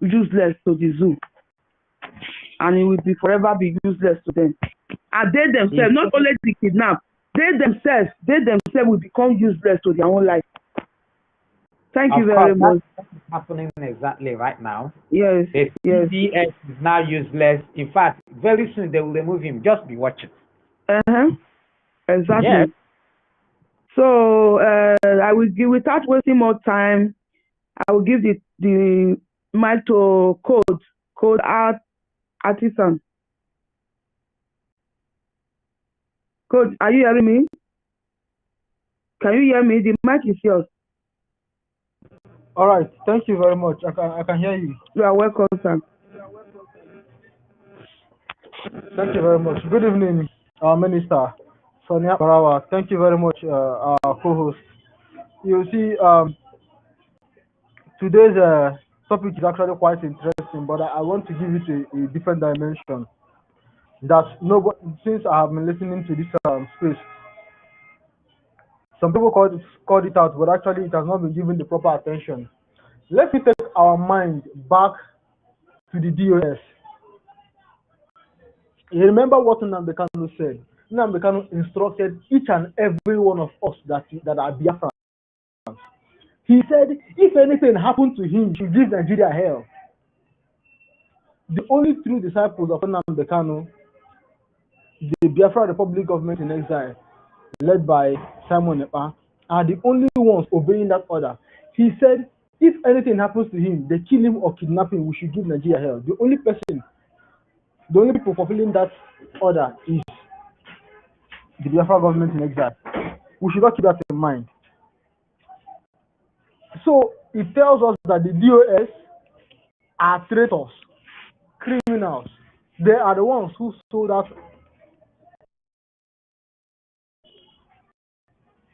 useless to the zoo. And it will forever be useless to them. And they themselves, not only the kidnap, they themselves will become useless to their own life. Thank you very much. That's happening exactly right now. Yes. The CDS is now useless. In fact, very soon they will remove him. Just be watching. Exactly. Yes. So I will give, without wasting more time, I will give the mic to Code Artisan. Code, are you hearing me? Can you hear me? The mic is yours. All right. Thank you very much. I can hear you. You are welcome, sir. Thank you very much. Good evening, our Minister, Sonia Barawa. Thank you very much, our co-host. You see, today's topic is actually quite interesting, but I want to give it a different dimension. That since I have been listening to this space, some people called it out, but actually it has not been given the proper attention. Let me take our mind back to the DOS. You remember what Nnamdi Kanu said? Nnamdi Kanu instructed each and every one of us that are Biafrans. He said, if anything happened to him, he should give Nigeria hell. The only true disciples of Nnamdi Kanu, the Biafra Republic government in exile, led by Simon Ekpa, are the only ones obeying that order. He said, if anything happens to him, they kill him or kidnap him, we should give Nigeria hell. The only people fulfilling that order is the Biafra government in exile. We should not keep that in mind. So it tells us that the DOS are traitors, criminals. They are the ones who sold out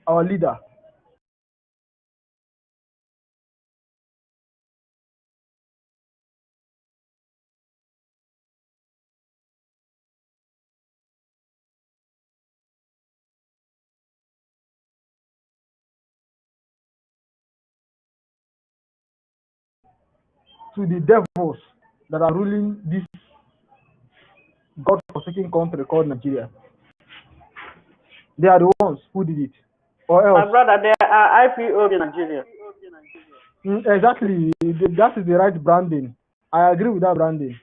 our leader. to the devils that are ruling this God-forsaken country called Nigeria. They are the ones who did it. Or else. My brother, there are IPO in Nigeria. Exactly. That is the right branding. I agree with that branding.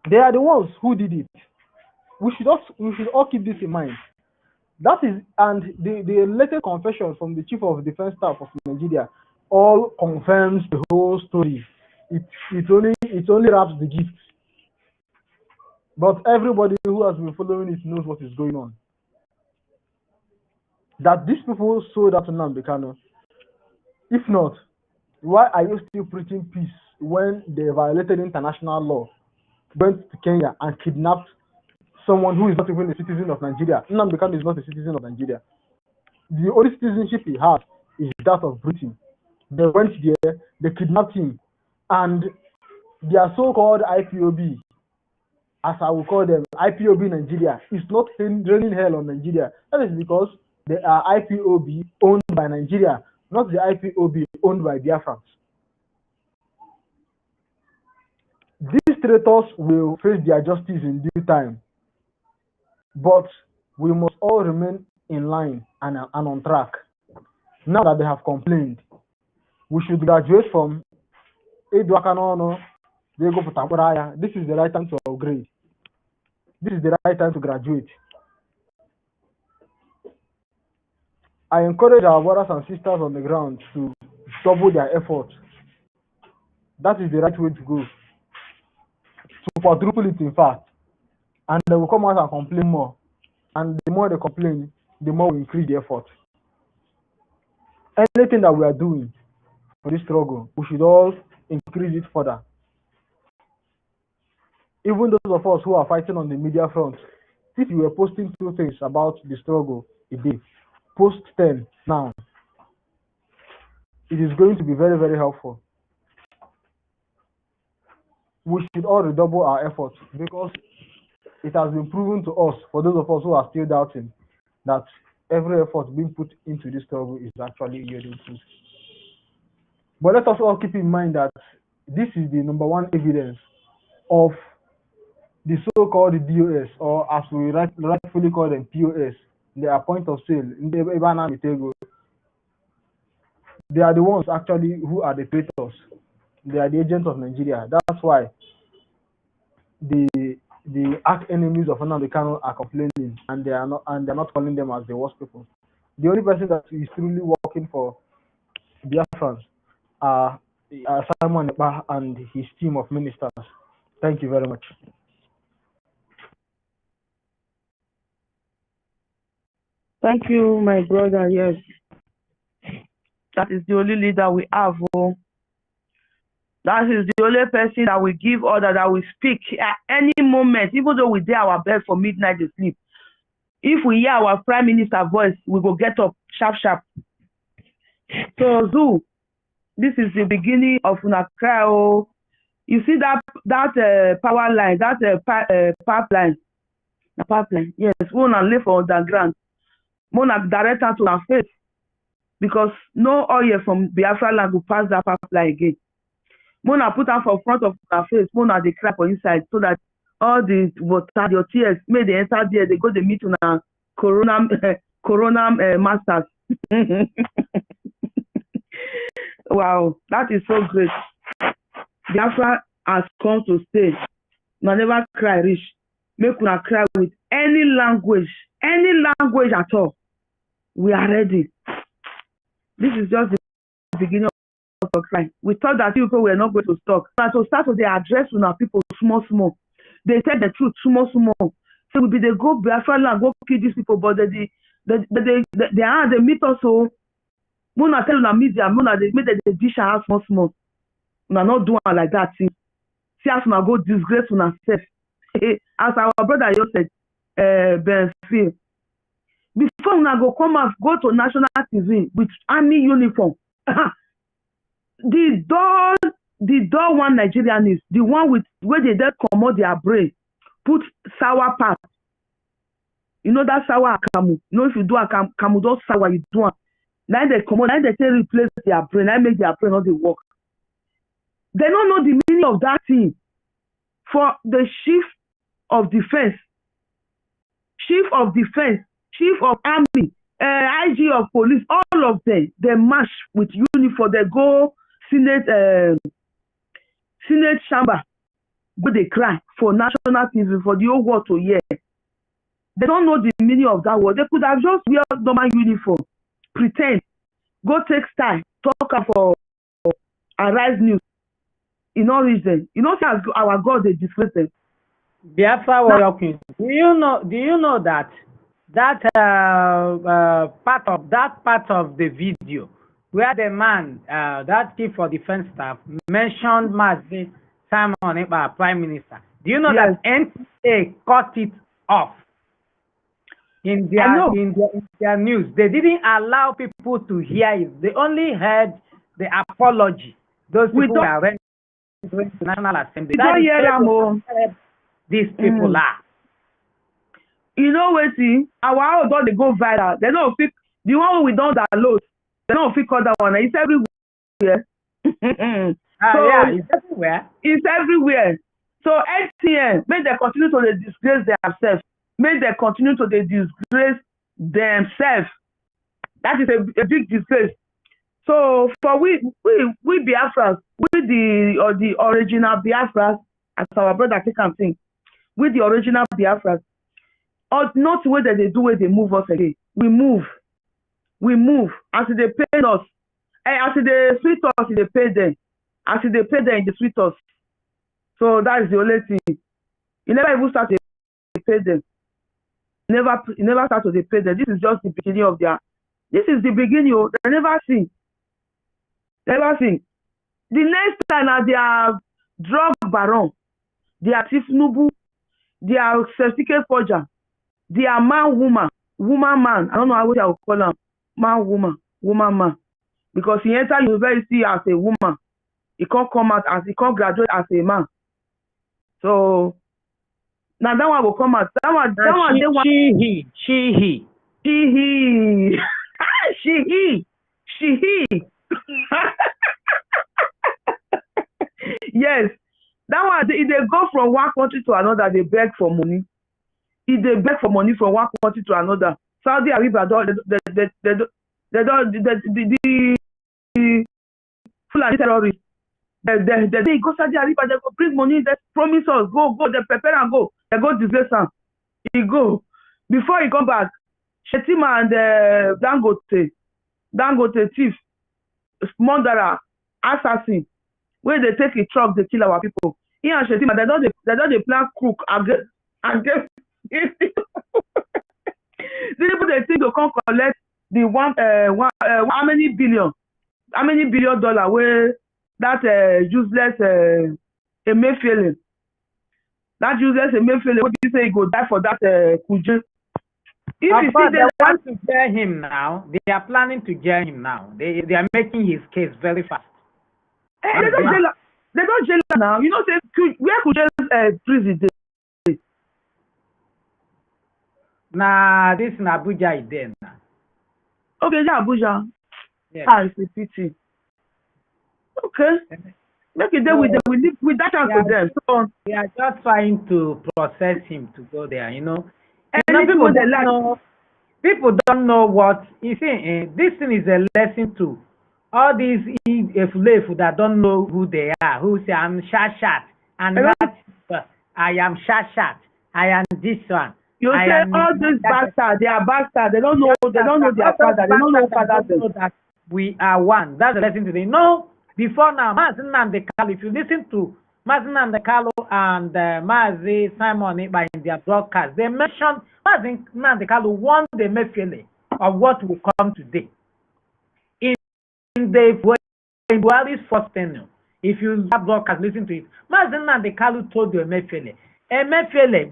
They are the ones who did it. We should all keep this in mind. That is, and the latest confession from the Chief of Defense Staff of Nigeria all confirms the whole story. It only wraps the gift. But everybody who has been following it knows what is going on. That these people sold out to Nnamdi Kanu. If not, why are you still preaching peace when they violated international law, went to Kenya and kidnapped someone who is not even a citizen of Nigeria? Nnamdi Kanu is not a citizen of Nigeria. The only citizenship he has is that of Britain. They went there, they kidnapped him, and their so-called IPOB, as I will call them, IPOB Nigeria, is not raining hell on Nigeria. That is because they are IPOB owned by Nigeria, not the IPOB owned by Biafrans. These traitors will face their justice in due time, but we must all remain in line and on track. Now that they have complained, we should graduate from Eduakanono. They go for Tamboraya. This is the right time to upgrade. This is the right time to graduate. I encourage our brothers and sisters on the ground to double their effort. That is the right way to go. To quadruple it, in fact. And they will come out and complain more. And the more they complain, the more we increase the effort. Anything that we are doing for this struggle, we should all increase it further. Even those of us who are fighting on the media front, if you were posting 2 things about the struggle a day, post 10 now. It is going to be very, very helpful. We should all redouble our efforts because it has been proven to us, for those of us who are still doubting, that every effort being put into this struggle is actually yielding fruit. But let us all keep in mind that this is the number one evidence of the so-called DOS, or as we rightfully call them, POS, their point of sale. They are the ones actually who are the traitors. They are the agents of Nigeria. That's why the arch enemies of Nnamdi Kanu are complaining, and they're not calling them as the worst people. The only person that is truly working for Biafrans are Simon Ekpa and his team of ministers. Thank you very much. Thank you, my brother. Yes, that is the only leader we have. Oh. That is the only person that will give order, that will speak at any moment, even though we do our best for midnight to sleep. If we hear our prime minister voice, we will get up sharp, sharp. So, Zoo, this is the beginning of MASSACRE. Oh. You see that power line, that pipeline. The pipeline, yes, we want to live on the ground. We want to direct her to our face, because no oil from Biafra land will pass that pipeline again. We want to put her for front of our face. We want to cry for inside, so that all the water, your tears, may they enter there. They go to meet on a corona masters. Wow, that is so great. Biafra has come to stay. Now never cry rich. Make una cry with any language at all. We are ready. This is just the beginning of the cry. We thought that people were not going to stop. But to start with, they address our people small. They tell the truth small. So we they go Biafra land, go kill these people, but they meet us. So Mona tell una media, Mona they make the dish out small. Una not doing like that. See as una go disgrace una self. As our brother just said, Benfield. Before una go come out, go to national TV with army uniform. The door one Nigerian is the one with where they just comot their brain, put sour part. You know that sour akamu. You know if you do akamu, those sour you do. Now they come on, now they say replace their brain, now make their brain not they work. They don't know the meaning of that thing. For the chief of defense, chief of army, IG of police, all of them, they march with uniform. They go Senate chamber, go they cry for national TV, for the whole world to hear. They don't know the meaning of that word. They could have just wear normal uniform, pretend, go take style, talk for Arise News. In no reason. You know, our God, they disgrace them. Biafra Warrior Queen, do you know that part of the video where the man, that chief for defense staff, mentioned Mazi Simon Ekpa, Prime Minister? Do you know that NTA cut it off in their news? They didn't allow people to hear it. They only heard the apology. Those people were going to National Assembly. These people are. You know what? See, our own they go viral. They don't pick the one we don't download. They don't pick other one. It's everywhere. It's everywhere. It's everywhere. So NTN, may they continue to disgrace themselves. May they continue to disgrace themselves. That is a big disgrace. So for we Biafras, with the original Biafras, as our brother can think, with the original Biafras, or not the way that they do it, they move us again. We move. As they pay us, as they sweet us, they pay them. As they pay them, they sweet us. So that is the only thing. You never even start to pay them. You never start to pay them. This is just the beginning of their. This is the beginning. They never see. Never see. The next time that they are drug baron, they are thief nubu, they are certificate forger, they are woman, man. I don't know how I will call them. Woman, man. Because he enter university as a woman, he can't come out as he can't graduate as a man. So now that one will come out. She. Yes, that one they go from one country to another. They beg for money. If they beg for money from one country to another, Saudi Arabia the Fulani terrorists. They go Saudi Arabia. They go bring money. They promise us go. They prepare and go. They go disgrace him. He go before he come back. Shetima and Dangote thief, murderer, assassin. Where they take a truck, they kill our people. He and Shetima, they don't plan crook against these people. They think they can't collect the how many billion dollar where that useless Emefiele. That useless Emefiele, what do you say he go die for that Kuje? They want to jail him now. They are planning to jail him now. They are making his case very fast. They don't jail him now. You know, where could jail prison? Nah, this in Abuja is there now. Okay, yeah, Abuja. Yeah. It's a pity. Okay. Make it there with them. We that chance to them. So they are just trying to process him to go there, you know. People don't know what you see. This thing is a lesson to all these if that don't know who they are, who say I'm Shashat and that I am Shashat, I am this one. You say all these bastards, they are bastards. They don't know their father. They don't know father. That we are one. That's the lesson today. No, before now, Mazi Nnamdi Kalu. If you listen to Mazi Nnamdi Kalu and Mazi Simon Ekpa in their broadcast, they mentioned Mazi Nnamdi Kalu warned the Emefiele of what will come today. In Buhari's first tenure, if you have broadcast, listen to it. Mazi Nnamdi Kalu told the Emefiele,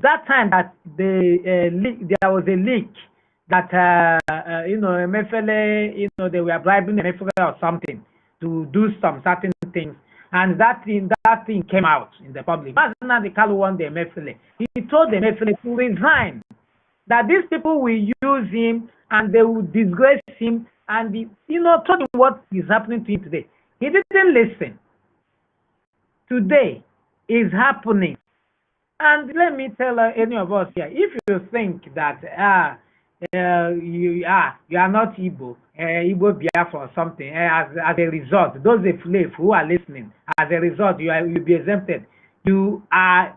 that time that there was a leak that Emefiele, they were bribing Emefiele or something to do some certain things, and that thing came out in the public. Mazi Nnamdi Kalu warned the Emefiele. He told the Emefiele to resign, that these people will use him and they will disgrace him, and told him what is happening to him today. He didn't listen. today is happening. And let me tell any of us here, if you think that you are not Igbo, Igbo Biafra or something, as a result, those who are listening, as a result, you'll be exempted. You are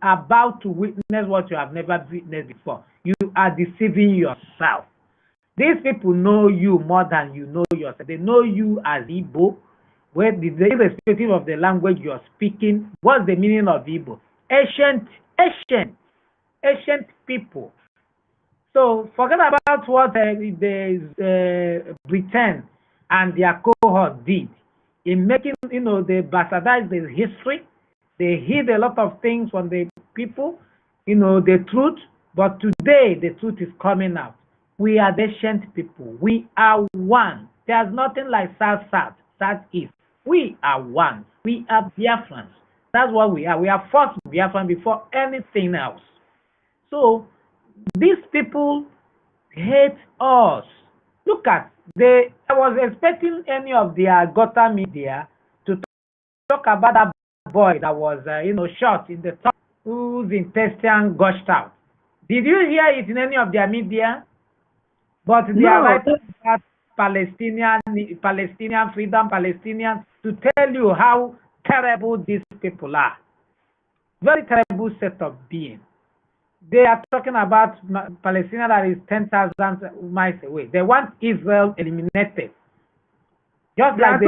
about to witness what you have never witnessed before. You are deceiving yourself. These people know you more than you know yourself. They know you as Igbo, irrespective of the language you're speaking. What's the meaning of Igbo? Ancient people. So forget about what the Britain and their cohort did in making, they bastardize the history. They hid a lot of things from the people, the truth. But today, the truth is coming out. We are the ancient people. We are one. There's nothing like South-East. We are one. We are Biafrans. That's what we are. We are first Biafran before anything else. So, these people hate us. Look at, I was expecting any of their gutter media to talk about that boy that was, shot in the top, whose intestine gushed out. Did you hear it in any of their media? But they are writing about Palestinian freedom, Palestinians, to tell you how terrible these people are. Very terrible set of beings. They are talking about Palestine that is 10,000 miles away. They want Israel eliminated. Just like they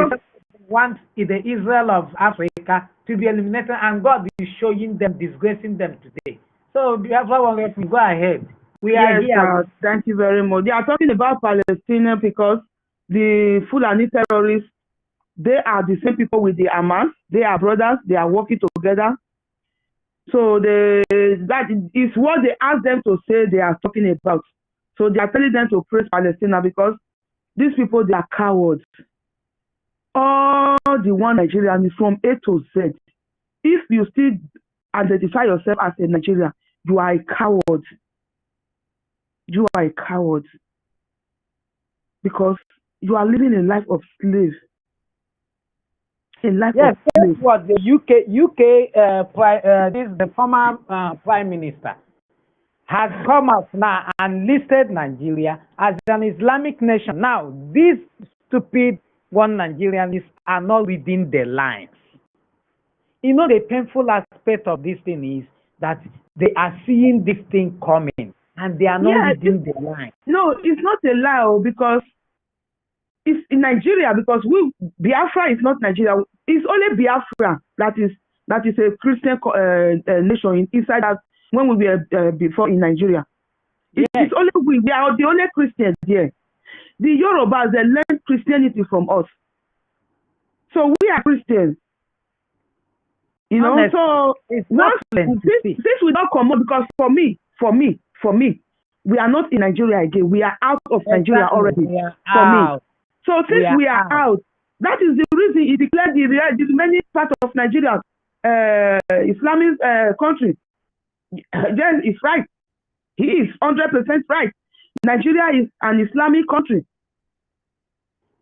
want the Israel of Africa to be eliminated, and God is showing them, disgracing them today. So, go ahead. We are here. Thank you very much. They are talking about Palestinians because the Fulani terrorists, they are the same people with the Hamas. They are brothers. They are working together. So that is what they ask them to say they are talking about. So they are telling them to praise Palestine because these people, they are cowards. All the one Nigerian is from A to Z. If you still identify yourself as a Nigerian, you are a coward. You are a coward. Because you are living a life of slave. A life of slave. That's what the the former Prime Minister has come out now and listed Nigeria as an Islamic nation. Now, these stupid one Nigerians are not reading the lines. The painful aspect of this thing is that they are seeing this thing coming and they are not reading the line. No, it's not a lie because it's in Nigeria, because Biafra is not Nigeria. It's only Biafra that is a Christian nation inside that when we were before in Nigeria. It's only we are the only Christians here. The Yorubas, they learn Christianity from us. So we are Christians. So since we don't come up, because for me, we are not in Nigeria again. We are out of Nigeria already. For me. So since we are out, that is the reason he declared the many parts of Nigeria Islamic country. Yes, it's right. He is 100% right. Nigeria is an Islamic country.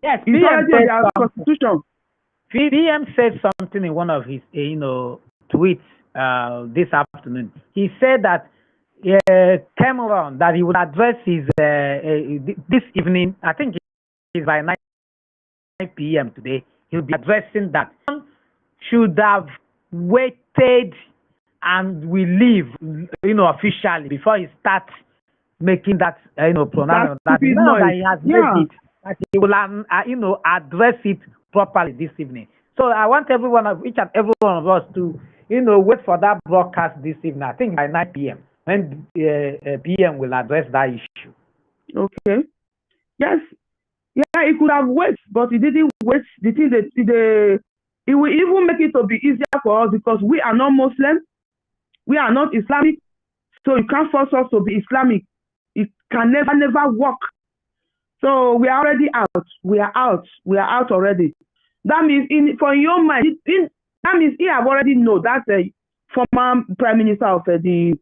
Yes, it's already in our constitution. PM said something in one of his tweets this afternoon. He said that Cameron, that he would address his this evening, I think it's by 9 p.m. today, he'll be addressing that. Should have waited and we leave, officially before he starts making that, pronouncement. That now that he has made it, that he will, address it properly this evening. So I want each and every one of us to, wait for that broadcast this evening. I think by 9 p.m. when PM will address that issue. Okay. Yes. Yeah, he could have waited, but he didn't wait. The thing that it will even make it to be easier for us because we are not Muslim, we are not Islamic, so you can't force us to be Islamic. It can never work. So we are already out. We are out already. That means for your mind, that means he have already know that former Prime Minister of the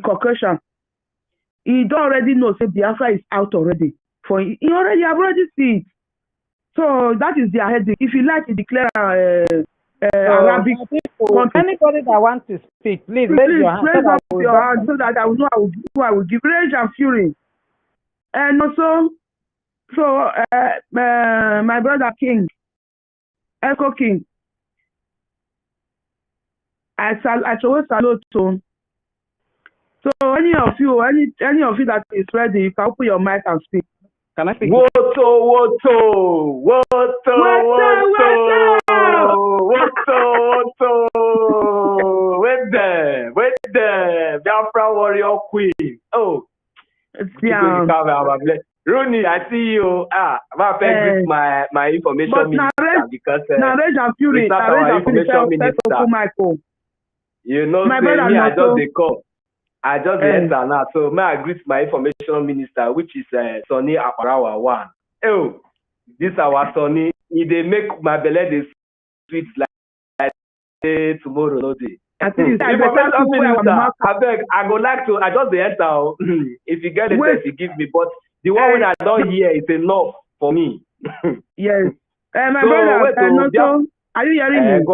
Caucasian. He don't already know. Say Biafra is out already. He already see it. So that is their headache. If you like to declare Arabic countries. Anybody that wants to speak, please raise Please your hand raise up your hand so that I will know who I will give. Rage and fury. And also, my brother King, Echo King, I always salute to. So any of you that is ready, you can open your mic and speak. Can I speak? Woto. Wait there. Biafra warrior queen. Oh. Rooney, I see you. My information minister because Rage and Fury, information minister. You know, me, I just dey come. I just enter now, so may I greet my information minister, which is Sonny Aparawa one. Oh, this our Sonny. He dey make my belly dey sweet like tomorrow no day. Information minister, I go like to. I just dey enter. If you get the test, you give me. But the one I don't hear is enough for me. Yes. My brother, are you hearing me?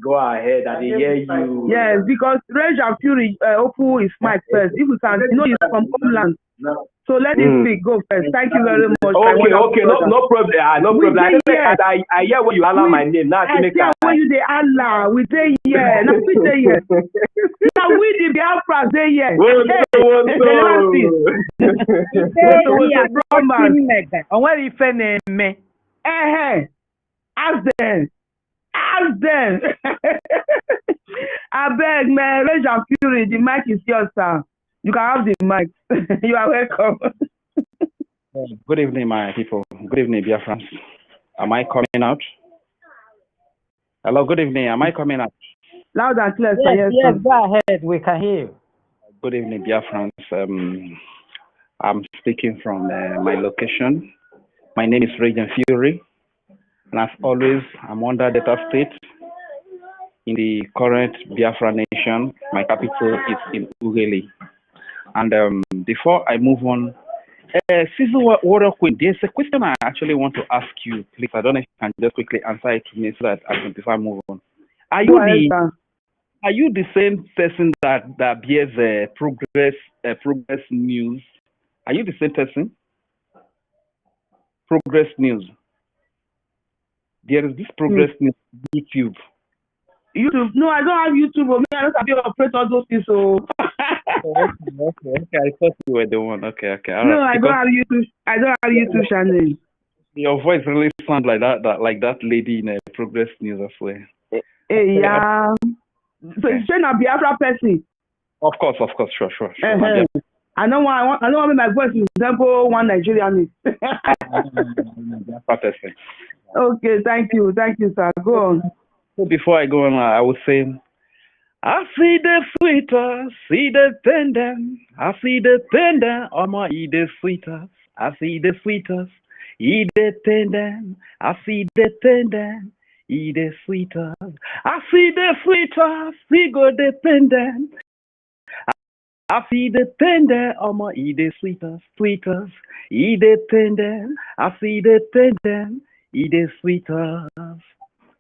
Go ahead, I hear you. Yes, because Rage and Fury open his mic first. If we can, he's from homeland. No. So let him speak. Go first. Thank you very much. Okay, no problem. No problem. I hear when you allow my name. Now I hear when you say Allah. We say yeah. Now we say yeah. Now we the Biafra say yeah. Ask them. I beg, man. Rage and Fury. The mic is yours, sir. You can have the mic. You are welcome. Good evening, my people. Good evening, dear friends. Am I coming out? Hello, good evening. Am I coming out? Loud and clear, sir. Yes, go ahead. We can hear you. Good evening, dear friends. I'm speaking from my location. My name is Rage and Fury. And as always, I'm under Delta State in the current Biafra nation. My capital is in Ughelli. And before I move on, Civil Warrior Queen, there's a question I actually want to ask you, please. I don't know if you can just quickly answer it to me so that I can before I move on. Are you the same person that bears Progress News? Are you the same person? Progress News. There is this Progress News YouTube. YouTube? No, I don't have YouTube. I don't have to operate all those things. So. Okay. I thought you were the one. Okay. All no, right. I don't have YouTube. I don't have YouTube channel. Your voice really sounds like that lady in Progress News, I swear. Yeah. So you're saying a Biafra person? Of course, sure. I don't want my voice to resemble one Nigerian. Biafra person. Okay, thank you, sir. Go on. So before I go on, I would say, I see the sweetest, see the tender. I see the tender, eat the sweetest. I see the sweetest, eat the tender. I see the tender, eat the sweetest. I see the sweetest, see go the tender. I see the tender, eat the sweetest, eat the tender. I see the tender, eat the sweetest.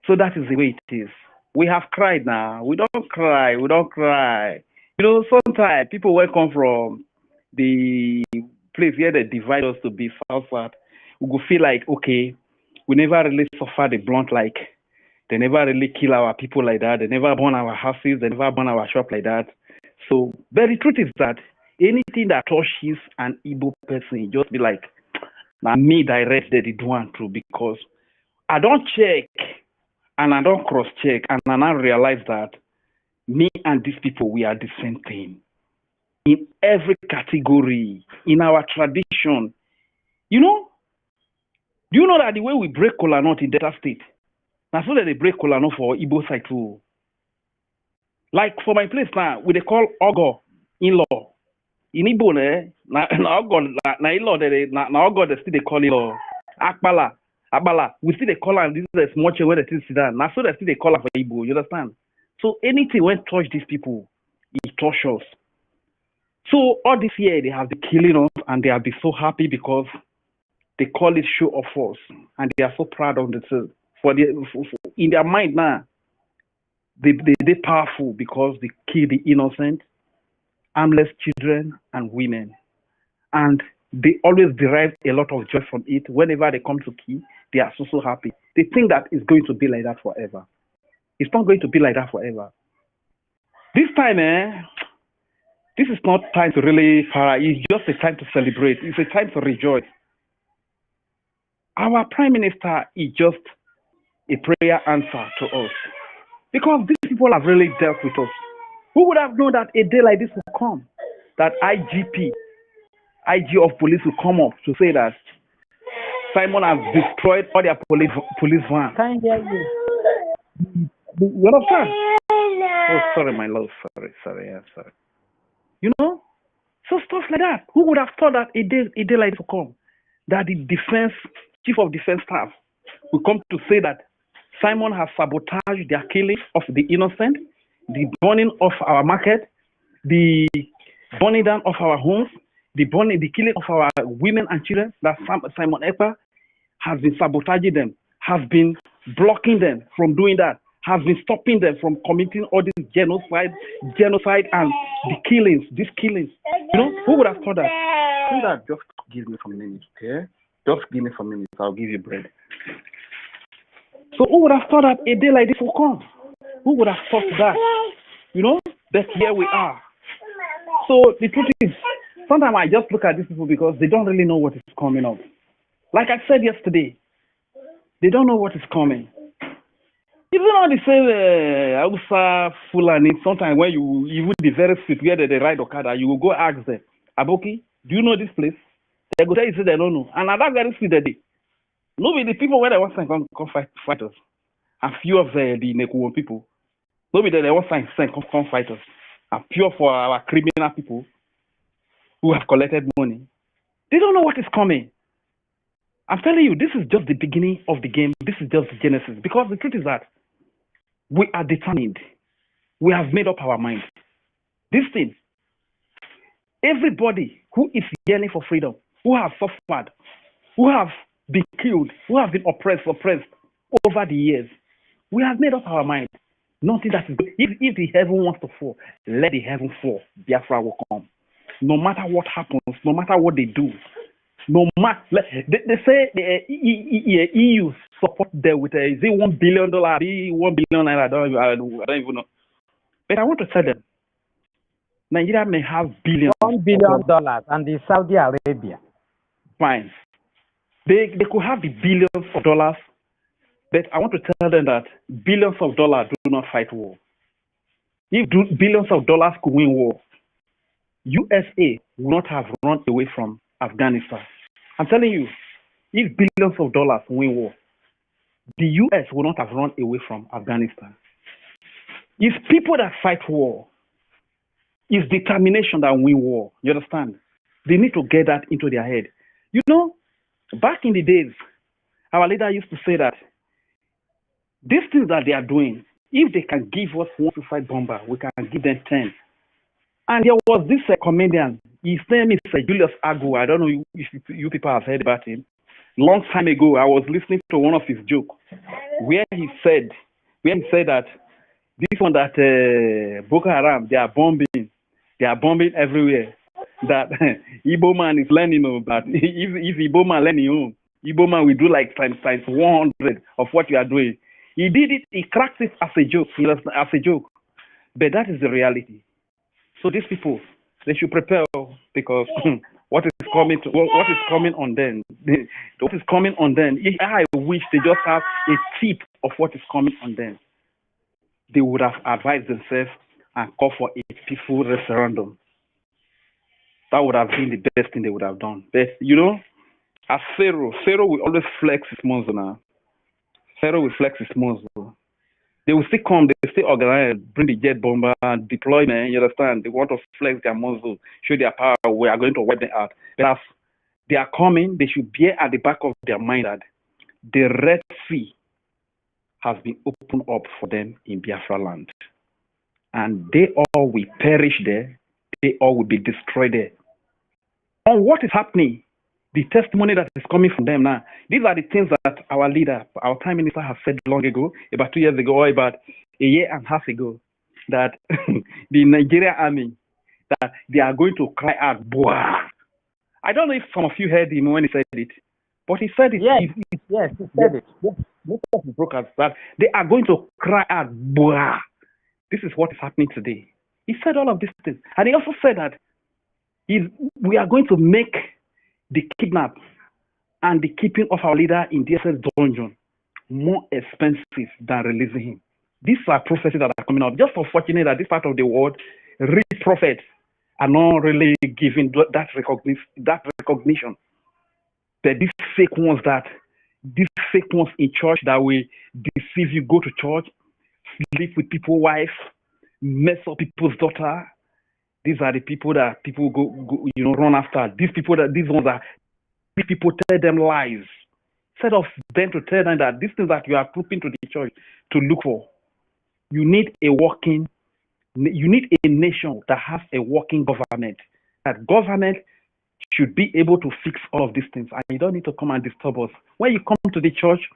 So that is the way it is. We have cried now. We don't cry. You know, sometimes people will come from the place where they divide us to be south. We go feel like, okay, we never really suffer the blunt like they never really kill our people like that. They never burn our houses. They never burn our shop like that. So, but the truth is that anything that touches an Igbo person, just be like, now me direct that it want to, because I don't check and I don't cross check and I now realize that me and these people, we are the same thing in every category, in our tradition. You know, do you know that the way we break kola nut in Delta State, that's so that they break kola nut for Igbo side too. Like for my place now, we they call Ogo in-law. In Igbo, na Ogo na in-law na Ogo they still they call in-law. Abala, we still they call am. This is a small chair where they still sit down. Now so they still they call am for Igbo. You understand? So anything when touch these people, it touch us. So all this year they have been killing us and they have been so happy because they call it show of force and they are so proud of themselves. In their mind now, They're powerful because they kill the innocent, harmless children and women. And they always derive a lot of joy from it. Whenever they come to kill, they are so happy. They think that it's going to be like that forever. It's not going to be like that forever. This time, this is not time to really fire. It's just a time to celebrate. It's a time to rejoice. Our Prime Minister is just a prayer answer to us. Because these people have really dealt with us. Who would have known that a day like this would come? That IG of police will come up to say that Simon has destroyed all their police vans. Can't hear you. You understand? Oh, sorry, my love. Sorry. You know? So stuff like that. Who would have thought that a day like this would come? That the chief of defense staff will come to say that Simon has sabotaged their killing of the innocent, the burning of our market, the burning down of our homes, the killing of our women and children, that Simon Ekpa has been sabotaging them, has been blocking them from doing that, has been stopping them from committing all this genocide and these killings. You know, who would have thought that? Just give me some minutes, okay? Just give me some minutes, I'll give you bread. So who would have thought that a day like this will come? Who would have thought that? You know, that here we are. So the truth is, sometimes I just look at these people because they don't really know what is coming up. Like I said yesterday, they don't know what is coming. Even on the same Hausa Fulani, sometimes when you even the very street where they ride Okada, you will go ask them, Aboki, do you know this place? They go tell you, say they don't know. And at that very street that day, nobody, the people where they want to come fight us, and few of the Nekuon people, nobody they want to come fight us, and pure for our criminal people who have collected money. They don't know what is coming. I'm telling you, this is just the beginning of the game. This is just the genesis. Because the truth is that we are determined. We have made up our mind. This thing, everybody who is yearning for freedom, who have suffered, who have been killed, who have been oppressed over the years, we have made up our mind. Nothing that is good. If the heaven wants to fall, let the heaven fall. Biafra will come. No matter what happens, no matter what they do, no matter they say the EU support them with is it $1 billion, $1 billion? I don't even know. But I want to tell them, Nigeria may have billions. $1 billion and the Saudi Arabia. Fine. They could have the billions of dollars, but I want to tell them that billions of dollars do not fight war. If billions of dollars could win war, USA would not have run away from Afghanistan. I'm telling you, if billions of dollars win war, the US would not have run away from Afghanistan. It's people that fight war. It's determination that win war. You understand? They need to get that into their head. You know, back in the days, our leader used to say that these things that they are doing, if they can give us 1 suicide bomber, we can give them 10. And there was this comedian, his name is Julius Agu. I don't know if you people have heard about him. Long time ago, I was listening to one of his jokes where he said that this one that Boko Haram, they are bombing everywhere. That Igbo man is learning, but if Igbo man learning, Igbo man will do like times 100 of what you are doing. He did it, he cracked it as a joke, but that is the reality. So these people, they should prepare because what is coming on them? What is coming on them? I wish they just have a tip of what is coming on them. They would have advised themselves and called for a peaceful referendum. That would have been the best thing they would have done. But you know, as Pharaoh will always flex his muscle now. Pharaoh will flex his muscle. They will still come, they will still organize, bring the jet bomber, deployment, you understand? They want to flex their muscle, show their power, we are going to wipe them out. But as they are coming, they should bear at the back of their mind that the Red Sea has been opened up for them in Biafra land. And they all will perish there, they all will be destroyed there. And what is happening? The testimony that is coming from them now. These are the things that our leader, our prime minister has said long ago, about 2 years ago, about a year and a half ago that the Nigerian army, that they are going to cry out, Boah. I don't know if some of you heard him when he said it, but he said it. Yes, yes, he said it. Most of the brokers that they are going to cry out, Boah. This is what is happening today. He said all of these things. And he also said that we are going to make the kidnap and the keeping of our leader in DSS dungeon more expensive than releasing him. These are prophecies that are coming out. Just unfortunate that this part of the world, real prophets are not really giving that recognition. That these fake ones in church that will deceive you, go to church, sleep with people's wives, mess up people's daughter. These are the people that people go run after. These people tell them lies. Instead of them to tell them that these things that you are putting to the church to look for, you need a nation that has a working government. That government should be able to fix all of these things, and you don't need to come and disturb us. When you come to the church,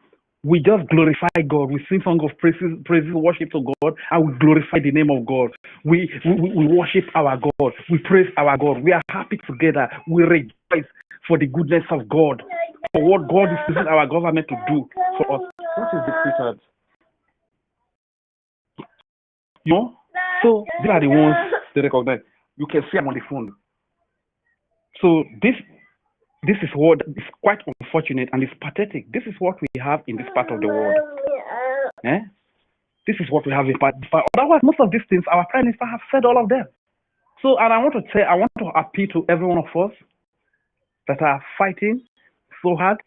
we just glorify God. We sing songs of praises, worship to God, and we glorify the name of God. We worship our God. We praise our God. We are happy together. We rejoice for the goodness of God, for what God is using our government to do for us. What is the sweetheart? You know? So these are the ones they recognize. You can see them on the phone. So this is what is quite unfortunate and it's pathetic. This is what we have in this part of the world. This is what we have in part. Otherwise, most of these things, our Prime Minister have said all of them. So, and I want to appeal to every one of us that are fighting so hard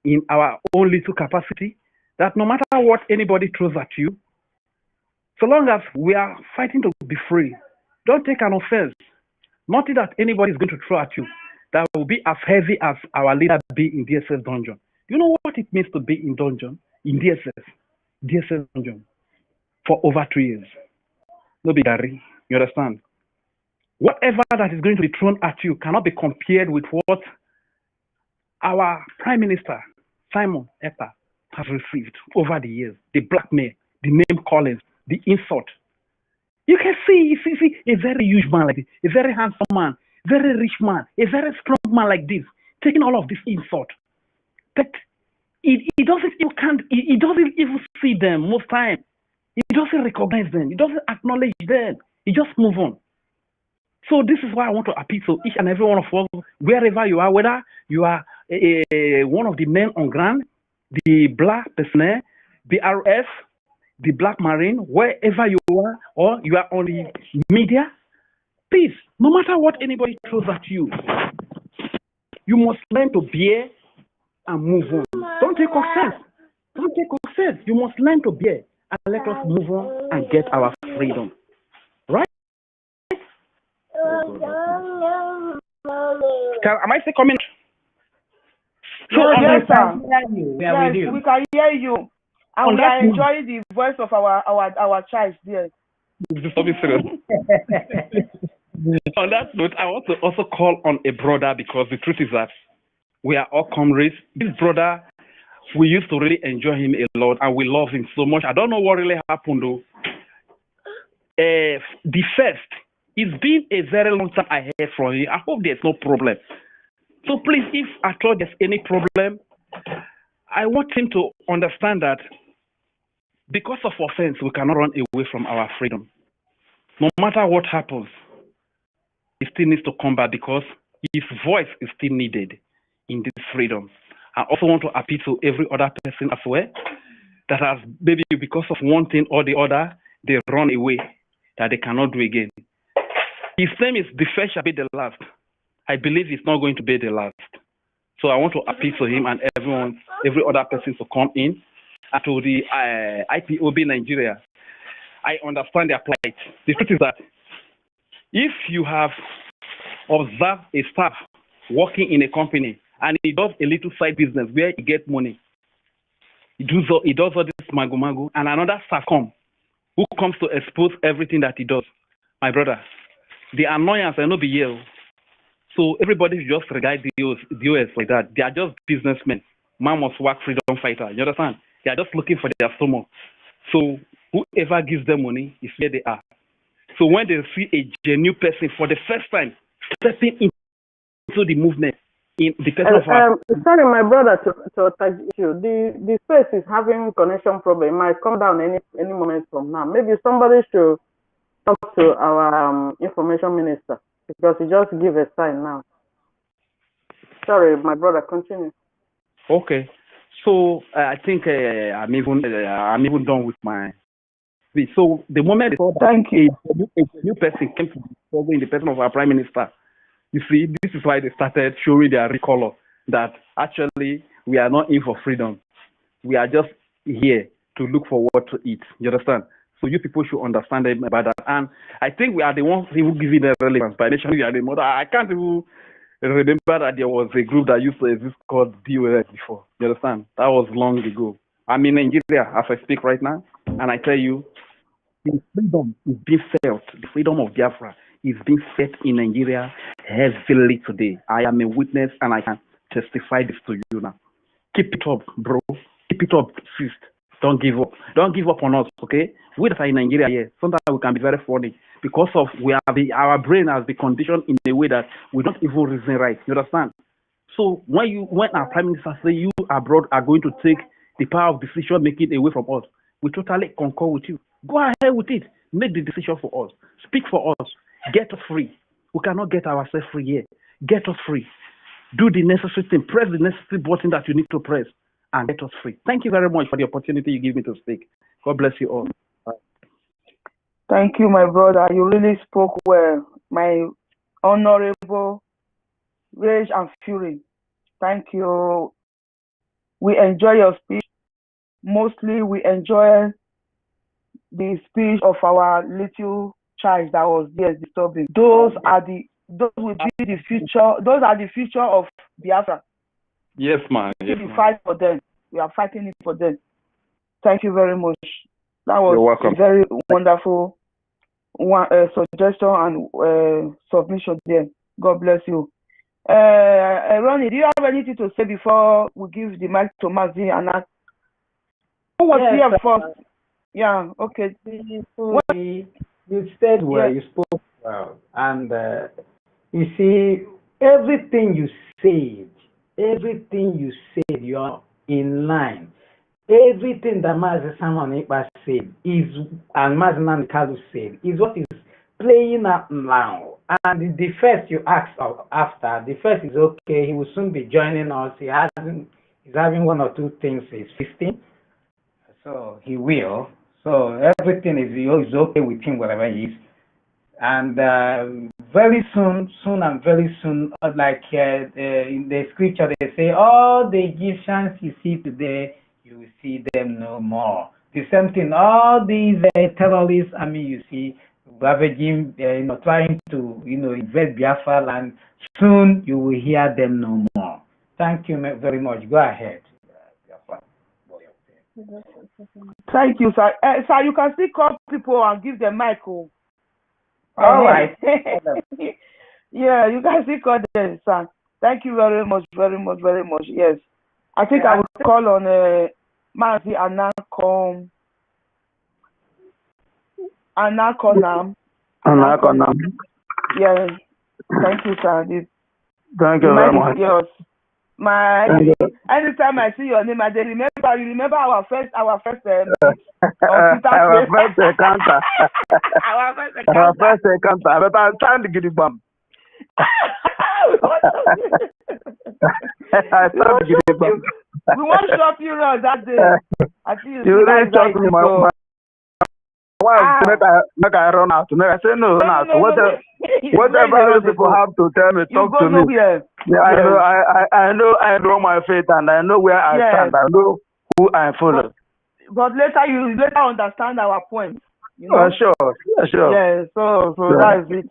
in our own little capacity, that no matter what anybody throws at you, so long as we are fighting to be free, don't take an offense. Nothing that anybody is going to throw at you that will be as heavy as our leader be in DSS dungeon. You know what it means to be in dungeon, in DSS dungeon, for over 3 years? No be Gary, you understand? Whatever that is going to be thrown at you cannot be compared with what our Prime Minister, Simon Ekpa, has received over the years. The blackmail, the name callings, the insult. You can see a very huge man like this, a very handsome man, very rich man, a very strong man like this, taking all of this insult. But he doesn't even see them most time. He doesn't recognize them. He doesn't acknowledge them. He just move on. So this is why I want to appeal to each and every one of us, wherever you are, whether you are one of the men on ground, the black personnel, the RF, the black marine, wherever you are, or you are on the media, please, no matter what anybody throws at you, you must learn to bear and move on. Don't take offense. Don't take offense. You must learn to bear and let us move on and get our freedom. Right? Am I still coming? Yes, sir. Yes, we can hear you. And we are enjoying the voice of our child there. On that note, I want to also call on a brother, because the truth is that we are all comrades. This brother, we used to really enjoy him a lot and we love him so much. I don't know what really happened though. The first, it's been a very long time I heard from him. I hope there's no problem. So please, if at all there's any problem, I want him to understand that because of offense, we cannot run away from our freedom. No matter what happens, he still needs to come back because his voice is still needed in this freedom. I also want to appeal to every other person as well that has maybe because of one thing or the other, they run away, that they cannot do again. His name is the first shall be the last. I believe it's not going to be the last. So I want to appeal to him and every other person to come in. And to the IPOB Nigeria, I understand their plight. The truth is that if you have observed a staff working in a company and he does a little side business where he gets money, he does all this mago, and another staff who comes to expose everything that he does. My brother, the annoyance will not be here. So everybody should just regard the OS like that. They are just businessmen. Man must work, freedom fighter. You understand? They are just looking for their stomach. So Whoever gives them money is where they are. So when they see a genuine person for the first time stepping into the movement, in the person of our... Sorry, my brother, to attack you. The space is having connection problem. It might come down any moment from now. Maybe somebody should talk to our information minister because he just give a sign now. Sorry, my brother, continue. Okay, so I think I'm even done with my speech. So the moment Thank you. a new person came to the struggle in the person of our prime minister, you see, this is why they started showing their real color, that actually we are not in for freedom. We are just here to look for what to eat. You understand? So you people should understand about that. And I think we are the ones who give it the relevance by mentioning we are the mother. I can't even remember that there was a group that used to exist called DOS before. You understand? That was long ago. I'm in Nigeria as I speak right now, and I tell you, the freedom is being felt. The freedom of Biafra is being felt in Nigeria heavily today. I am a witness, and I can testify this to you now. Keep it up, bro. Keep it up, sis. Don't give up. Don't give up on us, okay? We that are in Nigeria here, sometimes we can be very funny because of our brain has been conditioned in a way that we don't even reason right. You understand? So when our prime minister say you abroad are going to take the power of decision making away from us, we totally concur with you. Go ahead with it. Make the decision for us. Speak for us. Get us free. We cannot get ourselves free here. Get us free. Do the necessary thing. Press the necessary button that you need to press and get us free. Thank you very much for the opportunity you give me to speak. God bless you all. Thank you, my brother. You really spoke well. My honorable Rage and Fury. Thank you. We enjoy your speech. Mostly we enjoy the speech of our little child that was there disturbing. Those will be the future. Those are the future of Biafra. Yes, man. Yes, We fight for them. We are fighting it for them. Thank you very much. That was You're welcome. a very wonderful suggestion and submission there. God bless you. Ronnie, do you have anything to say before we give the mic to Mazi and ask? Who was here first? Yeah, okay. You said well, you spoke well, and you see, everything you said, you're in line. Everything that Mazi Simon Ekpa said and Mazi Nankalu said is what is playing out now. And the first you asked after, the first is okay, he will soon be joining us. He's having one or two things he's fixing, so he will. So everything is okay with him, whatever he is. And very soon, like in the scripture, they say, all the Egyptians you see today, you will see them no more. The same thing, all these terrorists, you see, ravaging, trying to, invade Biafra land, soon you will hear them no more. Thank you very much. Go ahead. Thank you, sir. Sir, you can still call people and give them mic. All right. Yeah, you can still call them, sir. Thank you very much. Yes. I think I will call on Mazi Anakom. Anakonam. Yeah. Thank you, sir. Thank you very much. Yours. Anytime I see your name, I remember our first our first encounter. Our first encounter. But I'm trying to get it bum. We want to shop you that day. I see you really talk me, my wife make I run out. I say no, run out. Whatever people have to tell me, talk to me. Yeah, I know my faith and I know where I stand. I know who I follow. But later you understand our point. You know? Sure. Yeah, so that is it.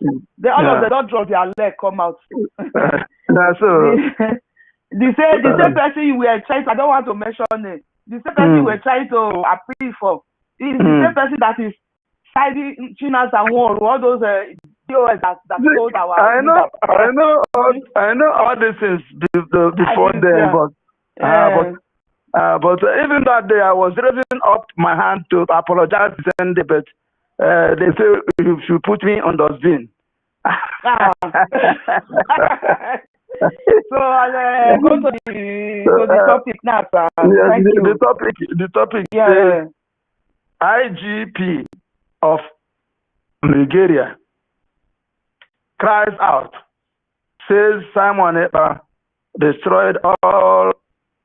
All of them don't drop their leg, come out. That's so. The same person you were trying to, I don't want to mention it. The same person you were trying to appeal for is the same person that is siding Chinas and war, all those DOS that told our I know all these things before them, but But even that day, I was raising up my hand to apologize to them, but they say you should put me on dustbin. So I'll go to the topic now, sir. Yes, Thank you. the topic Yeah. says IGP of Nigeria cries out, says Simon Ekpa destroyed all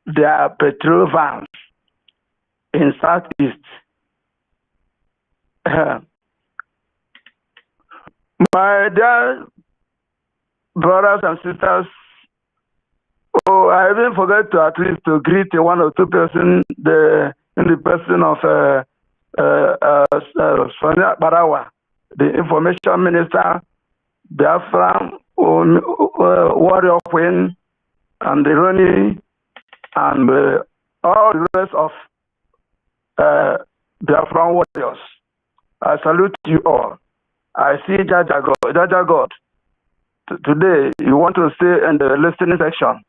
their petrol vans in Southeast. My dear brothers and sisters, I even forgot to at least to greet one or two persons in the person of Sonia Barawa, the information minister, BIAFRA, Warrior Queen, and the Ronnie, and all the rest of BIAFRA warriors. I salute you all. I see Jaja God. Today, you want to stay in the listening section.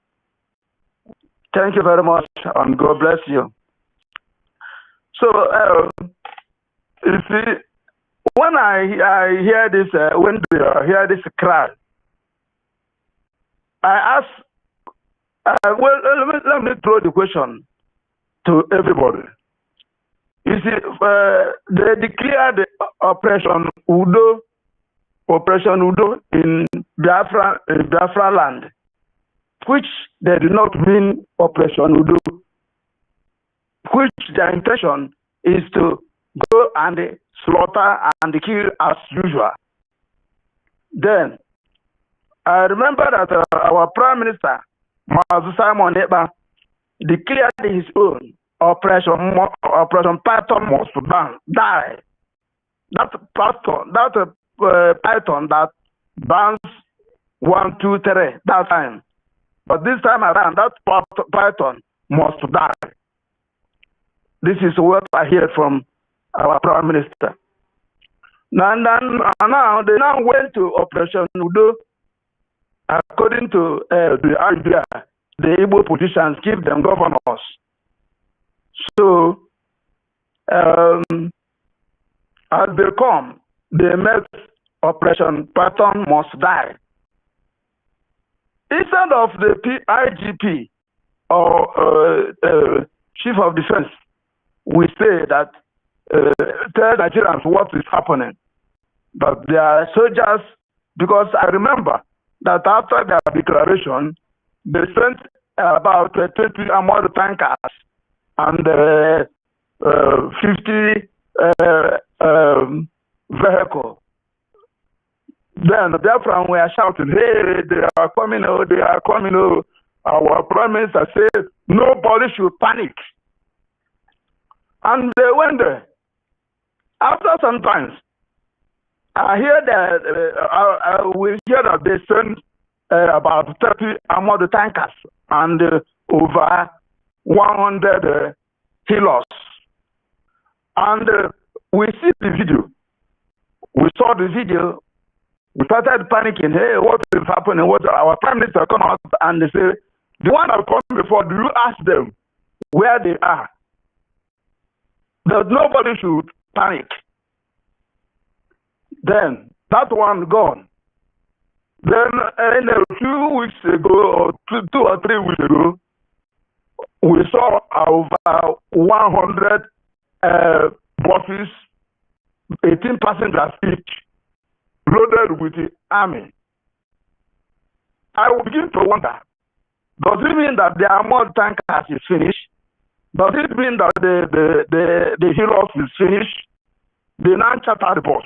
Thank you very much, and God bless you. So, you see, when I hear this, when I hear this cry, I ask, let me throw the question to everybody. You see, they declared Operation Udo in Biafra land, which they do not mean Operation Udo, which their intention is to go and slaughter and kill as usual. Then, I remember that our Prime Minister, Simon Ekpa, declared his own Operation Python must die. That Python that burns 1, 2, 3 that time. But this time around, that Python must die. This is what I hear from our Prime Minister. Now they went to Operation Udo. According to the idea, the Igbo politicians give them governors. So, as they come, they met Operation Python must die. Instead of the IGP or Chief of Defense, we say that tell Nigerians what is happening. But they are soldiers, because I remember that after their declaration, they sent about 20 armored tankers and 50 vehicles. Then the Biafran were shouting, hey, they are coming, oh, they are coming, oh. Our Prime Minister said, nobody should panic. And they went there. After some time, I hear that we hear that they sent about 30 armored tankers and over 100 healers. And we see the video. We saw the video. We started panicking. Hey, what is happening? What our Prime Minister come out and they say, the one that come before, do you ask them where they are? That nobody should panic. Then that one gone. Then in a few weeks ago, or 2 or 3 weeks ago, we saw over 100 buses, 18 passengers each, loaded with the army. I will begin to wonder, does it mean that the armored tankers is finished? Does it mean that the heroes is finished? They now charter the bus.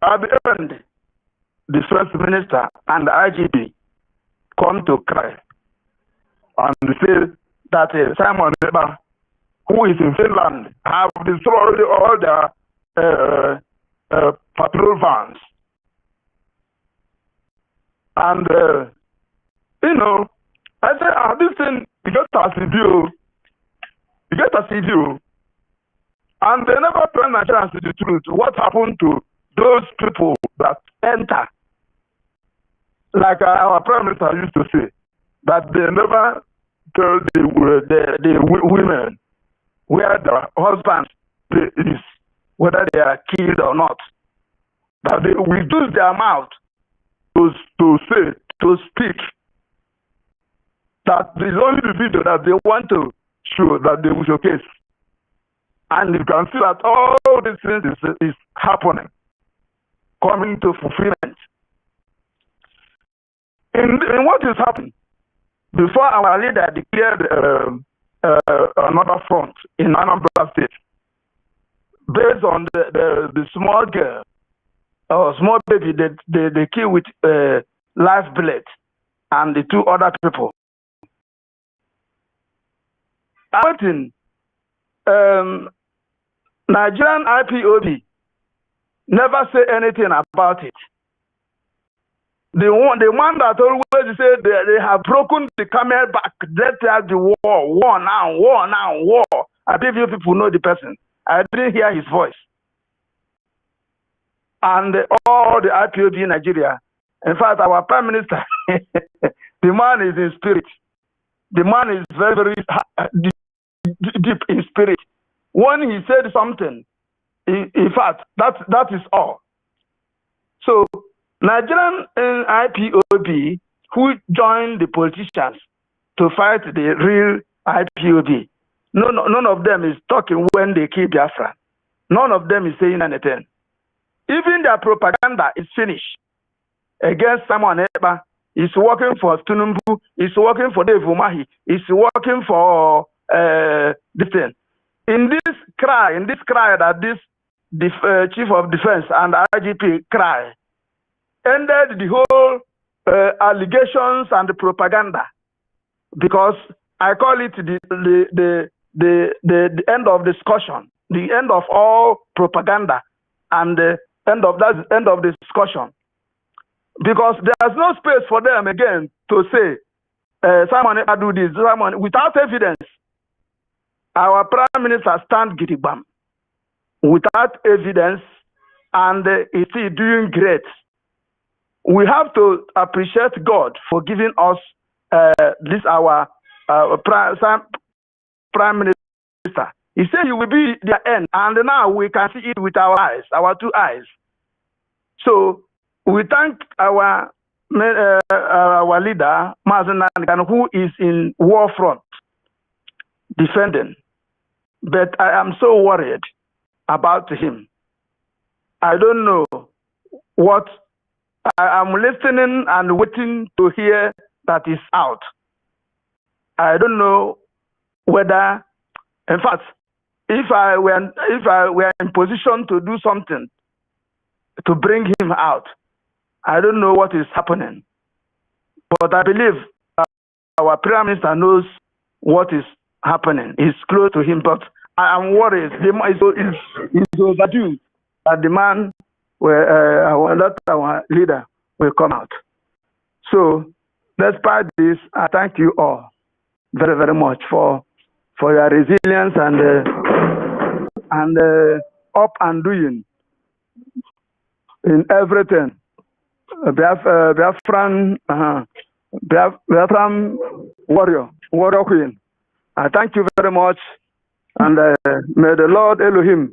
At the end, the First Minister and the IGP come to cry and say that Simon Ekpa, who is in Finland, have destroyed all their patrol vans. And, I said, this thing, you get a CDO. And they never tell Nigerians the truth. What happened to those people that enter? Like our Prime Minister used to say, that they never tell the women where the husband is, whether they are killed or not, that they will use their mouth to say, to speak. That is only the video that they want to show, that they will showcase. And you can see that all these things is happening, coming to fulfillment. In what is happening, before our leader declared another front in Anambra State, based on the small girl or small baby that they killed with live bullet and the two other people. Nigerian IPOB never say anything about it. The one that always say they have broken the camel back. Let's have the war now. I believe you people know the person. I didn't hear his voice. And all the IPOB in Nigeria. In fact, our Prime Minister, the man is in spirit. The man is very, very deep in spirit. When he said something, in fact, that is all. So, Nigerian IPOB who joined the politicians to fight the real IPOB, none of them is talking when they kill Biafra. None of them is saying anything. Even their propaganda is finished against Simon Ekpa. He's working for Tunumbu. He's working for Dave Umahi. He's working for this thing. In this cry that this Chief of Defense and IGP cry, ended the whole allegations and the propaganda, because I call it the end of discussion, the end of all propaganda, and the end of the discussion. Because there's no space for them again to say, Simon do this, Simon, without evidence. Our Prime Minister stand gidigam without evidence, and is still doing great. We have to appreciate God for giving us this our Prime Minister. He said he will be the end, and now we can see it with our eyes, our two eyes. So we thank our leader, Mazen Nangan, who is in war front, defending. But I am so worried about him. I don't know what I am listening and waiting to hear that is out. I don't know whether, in fact, if I were in position to do something to bring him out, I don't know what is happening. But I believe our Prime Minister knows what is happening. He's close to him, but I am worried. It's overdue that the man, our leader, will come out. So, despite this, I thank you all very, very much for your resilience and up and doing in everything. Biafran warrior queen. I thank you very much, and may the Lord Elohim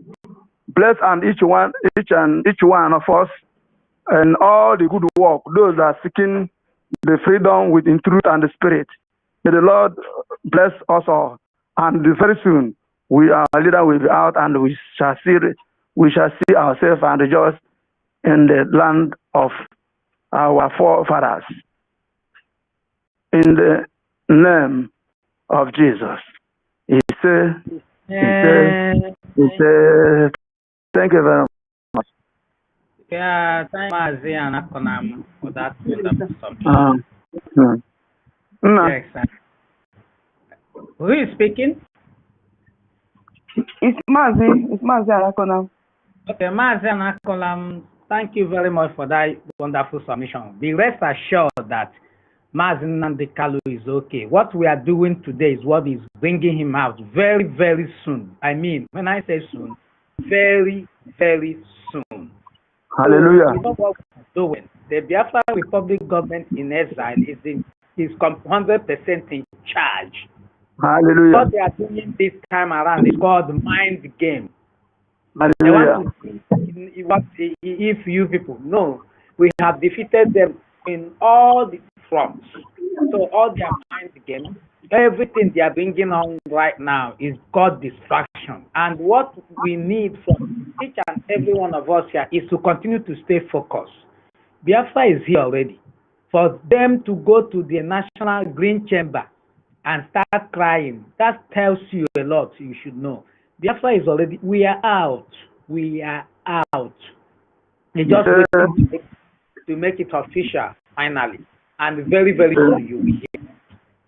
bless each one of us and all the good work, those that are seeking the freedom within truth and the spirit. May the Lord bless us all, and very soon our leader will be out, and we shall see ourselves and rejoice in the land of our forefathers. In the name of Jesus. He said, thank you very much. Yeah, thank you, Mazi, for that wonderful subject. Yes, who is speaking? It's Mazi Anakonam. Okay, Mazi Anakonam, thank you very much for that wonderful submission. Be rest assured that Mazi Nnamdi Kalu is okay. What we are doing today is what is bringing him out very, very soon. I mean, when I say soon, very, very soon. Hallelujah. So, you know what we're doing? The Biafra Republic government in exile is in is 100% in charge. Hallelujah. What they are doing this time around is called mind game. They Hallelujah. want to see if you people know we have defeated them in all the fronts. So all their mind game, everything they are bringing on right now is called distraction. And what we need from each and every one of us here is to continue to stay focused. Biafra is here already. For them to go to the National Green Chamber and start crying, that tells you a lot you should know. Biafra is already, we are out. We are out. We're just waiting to make it official, finally. And very, very soon you'll be here.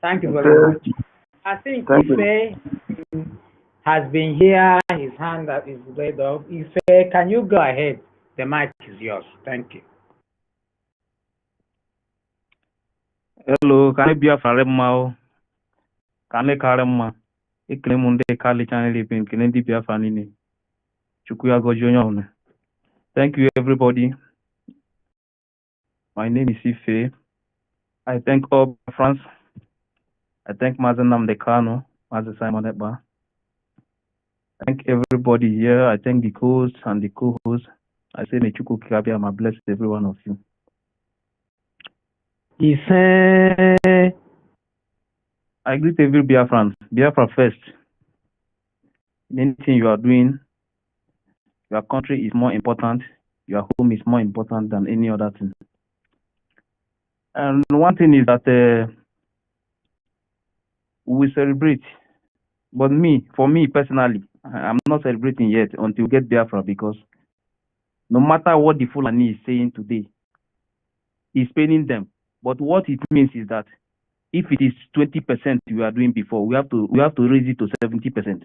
Thank you very much. I think Ife has been here. His hand is laid up. Ife, can you go ahead? The mic is yours. Thank you. Hello, can I be a faremao? Can I karema? Iklemunde Kali channel pin Kennedy Biafranini. Chukuya Gojonyo. Thank you, everybody. My name is Ife. I thank all France. I thank Mazenam Dekano, Mazen Simon Eba. I thank everybody here. I thank the host and the co-host. I say, may Chuku Kirabia, I bless every one of you. Ife. I greet every Biafran. Biafra first. In anything you are doing, your country is more important. Your home is more important than any other thing. And one thing is that we celebrate. But for me personally, I'm not celebrating yet until we get Biafra, because no matter what the Fulani is saying today, it's paining them. But what it means is that if it is 20% we are doing before, we have to raise it to 70%.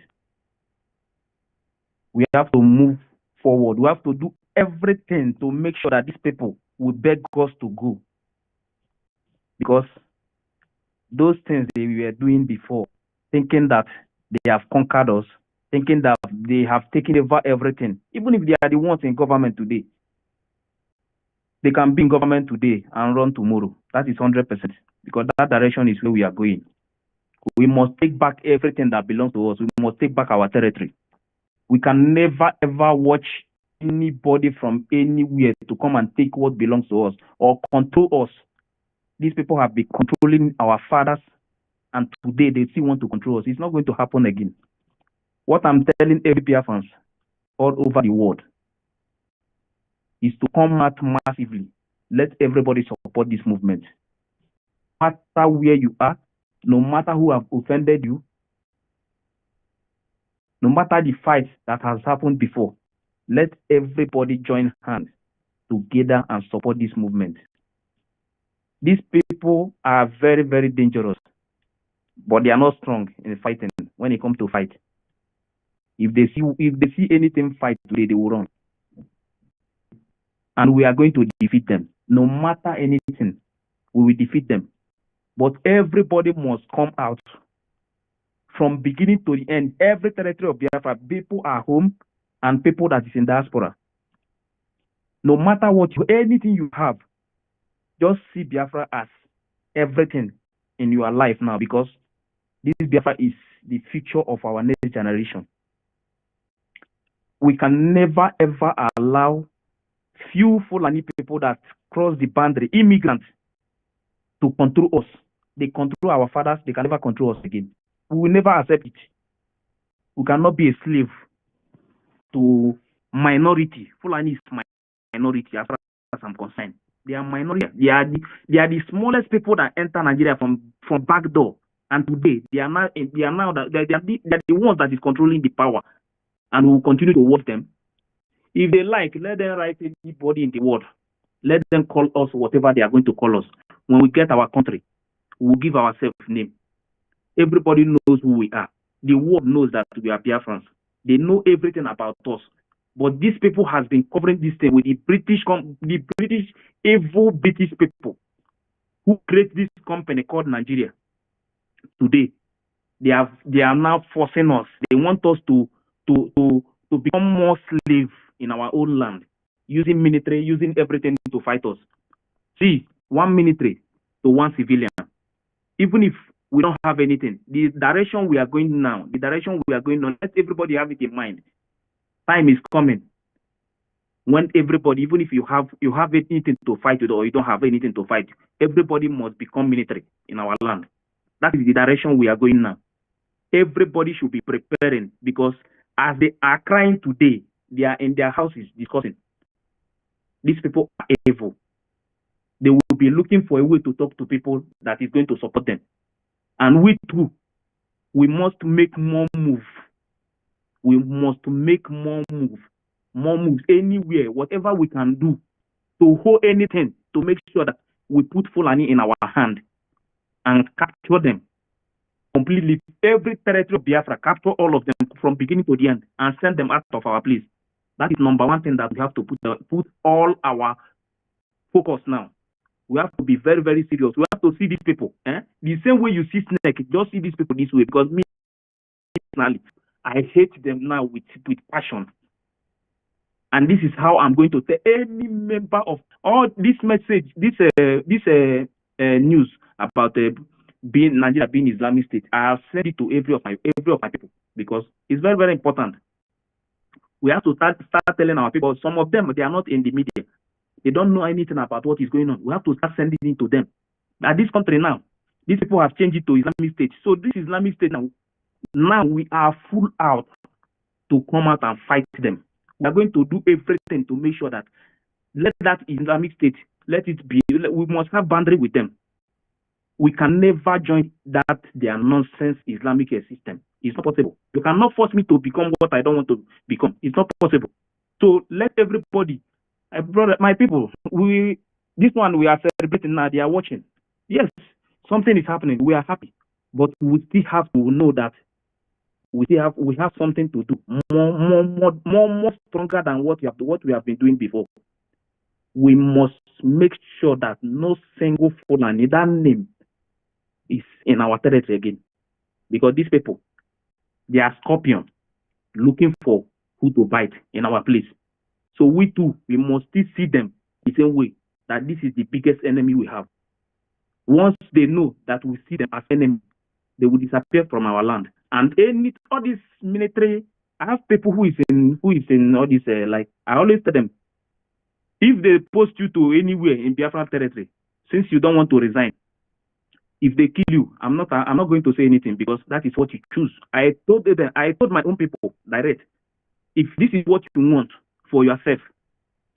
We have to move forward. We have to do everything to make sure that these people will beg us to go. Because those things they were doing before, thinking that they have conquered us, thinking that they have taken over everything, even if they are the ones in government today, they can be in government today and run tomorrow. That is 100%, because that direction is where we are going. We must take back everything that belongs to us. We must take back our territory. We can never ever watch anybody from anywhere to come and take what belongs to us or control us. These people have been controlling our fathers, and today they still want to control us. It's not going to happen again. What I'm telling every Biafrans all over the world is to come out massively. Let everybody support this movement. No matter where you are, no matter who have offended you, no matter the fight that has happened before, let everybody join hands together and support this movement. These people are very, very dangerous, but they are not strong in fighting. When it comes to fight, if they see anything fight today, they will run. And we are going to defeat them. No matter anything, we will defeat them. But everybody must come out from beginning to the end. Every territory of Biafra, people are home and people that is in diaspora. No matter anything you have, just see Biafra as everything in your life now, because this Biafra is the future of our next generation. We can never ever allow few Fulani people that cross the boundary, immigrants, to control us. They control our fathers. They can never control us again. We will never accept it. We cannot be a slave to minority. Fulani is minority as far as I'm concerned. They are minority. They are the smallest people that enter Nigeria from back door. And today they are the ones that is controlling the power, and we will continue to watch them. If they like, let them write anybody in the world. Let them call us whatever they are going to call us. When we get our country, we will give ourselves a name. Everybody knows who we are. The world knows that we are Biafrans. They know everything about us. But these people has been covering this thing with the evil British people who create this company called Nigeria. Today, they are now forcing us. They want us to become more slaves in our own land, using military, using everything to fight us. See, one military to one civilian. Even if we don't have anything, the direction we are going now, the direction we are going on, let everybody have it in mind. Time is coming when everybody, even if you have anything to fight with or you don't have anything to fight, everybody must become military in our land. That is the direction we are going now. Everybody should be preparing, because as they are crying today, they are in their houses discussing. These people are evil. They will be looking for a way to talk to people that is going to support them. And we too, we must make more move. We must make more moves anywhere, whatever we can do to hold anything, to make sure that we put Fulani in our hand and capture them completely. Every territory of Biafra, capture all of them from beginning to the end and send them out of our place. That is number one thing that we have to put all our focus now. We have to be very, very serious. We have to see these people. The same way you see snake, just see these people this way. Because me personally, I hate them now with passion. And this is how I'm going to tell any member of all this message, this news about Nigeria being Islamic State. I have sent it to every of my people, because it's very, very important. We have to start telling our people. Some of them, they are not in the media. They don't know anything about what is going on. We have to start sending it to them. At this country now, these people have changed it to Islamic State. So this Islamic State now we are full out to come out and fight them. We are going to do everything to make sure that let that Islamic State, let it be. We must have boundary with them. We can never join that their nonsense Islamic system. It's not possible. You cannot force me to become what I don't want to become. It's not possible. So let everybody, brother, my people, this one we are celebrating now. They are watching. Yes, something is happening. We are happy, but we still have to know that we have something to do more stronger than what we have been doing before. We must make sure that no single Fulani, that name, is in our territory again, because these people, they are scorpion looking for who to bite in our place. So we too, we must still see them the same way, that this is the biggest enemy we have. Once they know that we see them as enemy, they will disappear from our land. And all this military, I have people who is in all this, like I always tell them, if they post you to anywhere in Biafra territory, since you don't want to resign, if they kill you, I'm not going to say anything, because that is what you choose. I told my own people direct, if this is what you want for yourself,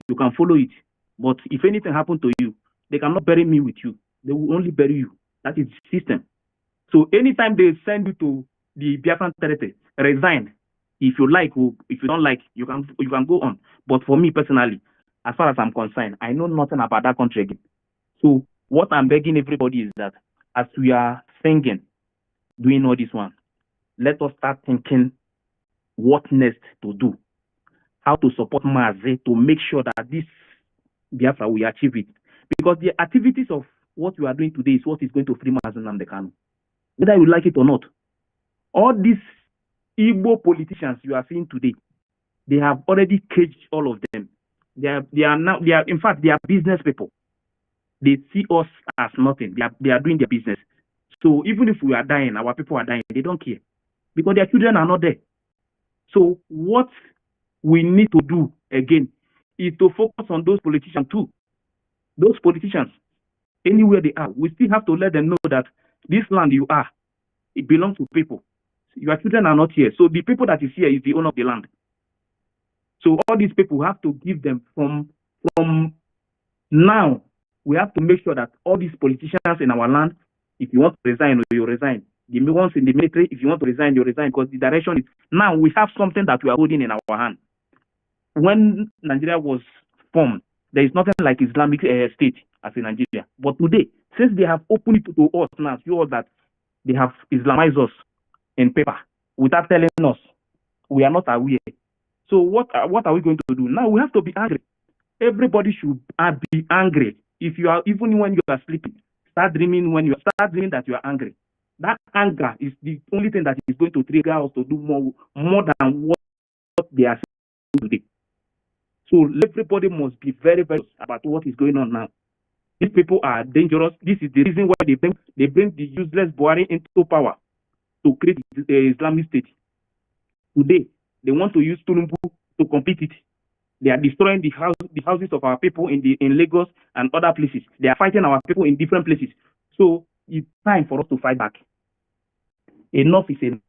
you can follow it. But if anything happens to you, they cannot bury me with you. They will only bury you. That is the system. So anytime they send you to the Biafran territory, resign. If you like, or if you don't like, you can go on. But for me personally, as far as I'm concerned, I know nothing about that country again. So what I'm begging everybody is that as we are singing, doing all this one, let us start thinking what next to do, how to support Maze to make sure that this Biafra, we achieve it. Because the activities of what we are doing today is what is going to free Mazi Nnamdi Kanu, whether you like it or not. All these Igbo politicians you are seeing today, they have already caged all of them. They are in fact, they are business people. They see us as nothing. They are doing their business. So even if we are dying, our people are dying, they don't care, because their children are not there. So what we need to do again is to focus on those politicians too. Those politicians, anywhere they are, we still have to let them know that this land you are, it belongs to people. Your children are not here. So the people that is here is the owner of the land. So all these people have to give them from now. We have to make sure that all these politicians in our land, if you want to resign, you resign. The ones in the military, if you want to resign, you resign, because the direction is now we have something that we are holding in our hand. When Nigeria was formed, there is nothing like Islamic State as in Nigeria. But today, since they have opened it to us now, you all that they have Islamized us in paper without telling us, we are not aware. So what are we going to do? Now we have to be angry. Everybody should be angry. If you are, even when you are sleeping, start dreaming that you are angry. That anger is the only thing that is going to trigger us to do more than what they are saying today. So everybody must be very, very about what is going on now. These people are dangerous. This is the reason why they bring the useless Buhari into power to create the Islamic State. Today, they want to use Tulumbu to compete it. They are destroying the houses of our people in Lagos and other places. They are fighting our people in different places. So it's time for us to fight back. Enough is enough,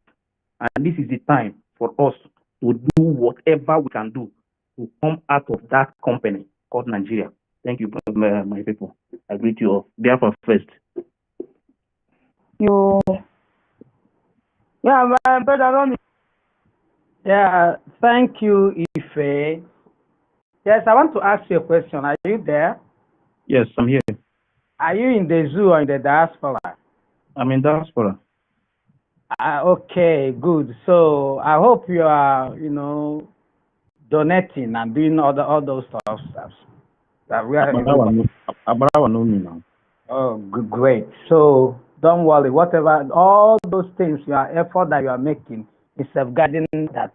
and this is the time for us to do whatever we can do to come out of that company called Nigeria. Thank you, my people. I greet you all. Biafra first. You, yeah, my brother Ronnie. Yeah, thank you, Ife. Yes, I want to ask you a question. Are you there? Yes, I'm here. Are you in the zoo or in the diaspora? I'm in diaspora. Okay, good. So I hope you are, donating and doing all those stuff. That we are. Abarawa know me now. Oh, great. So don't worry. Whatever, all those things, your effort that you are making is safeguarding that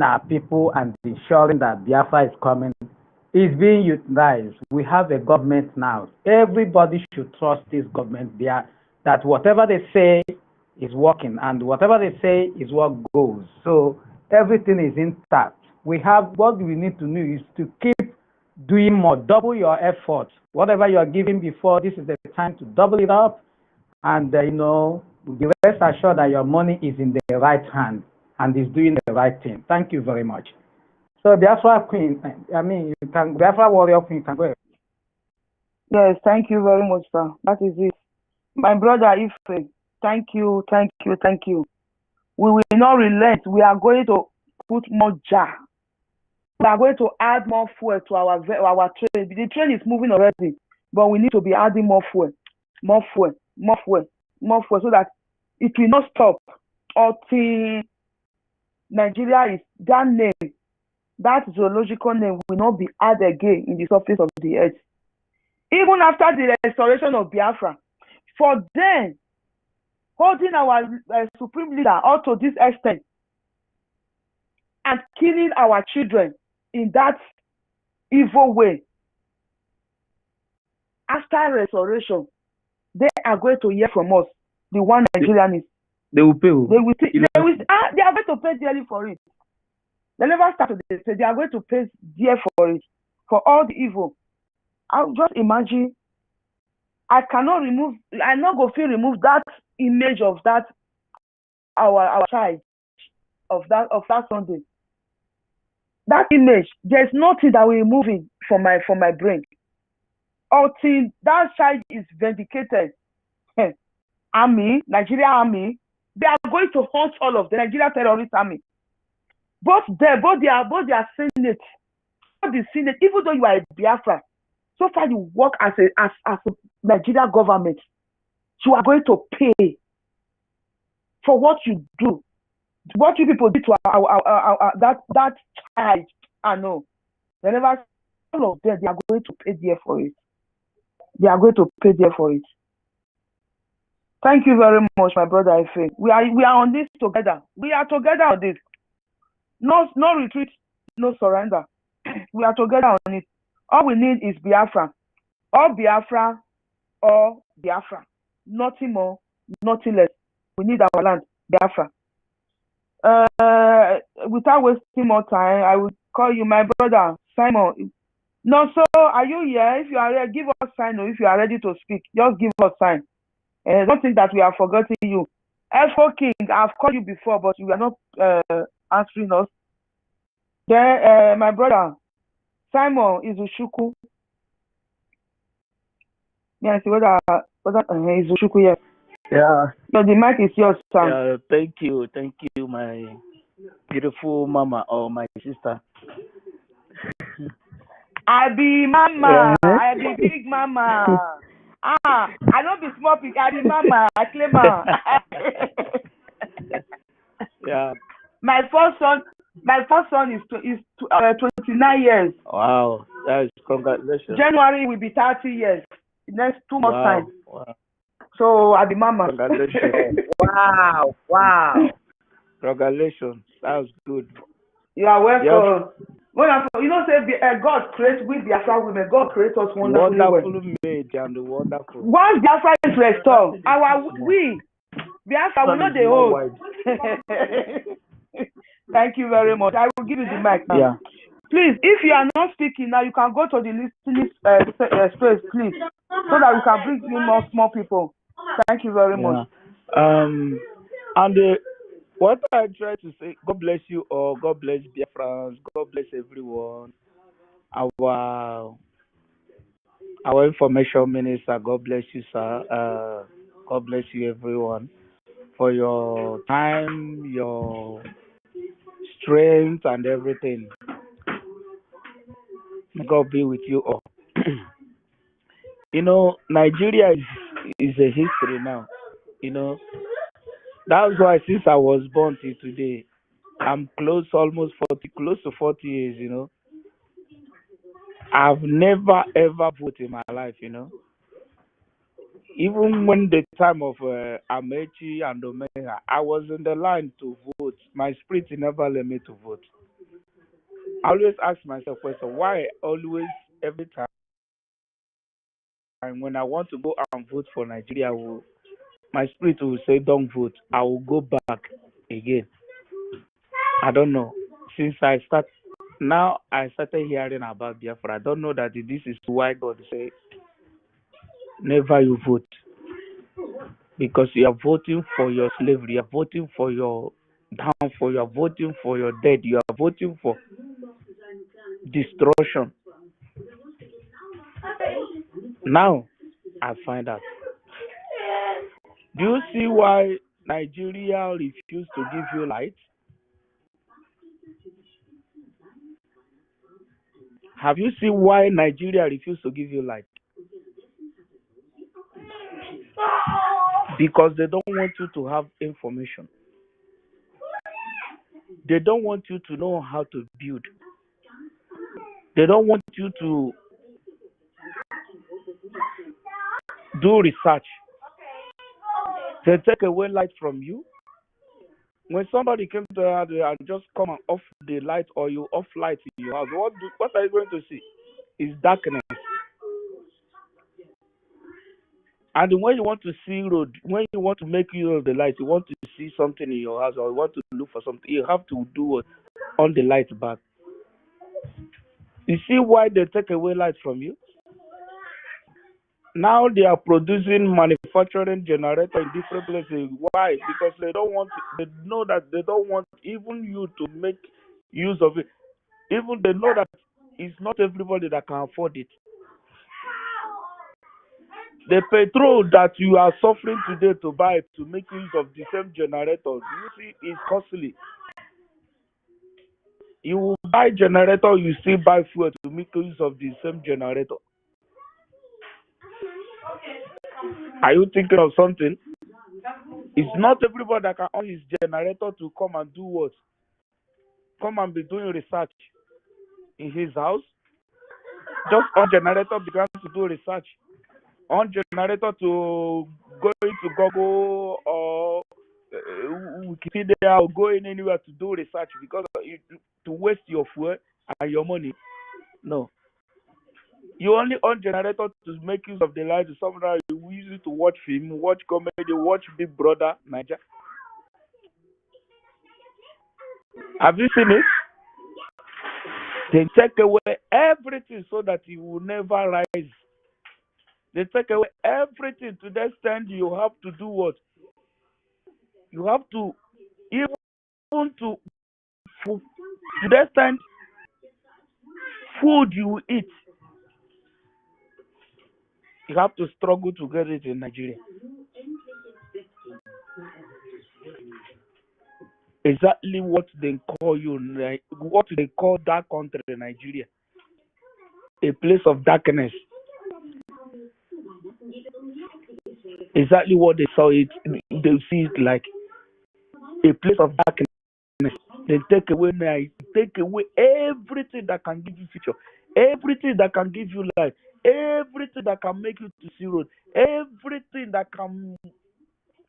our people and ensuring that Biafra is coming is being utilized. We have a government now. Everybody should trust this government there, that whatever they say is working and whatever they say is what goes. So everything is intact. What we need to do is to keep doing more, double your efforts. Whatever you are giving before, this is the time to double it up. And, be rest assured that your money is in the right hand and is doing the right thing. Thank you very much. So Biafra Queen, Biafra Warrior Queen, you can go ahead. Yes, thank you very much, sir. That is it. My brother Ife, thank you. We will not relent. We are going to put more jar. We are going to add more fuel to our train. The train is moving already, but we need to be adding more fuel, so that it will not stop until Nigeria is that name, that zoological name will not be added again in the surface of the earth. Even after the restoration of Biafra, for them holding our supreme leader up to this extent and killing our children in that evil way, after restoration, they are going to hear from us. The one Nigerian is. They will pay. They are going to pay dearly for it. They never started. They say they are going to pay dear for it, for all the evil. I'll just imagine. I not go feel remove that image of that our child of that Sunday. That image, there's nothing that will remove it from my brain until that child is vindicated. Nigeria army, they are going to hunt all of the Nigeria terrorist army. Both their senate, even though you are a Biafra, so far you work as a Nigeria government, you are going to pay for what you do. What you people did to that child, I know. Whenever all of them, they are going to pay dear for it. They are going to pay dear for it. Thank you very much, my brother Ife. We are on this together. We are together on this. No retreat, no surrender. We are together on it. All we need is Biafra. Or Biafra, or Biafra. Nothing more, nothing less. We need our land, Biafra. Without wasting more time, I will call you my brother, Simon. No, so are you here? If you are ready, give us sign. Or if you are ready to speak, just give us sign. Don't think that we have forgotten you. F.O. King, I've called you before, but you are not answering us. Then, my brother, Simon Izuchukwu. Yes, whether Izuchukwu, yes. Yeah. So the mic is yours, Sam. Yeah, thank you, my beautiful mama or my sister. I be mama. I be big mama. I don't be small pig. I be mama. I claim her. Yeah. My first son is 29 years. Wow, that is congratulations. January will be 30 years. Next 2 months time. Wow. So I be mama. Congratulations. Wow. Congratulations. That was good. You are welcome. Wonderful. You know, say God creates with Biafra women. God creates us wonderfully well. Wonderful made and wonderful. Once Biafra is restored, we Biafra will not the hold. Thank you very much. I will give you the mic now. Yeah. Please, if you are not speaking now, you can go to the listening space, please, so that we can bring in more people. Thank you very much. And what I try to say, God bless you all. God bless Biafrans. God bless everyone. Our information minister. God bless you, sir. God bless you, everyone, for your time, your strength, and everything. God be with you all. You know, Nigeria is a history now. You know, that's why since I was born till today, I'm close to 40 years. You know, I've never ever voted in my life. You know, even when the time of Amechi and Omega, I was in the line to vote. My spirit never let me to vote. I always ask myself question: why always every time when I want to go and vote for Nigeria, my spirit will say, don't vote. I will go back again. I don't know. Since I started hearing about Biafra. I don't know that this is why God say, never you vote. Because you are voting for your slavery. You are voting for your downfall. You are voting for your death. You are voting for destruction. Now, I find out. Do you see why Nigeria refused to give you light? Have you seen why Nigeria refused to give you light? Because they don't want you to have information. They don't want you to know how to build. They don't want you to do research. They take away light from you. When somebody came to your house and just come and off the light, or you off light in your house, what are you going to see? Is darkness. And when you want to see road, when you want to make use of the light, you want to see something in your house, or you want to look for something, you have to do on the light back. You see why they take away light from you? Now they are producing manufacturing generator in different places. Why? Because they know that they don't want even you to make use of it. Even they know that it's not everybody that can afford it. The petrol that you are suffering today to buy to make use of the same generator, you see, is costly. You will buy generator, you still buy fuel to make use of the same generator. Are you thinking of something? It's not everybody that can own his generator to come and do what? Come and be doing research in his house. Just on generator began to do research. On generator to go into Google or Wikipedia or going anywhere to do research because to waste your fuel and your money. No. You only on generator to make use of the light. Sometimes you use it to watch film, watch comedy, watch Big Brother, Niger. Have you seen it? They take away everything so that you will never rise. They take away everything to the extent you have to do what? You have to, even to the extent food you eat, you have to struggle to get it in Nigeria. Exactly what they call what they call that country, Nigeria. A place of darkness. Exactly what they saw it, they see it like a place of darkness. They take away everything that can give you future, everything that can give you life, everything that can make you to see road, everything that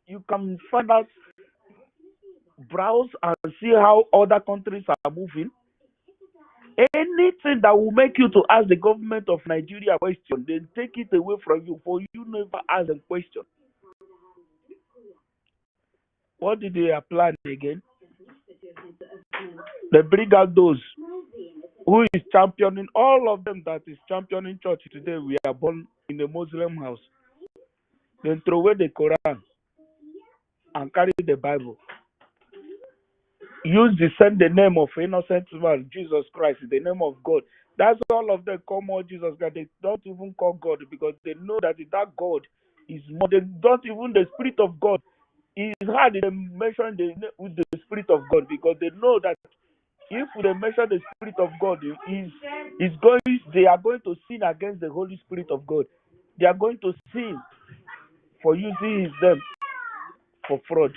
you can find out, browse and see how other countries are moving. Anything that will make you to ask the government of Nigeria a question, they take it away from you for you never ask them question. What did they plan again? They bring out those who is championing, all of them that is championing church today. We are born in a Muslim house. Then throw away the Quran and carry the Bible. Use the name of innocent man, Jesus Christ, the name of God. That's all of them call more Jesus Christ. They don't even call God because they know that God is more. They don't even the Spirit of God. It's hard to mention with the Spirit of God because they know that if they mention the Spirit of God, they are going to sin against the Holy Spirit of God. They are going to sin for using them for fraud.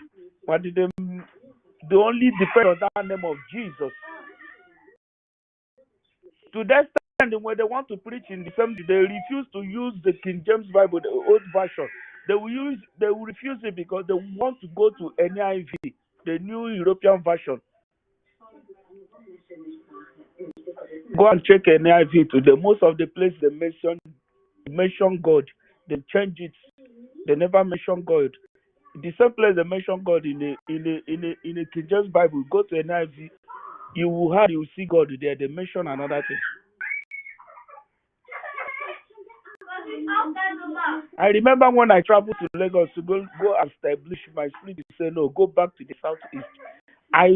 But they only depend on that name of Jesus. To that extent, when they want to preach in the assembly, they refuse to use the King James Bible, the old version. They will refuse it because they want to go to NIV, the New European Version. Go and check NIV today. Most of the places they mention God, they change it. They never mention God. The same place they mention God in a King James Bible. Go to NIV, you will see God there. They mention another thing. I remember when I traveled to Lagos to go establish my spirit, say no, go back to the southeast. I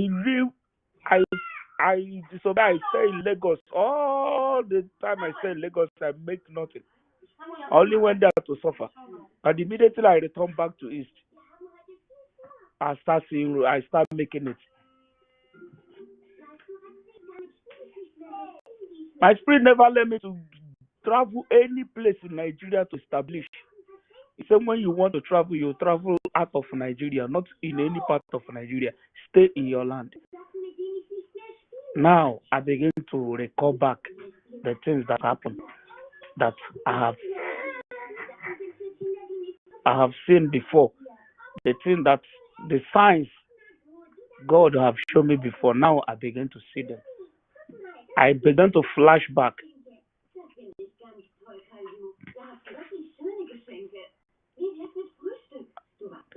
disobey. I stay in Lagos all the time. I stay in Lagos, I make nothing. I only went there to suffer. And immediately I returned back to east. I start making it. My spirit never let me to travel any place in Nigeria to establish. He said when you want to travel, you travel out of Nigeria, not in any part of Nigeria. Stay in your land. Now I begin to recall back the things that happened, that I have seen before. The thing that the signs God have shown me before. Now I begin to see them. I began to flash back.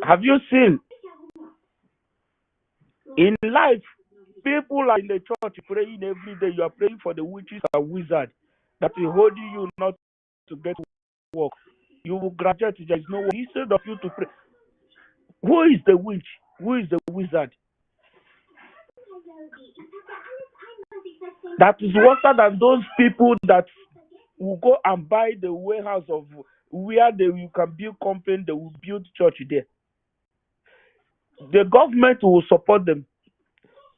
Have you seen in life, people are in the church praying every day. You are praying for the witches and wizards that will hold you not to get work. You will graduate. There is no work. Instead of you to pray, who is the witch? Who is the wizard? That is worse than those people that will go and buy the warehouse of where you can build company. They will build church there. The government will support them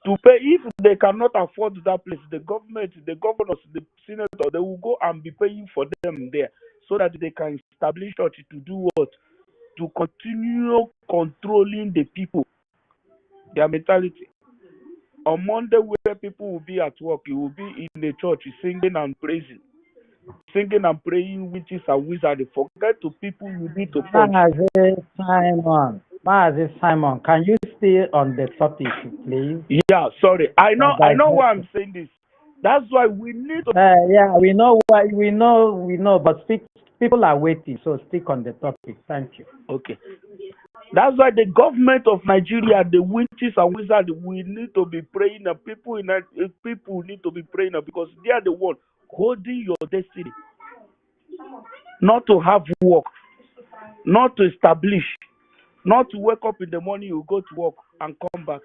to pay. If they cannot afford that place, the government, the governors, the senator, they will go and be paying for them there so that they can establish church to do what? To continue controlling the people, their mentality. On Monday, where people will be at work, you will be in the church singing and praising. Singing and praying, witches and wizards. Forget to people you need to punch. Simon, can you stay on the topic, please? Yeah, sorry. I know why I'm saying this. That's why we need to. Yeah, we know why. We know, but people are waiting, so stick on the topic. Thank you. Okay. That's why the government of Nigeria, the witches and wizards, we need to be praying. People need to be praying because they are the one holding your destiny. Not to have work, not to establish, not to wake up in the morning, you go to work and come back.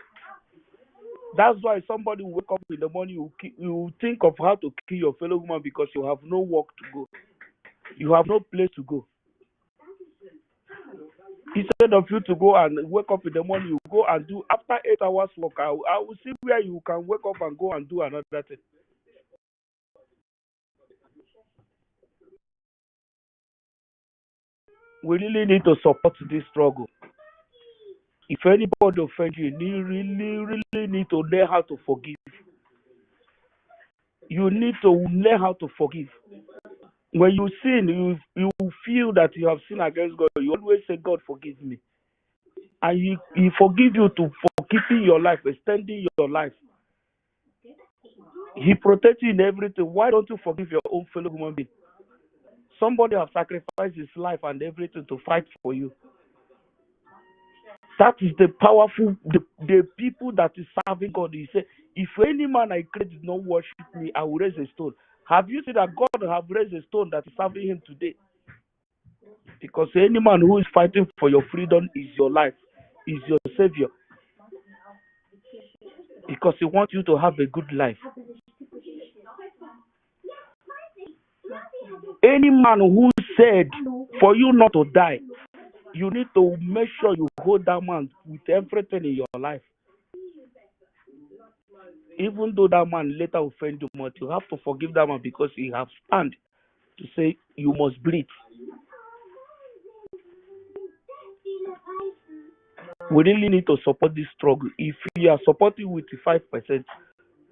That's why somebody will wake up in the morning, you think of how to kill your fellow woman because you have no work to go. You have no place to go. Instead of you to go and wake up in the morning, you go and do after 8 hours work. I will see where you can wake up and go and do another thing. We really need to support this struggle. If anybody offends you, you really need to learn how to forgive. You need to learn how to forgive. When you sin, you feel that you have sinned against God. You always say, God, forgive me. And he forgive you for keeping your life, extending your life. He protects you in everything. Why don't you forgive your own fellow human being? Somebody has sacrificed his life and everything to fight for you. That is the powerful, the people that is serving God. He said, if any man I create did not worship me, I will raise a stone. Have you seen that God have raised a stone that is serving him today? Because any man who is fighting for your freedom is your life, is your savior. Because he wants you to have a good life. Any man who said for you not to die, you need to make sure you hold that man with everything in your life. Even though that man later offend you much, you have to forgive that man because he has stand to say you must breathe. We really need to support this struggle. If you are supporting with 5%,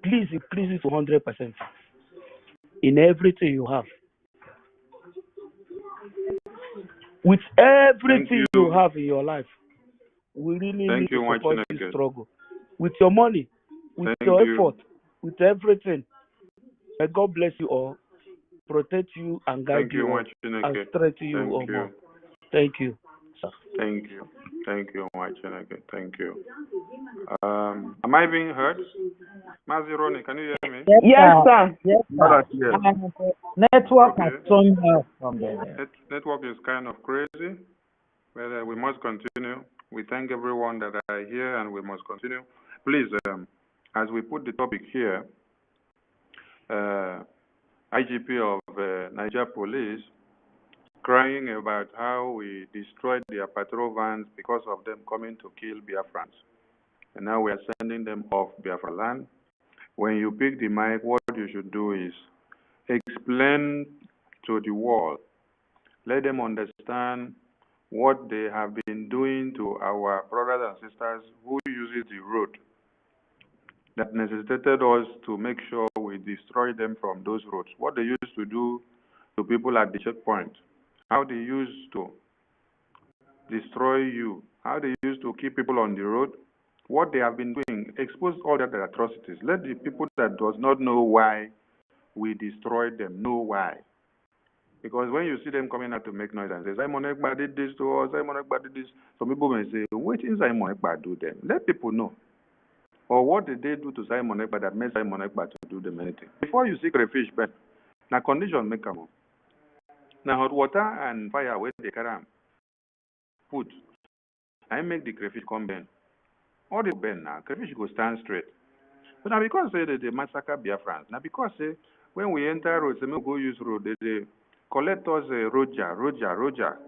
please increase it to 100% in everything you have. With everything you have in your life, we really need to support this struggle. With your money, with your effort, with everything. May God bless you all, protect you and guide you all, and strengthen you all more. Thank you, sir. Thank you. Thank you, Mwachineke. Thank you. Am I being heard? Mazironi, can you hear me? Yes, sir. Yes, sir. Yes. Network has thrown us from there. Network is kind of crazy, but we must continue. We thank everyone that are here, and we must continue. Please, as we put the topic here, IGP of Niger Police crying about how we destroyed their patrol vans because of them coming to kill Biafrans. And now we are sending them off Biafra land. When you pick the mic, what you should do is explain to the world. Let them understand what they have been doing to our brothers and sisters who uses the road that necessitated us to make sure we destroy them from those roads. What they used to do to people at the checkpoint, how they used to destroy you, how they used to keep people on the road, what they have been doing, expose all that atrocities. Let the people that does not know why we destroyed them know why. Because when you see them coming out to make noise and say, Simon Ekpa did this to us, Simon Ekpa did this, some people may say, what did Simon Ekpa do them? Let people know. Or what did they do to Simon Ekpa that made Simon Ekpa to do them anything? Before you see crayfish burn, now condition make them. Now hot water and fire where they can put, I make the crayfish come burn. All the burn now, crayfish go stand straight. But now because they massacre Biafrans, now because when we enter road, we go use road, they collect us Roger.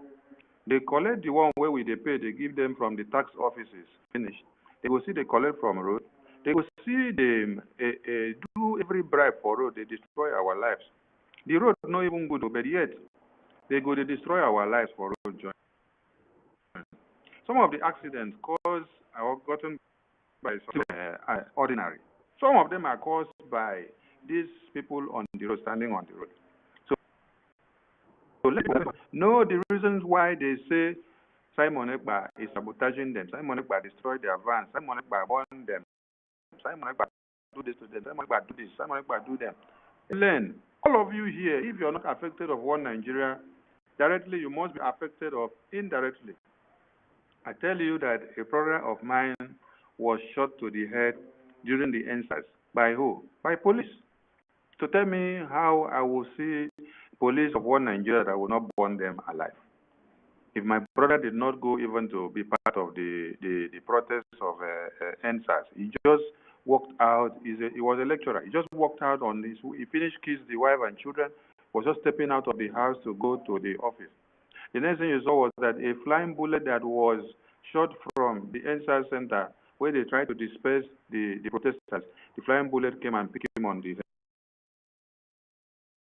They collect the one where we they pay, they give them from the tax offices. Finish. They go see they collect from road. They go see them do every bribe for road. They destroy our lives. The road not even good, but yet they go to destroy our lives for road joint. Some of the accidents caused are gotten by ordinary. Some of them are caused by these people on the road, standing on the road. So let them know the reasons why they say Simon Ekpa is sabotaging them. Simon Ekpa destroyed their vans. Simon Ekpa burned them. Simon Ekpa do this to them. Simon Ekpa do this. Simon Ekpa do them. Learn. All of you here, if you're not affected of one Nigeria directly, you must be affected of indirectly. I tell you that a brother of mine was shot to the head during the NSAS. By who? By police. To tell me how I will see police of one Nigeria that will not burn them alive. If my brother did not go even to be part of the protests of NSAS, he just walked out. He was a lecturer. He just walked out on his. He finished kissed the wife and children. Was just stepping out of the house to go to the office. The next thing you saw was that a flying bullet that was shot from the NSAS center, where they tried to disperse the protesters, the flying bullet came and picked him on the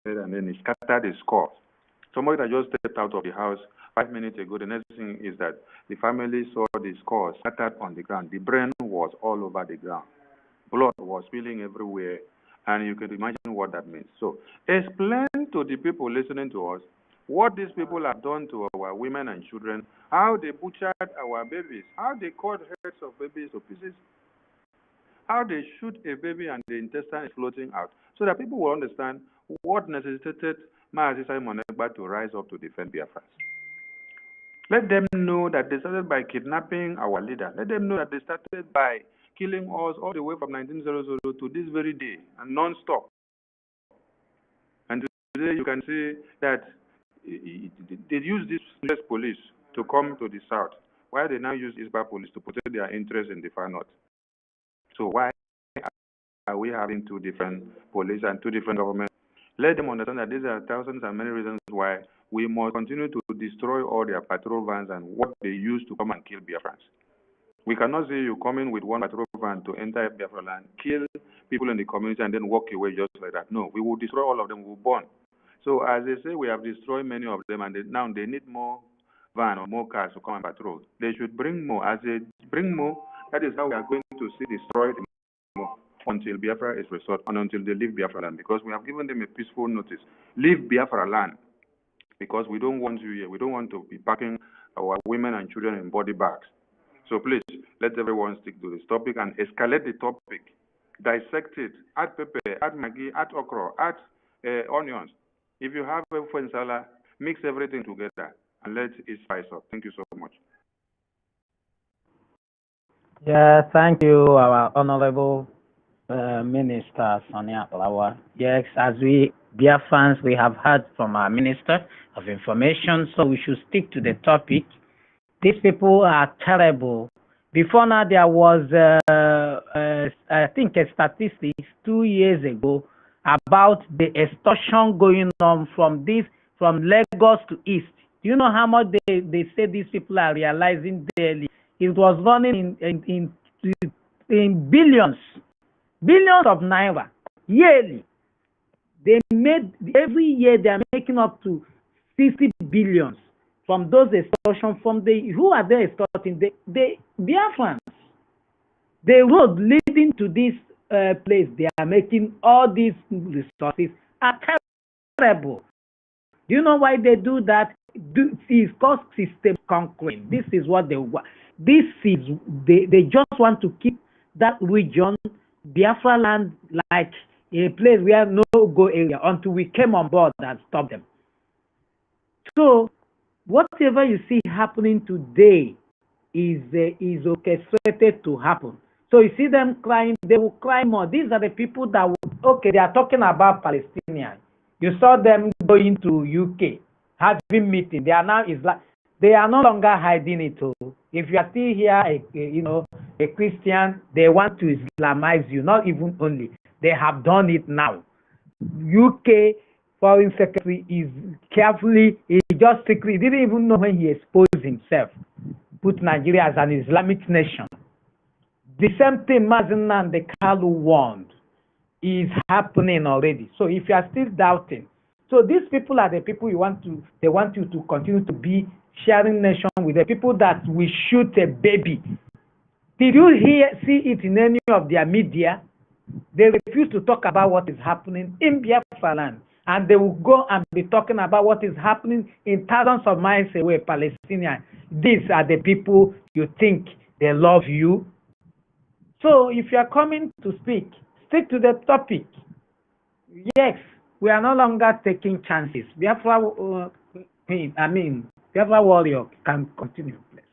head, and then he scattered his skull. Somebody that just stepped out of the house 5 minutes ago, the next thing is that the family saw the skull scattered on the ground. The brain was all over the ground. Blood was spilling everywhere, and you can imagine what that means. So explain to the people listening to us what these people have done to our women and children, how they butchered our babies, how they cut heads of babies to pieces. how they shoot a baby and the intestine is floating out, so that people will understand what necessitated Mazi Simon Ekpa to rise up to defend Biafra. Let them know that they started by kidnapping our leader. Let them know that they started by killing us all the way from 1900 to this very day and non-stop. And today you can see that they use this police to come to the south, while they now use ISBA police to protect their interests in the far north. So why are we having two different police and two different governments? Let them understand that there are thousands and many reasons why we must continue to destroy all their patrol vans and what they use to come and kill Biafrans. We cannot see you coming with one patrol van to enter Biafra land, kill people in the community, and then walk away just like that. No, we will destroy all of them, we will burn. So as they say, we have destroyed many of them, and now they need more van or more cars to come and patrol. They should bring more. As they bring more, that is how we are going to see destroyed more until Biafra is restored and until they leave Biafra land, because we have given them a peaceful notice. Leave Biafra land, because we don't want you here. We don't want to be packing our women and children in body bags. So please, let everyone stick to this topic and escalate the topic. Dissect it. Add pepper, add maggi, add okra, add onions. If you have a fensala, mix everything together and let it spice up. Thank you so much. Yeah, thank you, our Honorable Minister Sonia Llar. Yes, as we Biafrans, we have heard from our Minister of Information, so we should stick to the topic. These people are terrible. Before now, there was, I think, a statistics 2 years ago about the extortion going on from Lagos to East. Do you know how much they say these people are realizing daily? It was running in billions of naira yearly. They made every year they are making up to 50 billions from those extortion. From who are they extorting? The Biafrans. The road leading to this place, they are making all these resources are terrible. Do you know why they do that? It's called system conquering. This is what they want. They just want to keep that region, Biafra land, like a place where no go area until we came on board and stopped them. So whatever you see happening today is orchestrated to happen. So you see them crying, they will cry more. These are the people that they are talking about Palestinians. You saw them going to UK, having meeting. They are now they are no longer hiding it. If you are still here, a Christian, they want to Islamize you. Not even only, they have done it now. UK Foreign Secretary is carefully, he just secretly didn't even know when he exposed himself, put Nigeria as an Islamic nation. The same thing Mazina and the Kalu warned is happening already. So if you are still doubting, so these people are the people they want you to continue to be sharing nation with, the people that will shoot a baby. Did you see it in any of their media? They refuse to talk about what is happening in Biafra land, and they will go and be talking about what is happening in thousands of miles away, Palestinians. These are the people you think they love you. So if you are coming to speak, stick to the topic. Yes, we are no longer taking chances. Biafra warrior can continue, please.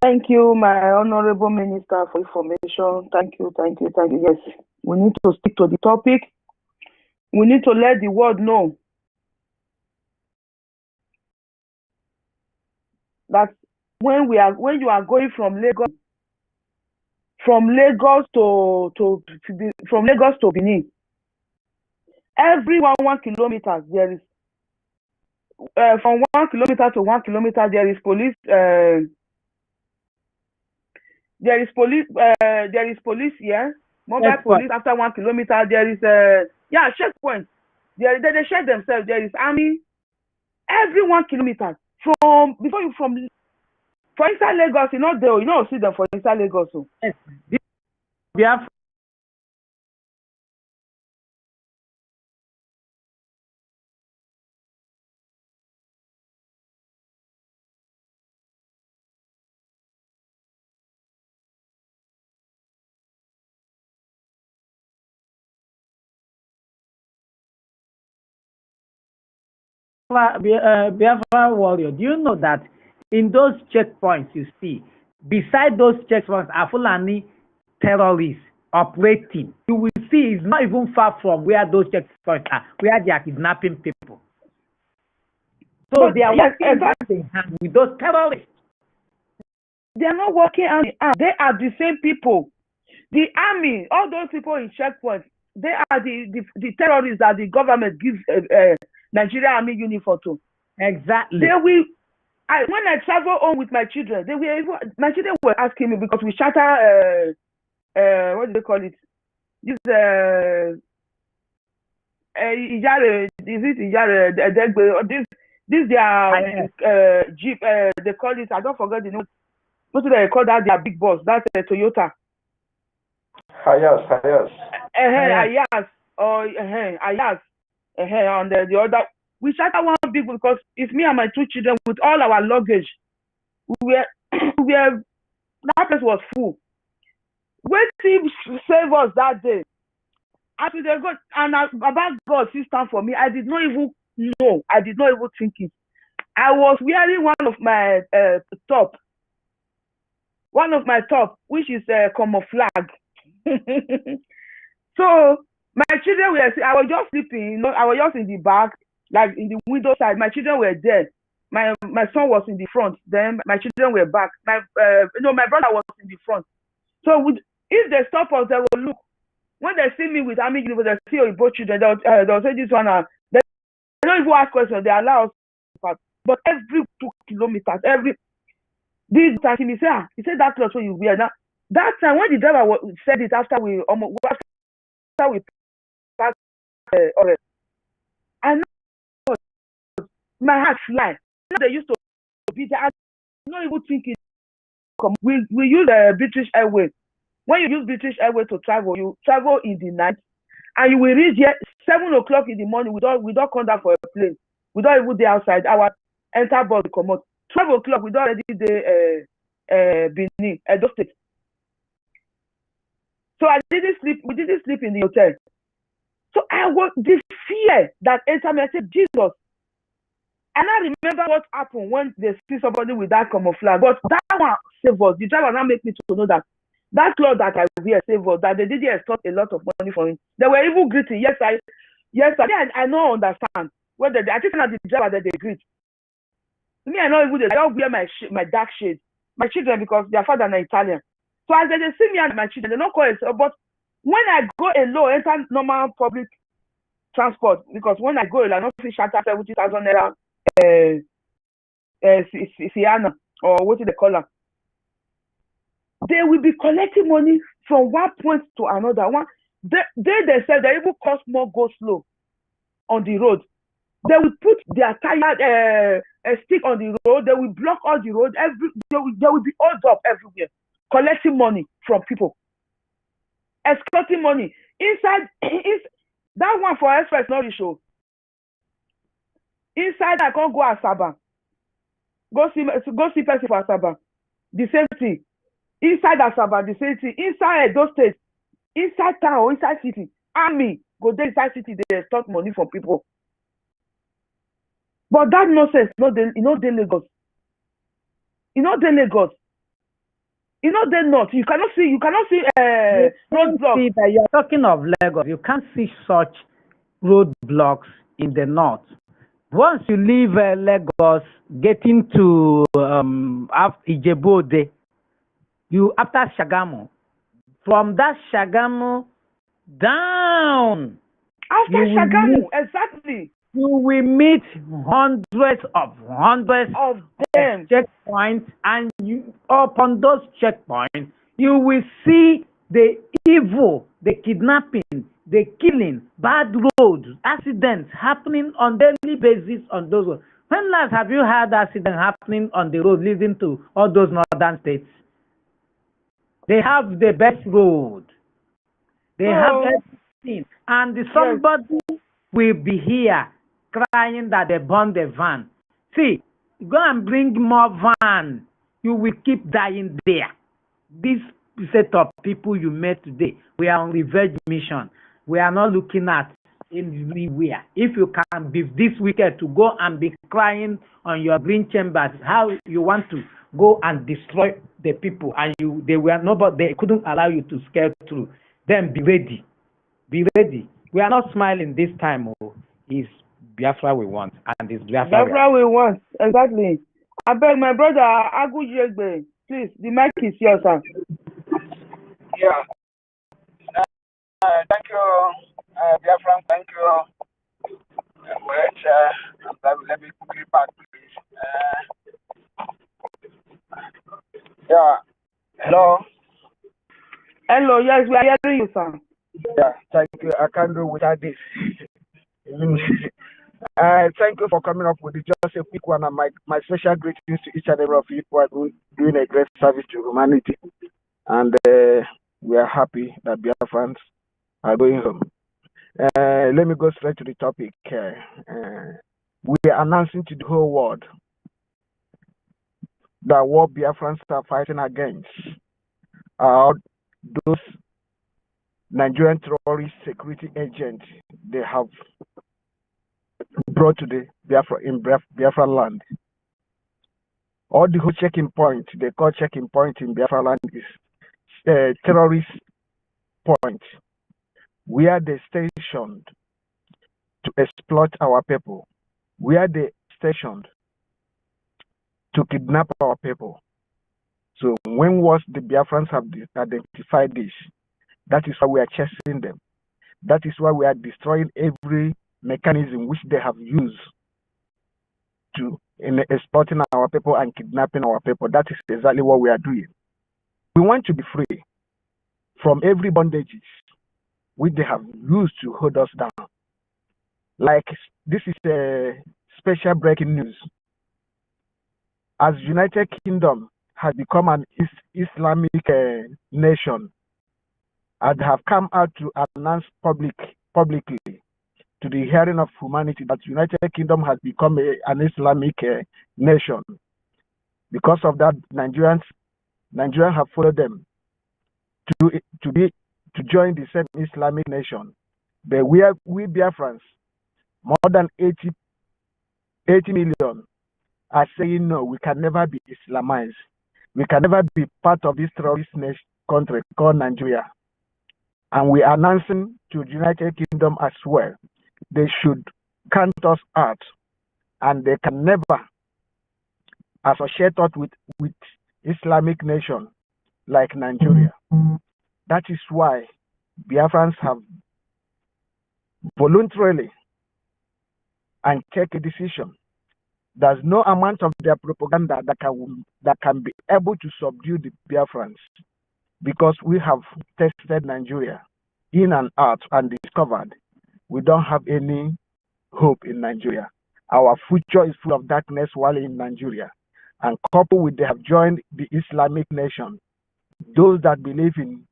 Thank you, my honorable minister, for information. Thank you. Yes, we need to stick to the topic. We need to let the world know that when you are going from Lagos to Benin, every 1 kilometer there is from 1 kilometer to 1 kilometer there is police. There is police here. Mobile police. After 1 kilometer, there is checkpoint. They check themselves. There is army. Every 1 kilometer from for inside Lagos, you know see them for inside Lagos. Yes. Biafra warrior, do you know that in those checkpoints you see, beside those checkpoints are Fulani terrorists operating? You will see it's not even far from where those checkpoints are, where they are kidnapping people. So they are working hand in hand with those terrorists. They are not working hand in hand. They are the same people. The army, all those people in checkpoints, they are the terrorists that the government gives Nigeria Army uniform to. Exactly. They will. When I travel home with my children, my children were asking me because we shatter what do they call it? This Ijare, is it Ijare? This their Jeep. They call it. I don't forget the name. What do they call that? Their big boss. That's Toyota. Ayas. Ayas. Or Ayas. And the other. We shatter one big because it's me and my two children with all our luggage. That place was full. When he saved us that day, after they go and about God still stand for me, I did not even know. I did not even think it. I was wearing one of my top, which is camouflage. So my children were. I was just sleeping. I was just in the back, like in the window side. My children were there. My son was in the front. Then my children were back. My brother was in the front. So if they stop us, they will look. When they see me with army uniform, they see both children. They'll say this one. They don't even ask questions. They allow us to pass. But every 2 kilometers, this time he said that clothes when you wear. Now that time when the driver said it after we passed, I know my heart fly. They used to be there. I'm not even thinking. We use British Airways. When you use British Airways to travel, you travel in the night, and you will reach here 7 o'clock in the morning. We don't come down for a plane. We don't even be outside. Our enter bus come out. 12 o'clock. We don't already Benin, Edo State. So I didn't sleep. We didn't sleep in the hotel. So I was the fear that entered me. I said, Jesus. And I remember what happened when they see somebody with that camouflage. But that one saved us. The driver now make me to know that cloth that I wear saved us. That they didn't extort a lot of money for him. They were even greeting. Yes, I don't understand. I think that the driver that they greet. Me, I don't wear my dark shades. My children, because their father are Italian. So as they see me and my children, they don't call it. But when I go alone, enter normal public transport, because when I go alone, I don't see shatter 70,000 naira Sienna, or what do they call her? They will be collecting money from one point to another. They themselves, they even cost more go slow on the road. They will put their tire stick on the road. They will block all the road. They will be all up everywhere, collecting money from people, extorting money inside. That one for express not the show. Inside, I can't go Asaba. Go see person for Asaba. The same thing. Inside Asaba, the same thing. Inside those states, inside town or inside city, army go there inside city. They extort money from people. But that nonsense, they Lagos. They Lagos. They not. You cannot see roadblocks. That you are talking of Lagos. You can't see such roadblocks in the north. Once you leave Lagos, getting to Ijebu-Ode, you after Shagamu. From that Shagamu down. After Shagamu, exactly. You will meet hundreds of them checkpoints, and upon those checkpoints, you will see the evil, the kidnapping, the killing, bad roads, accidents happening on daily basis on those roads. When last have you had accident happening on the road leading to all those northern states? They have the best road. They have everything. And somebody will be here crying that they burned the van. See, go and bring more van. You will keep dying there. This set of people you met today, we are on revenge mission. We are not looking at everywhere. If you can be this wicked to go and be crying on your green chambers, how you want to go and destroy the people, and they couldn't allow you to scale through. Then be ready. Be ready. We are not smiling this time. It's Biafra we want, and it's Biafra we want, exactly. I beg my brother Agu Jegbe, please, the mic is yours, sir. Yeah. Thank you, Biafra. Thank you. Let me quickly back, please. Yeah. Hello. Hello. Yes, we are hearing you, sir. Yeah. Thank you. I can't do without this. Thank you for coming up with it. Just a quick one. And my special greetings to each and every of you who are doing a great service to humanity. And we are happy that Biafrans are going home. Let me go straight to the topic. We are announcing to the whole world that what Biafrans are fighting against are those Nigerian terrorist security agents they have brought to the Biafra land. All the whole checking point, they call checking point in Biafra land is terrorist point, where they stationed to exploit our people, where they stationed to kidnap our people. So when was the Biafrans have identified this, that is why we are chasing them. That is why we are destroying every mechanism which they have used in exploiting our people and kidnapping our people. That is exactly what we are doing. We want to be free from every bondages which they have used to hold us down. Like, this is a special breaking news. As United Kingdom has become an Islamic nation, and have come out to announce publicly to the hearing of humanity that United Kingdom has become an Islamic nation. Because of that, Nigerians have followed them to join the same Islamic nation. But we Biafrans, more than 80 million, are saying no, we can never be Islamized. We can never be part of this terrorist country called Nigeria. And we are announcing to the United Kingdom as well, they should count us out, and they can never associate us with Islamic nation like Nigeria. That is why Biafrans have voluntarily and take a decision. There's no amount of their propaganda that can be able to subdue the Biafrans, because we have tested Nigeria in and out and discovered we don't have any hope in Nigeria. Our future is full of darkness while in Nigeria. And coupled with they have joined the Islamic nation, those that believe in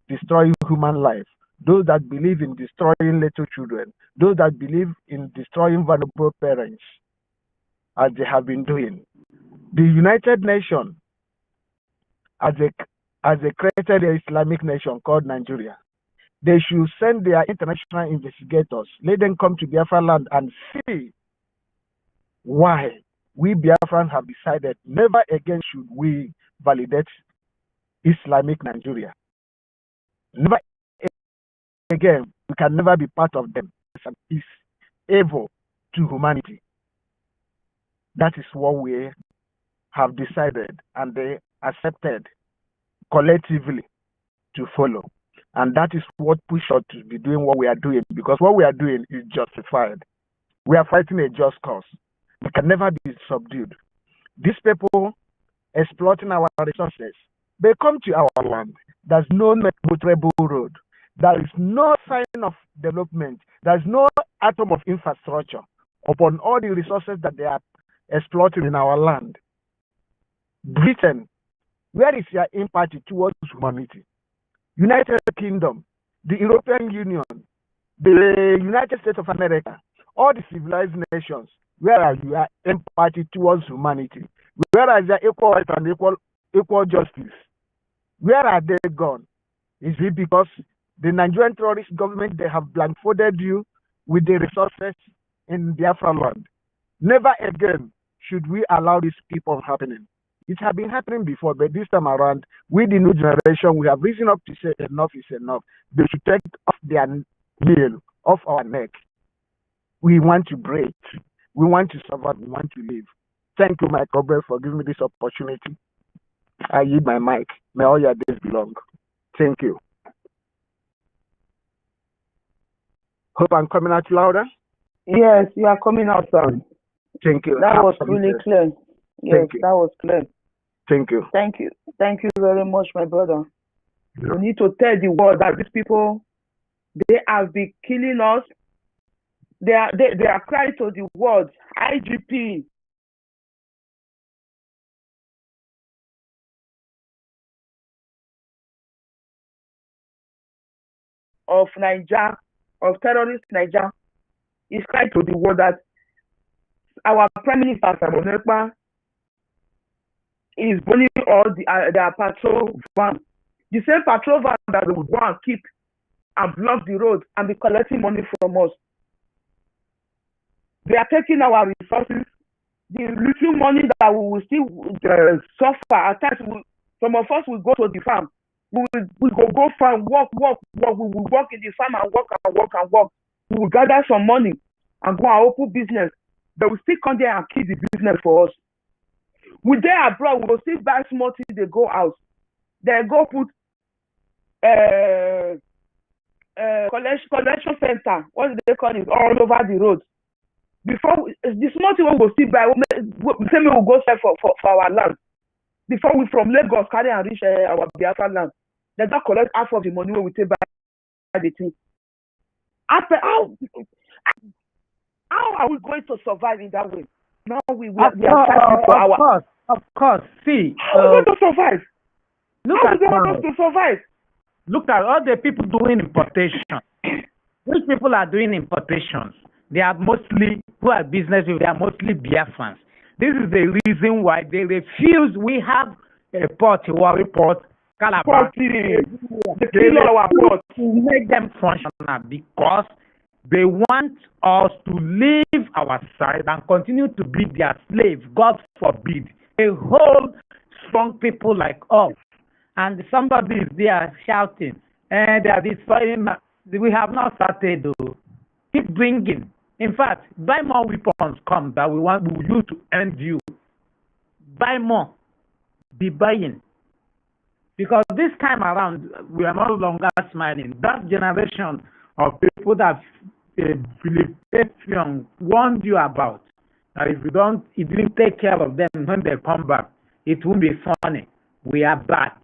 destroying human life, those that believe in destroying little children, those that believe in destroying vulnerable parents, as they have been doing. The United Nations, as they created an Islamic nation called Nigeria, they should send their international investigators, let them come to Biafra land and see why we Biafrans have decided never again should we validate Islamic Nigeria. Never again, we can never be part of them. It's evil to humanity. That is what we have decided, and they accepted collectively to follow. And that is what pushed us to be doing what we are doing, because what we are doing is justified. We are fighting a just cause. We can never be subdued. These people exploiting our resources, they come to our land. There's no motorable road. There is no sign of development. There's no atom of infrastructure upon all the resources that they are exploiting in our land. Britain, where is your empathy towards humanity? United Kingdom, the European Union, the United States of America, all the civilized nations, where are your empathy towards humanity? Where are their equal rights and equal justice? Where are they gone? Is it because the Nigerian terrorist government, they have blindfolded you? with the resources in Biafra land. Never again should we allow this keep on happening. It has been happening before, but this time around, with the new generation, we have risen up to say enough is enough. They should take off their nail off our neck. We want to break. We want to survive. We want to live. Thank you, my brother, for giving me this opportunity. I yield my mic. May all your days be long. Thank you. Hope I'm coming out louder. Yes, you are coming out, sir. Thank you. That was really clear. Yes, that was clear. Thank you. Thank you. Thank you very much, my brother. Yeah. We need to tell the world that these people, they have been killing us. They are crying to the world. IGP. Of Niger, of terrorist Niger, is crying to the world that our Prime Minister Samonekpa is burning all their patrol van. The same patrol van that they would go and keep and block the road and be collecting money from us. They are taking our resources, the little money that we will still suffer. At times, some of us will go to the farm. We will go farm, work. We will work in the farm and work. We will gather some money and go and open business. They will still come there and keep the business for us. We there abroad, we will still buy small things, they go out. They go put collection center, what do they call it, all over the road. Before the small thing we will still buy, we will go sell for our land. Before we from Lagos carry and reach our Biafra land, they don't collect half of the money we take buy the thing. After how are we going to survive in that way? Now we are fighting for our. Of course. See, how are we going to survive? Look at all the people doing importation. Which people are doing importations? They are mostly, who are business with, they are mostly Biafrans. This is the reason why they refuse. We have a port, Warri Port, Calabar. They kill our port to make them functional because they want us to leave our side and continue to be their slave. God forbid. A whole strong people like us. And somebody is there shouting, and they are destroying. We have not started though. Keep bringing. In fact, buy more weapons come that we will use to end you. Buy more. Be buying. Because this time around, we are no longer smiling. That generation of people that Philip Efiong warned you about, that if you didn't take care of them when they come back, it won't be funny. We are back.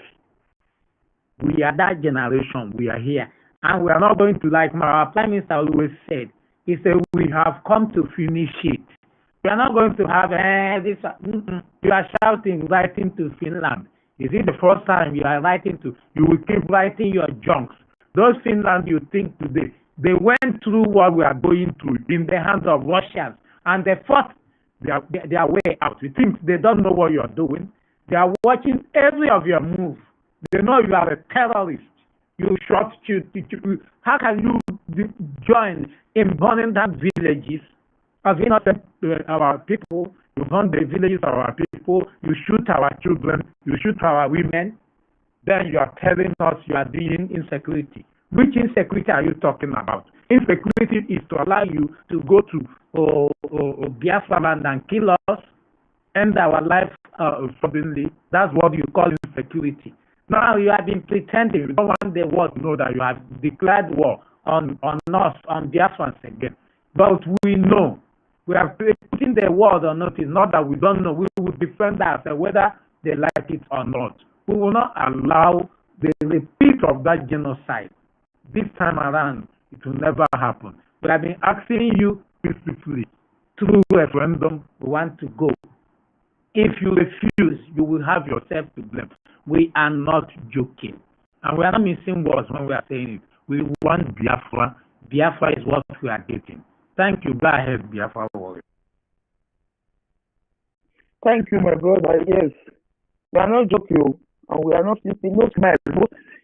We are that generation. We are here. And we are not going to, like our Prime Minister always said, he said, we have come to finish it. We are not going to have this. You are shouting, writing to Finland. Is it the first time you are writing to? You will keep writing your junks. Those Finland you think today, they went through what we are going through in the hands of Russians. And they fought their way out. You think they don't know what you are doing? They are watching every of your move. They know you are a terrorist. You shot. How can you join in burning down villages of innocent our people? You burn the villages of our people. You shoot our children. You shoot our women. Then you are telling us you are doing insecurity. Which insecurity are you talking about? Insecurity is to allow you to go to Biafra land and kill us, end our life suddenly. That's what you call insecurity. Now you have been pretending. You don't want the world to know that you have declared war on us, on Biafrans again. But we know. We are putting the world on notice. Not that we don't know. We will defend ourselves whether they like it or not. We will not allow the repeat of that genocide. This time around, it will never happen. But I've been asking you peacefully, through referendum, we want to go. If you refuse, you will have yourself to blame. We are not joking. And we are not missing words when we are saying it. We want Biafra. Biafra is what we are getting. Thank you. Go ahead, Biafra warrior. Thank you, my brother. Yes. We are not joking. And we are not sleeping. No smile.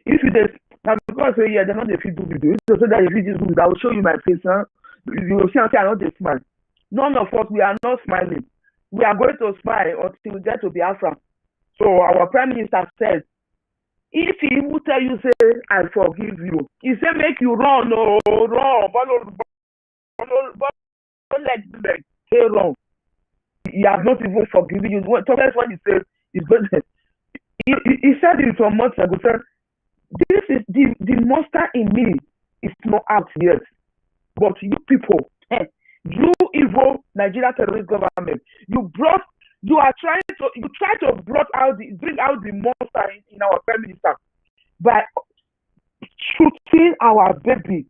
If you just, now because yeah, they're not the fit do video. So that if you just do it, I will show you my face. Huh? You see, I know they smile. None of us, we are not smiling. We are going to smile until we get to Biafra. So our Prime Minister said, if he will tell you, say, I forgive you, he said, make you run, oh, run, but say wrong. He has not even forgiven you. That's what he said. He said it some months ago, sir. This is the monster in me is not out yet. But you people, you evil Nigeria terrorist government, you try to bring out the monster in our Prime Minister by shooting our baby,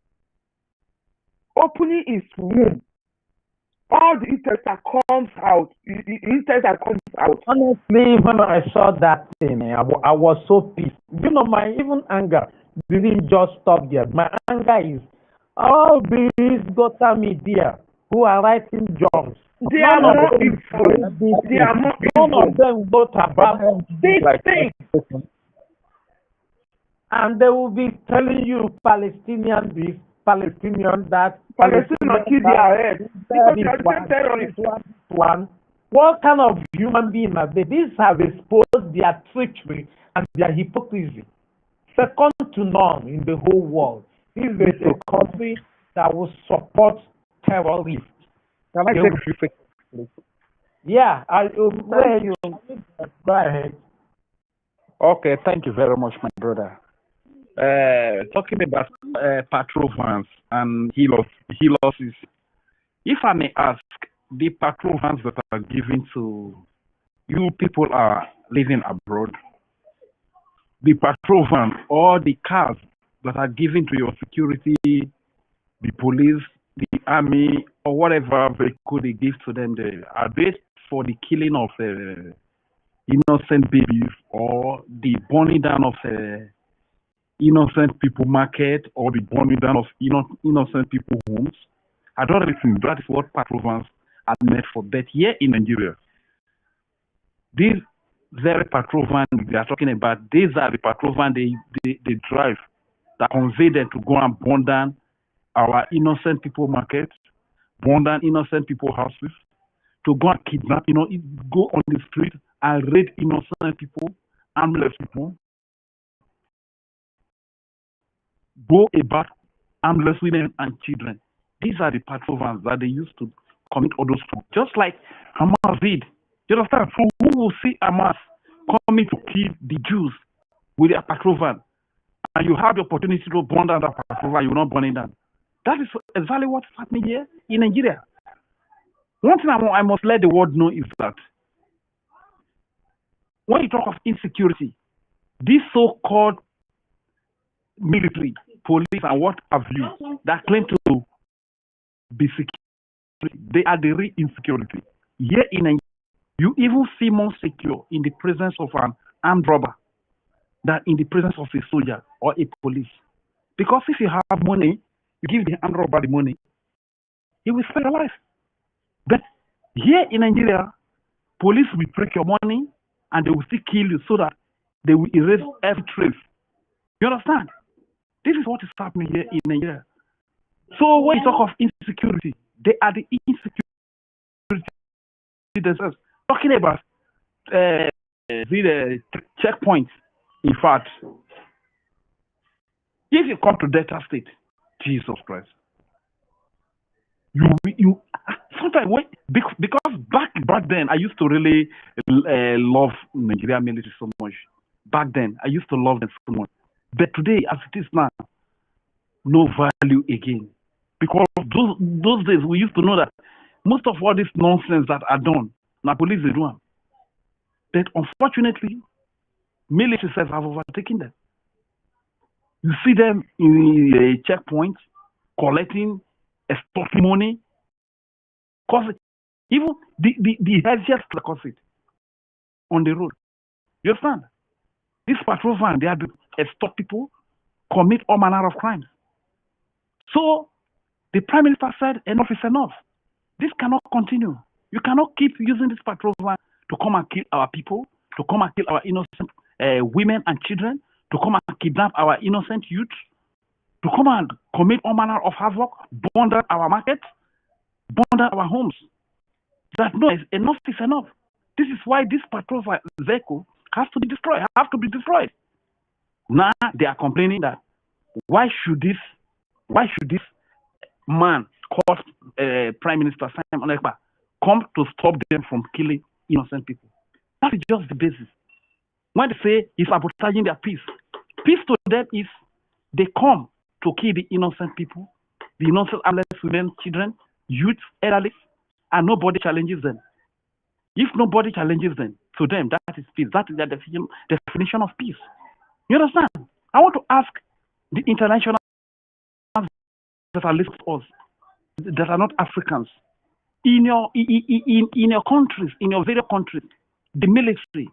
opening his womb. All the intestine comes out. Honestly, when I saw that thing, I was so pissed. You know, my even anger didn't just stop there. My anger is all these Gotham media who are writing jobs. They are more evil. None of them wrote about these things. And they will be telling you Palestinian this, Palestinian that. Palestinian kill their head. Because they are the same terrorists. What kind of human being are they? These have exposed their treachery and their hypocrisy. Second to none in the whole world. This is a country that will support terrorists. Can I take a few seconds, please? Yeah, go ahead. Okay, thank you very much, my brother. Talking about patrol vans and healers is, if I may ask, the patrol vans that are given to you people are living abroad, the patrol van or the cars that are given to your security, the police, the army, or whatever vehicle they give to them, are they for the killing of innocent babies or the burning down of innocent people market or the burning down of innocent people homes? I don't really think that is what patrol vans are meant for. But here in Nigeria, these very patrol vans they are talking about, these are the patrol vans they drive that convey them to go and burn down our innocent people markets, burn down innocent people houses, to go and kidnap, go on the street and raid innocent people, harmless people, go about harmless women and children. These are the patrol vans that they used to commit all those crimes. Just like Hamas did. You understand? So who will see Hamas coming to kill the Jews with their patrol van, and you have the opportunity to burn down that patrol van, you will not burn it down? That is exactly what's happening here in Nigeria. One thing I must let the world know is that when you talk of insecurity, this so-called military, police, and what have you, that claim to be secure, they are the real insecurity. Here in Nigeria, you even feel more secure in the presence of an armed robber than in the presence of a soldier or a police. Because if you have money, you give the armed robber the money, he will spare your life. But here in Nigeria, police will take your money and they will still kill you so that they will erase every trace. You understand? This is what is happening here in Nigeria. So when you talk of insecurity, they are the insecurity themselves. Talking about the checkpoints, in fact, if you come to Delta State, Jesus Christ, you sometimes because back then I used to really love Nigeria military so much. Back then I used to love them so much, but today as it is now, no value again. Because those days we used to know that most of all this nonsense that are done, now police they do them. But unfortunately, military have overtaken them. You see them in a checkpoint collecting, extorting money, cause it. Even the heaviest cause it on the road. You understand? This patrol van, they are to extort people, commit all manner of crimes. So the Prime Minister said, enough is enough. This cannot continue. You cannot keep using this patrol van to come and kill our people, to come and kill our innocent women and children, to come and kidnap our innocent youth, to come and commit all manner of havoc, burn down our markets, burn down our homes. That no, enough is enough. This is why this patrol vehicle has to be destroyed. Now they are complaining that why should this man called Prime Minister Simon Ekpa come to stop them from killing innocent people? That is just the basis. When they say he's sabotaging their peace to them is they come to kill the innocent people, the innocent harmless women, children, youth, elderly, and nobody challenges them. If nobody challenges them, to them, that is peace. That is their definition of peace. You understand? I want to ask the international that are listening to us, that are not Africans, in your countries, in your various countries, the military,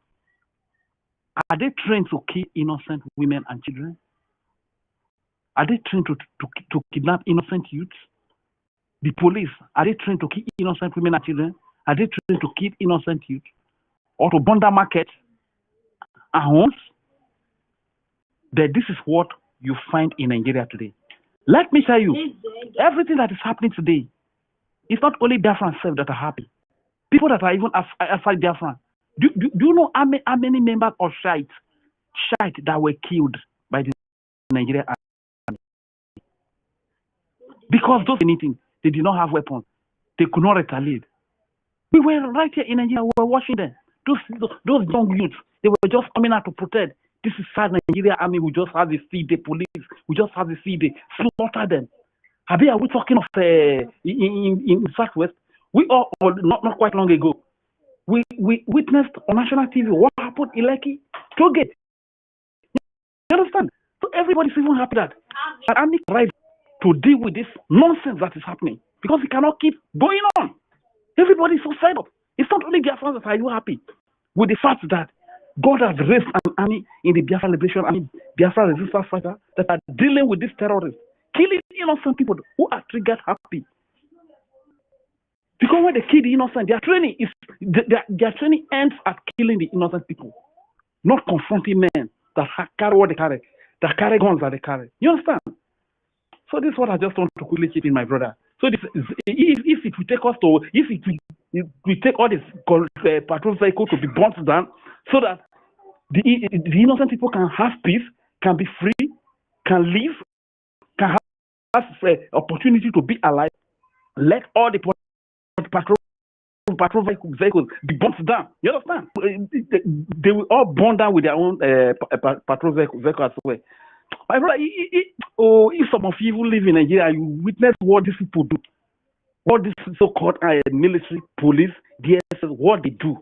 are they trained to kill innocent women and children? Are they trained to kidnap innocent youths? The police, are they trained to kill innocent women and children? Are they trained to kill innocent youth? Or to burn down markets and homes? That this is what you find in Nigeria today. Let me tell you, everything that is happening today, it's not only Biafran self that are happy. People that are even outside Biafran. Do you know how many members of Shite that were killed by the Nigerian army? Because those anything, they did not have weapons. They could not retaliate. We were right here in Nigeria, we were watching them. Those young youths, they were just coming out to protest. This is sad Nigeria army, we just have the see the police, we just have the see the slaughter them. Are we talking of in Southwest? We all not quite long ago, we witnessed on national TV what happened in Lekki, Togate. You understand? So everybody's even happy that the army arrived to deal with this nonsense that is happening because it cannot keep going on. Everybody's so fed up. It's not only Biafrans that are you happy with the fact that God has raised an army in the Biafra Liberation Army, Biafra Resistance Fighter that are dealing with these terrorists, killing innocent people who are triggered happy. Because when they kill the innocent, their training ends at killing the innocent people, not confronting men that carry what they carry, that carry guns that they carry. You understand? So this is what I just want to quickly chip in, my brother. So this is, if it will take us to, if we take all this patrol vehicle to be burnt down, so that the innocent people can have peace, can be free, can live, can have opportunity to be alive. Let all the patrol vehicles be burnt down. You understand? They will all burn down with their own patrol vehicle as well. My brother, if some of you live in Nigeria, you witness what these people do. What this so-called military, police, DSS, what they do.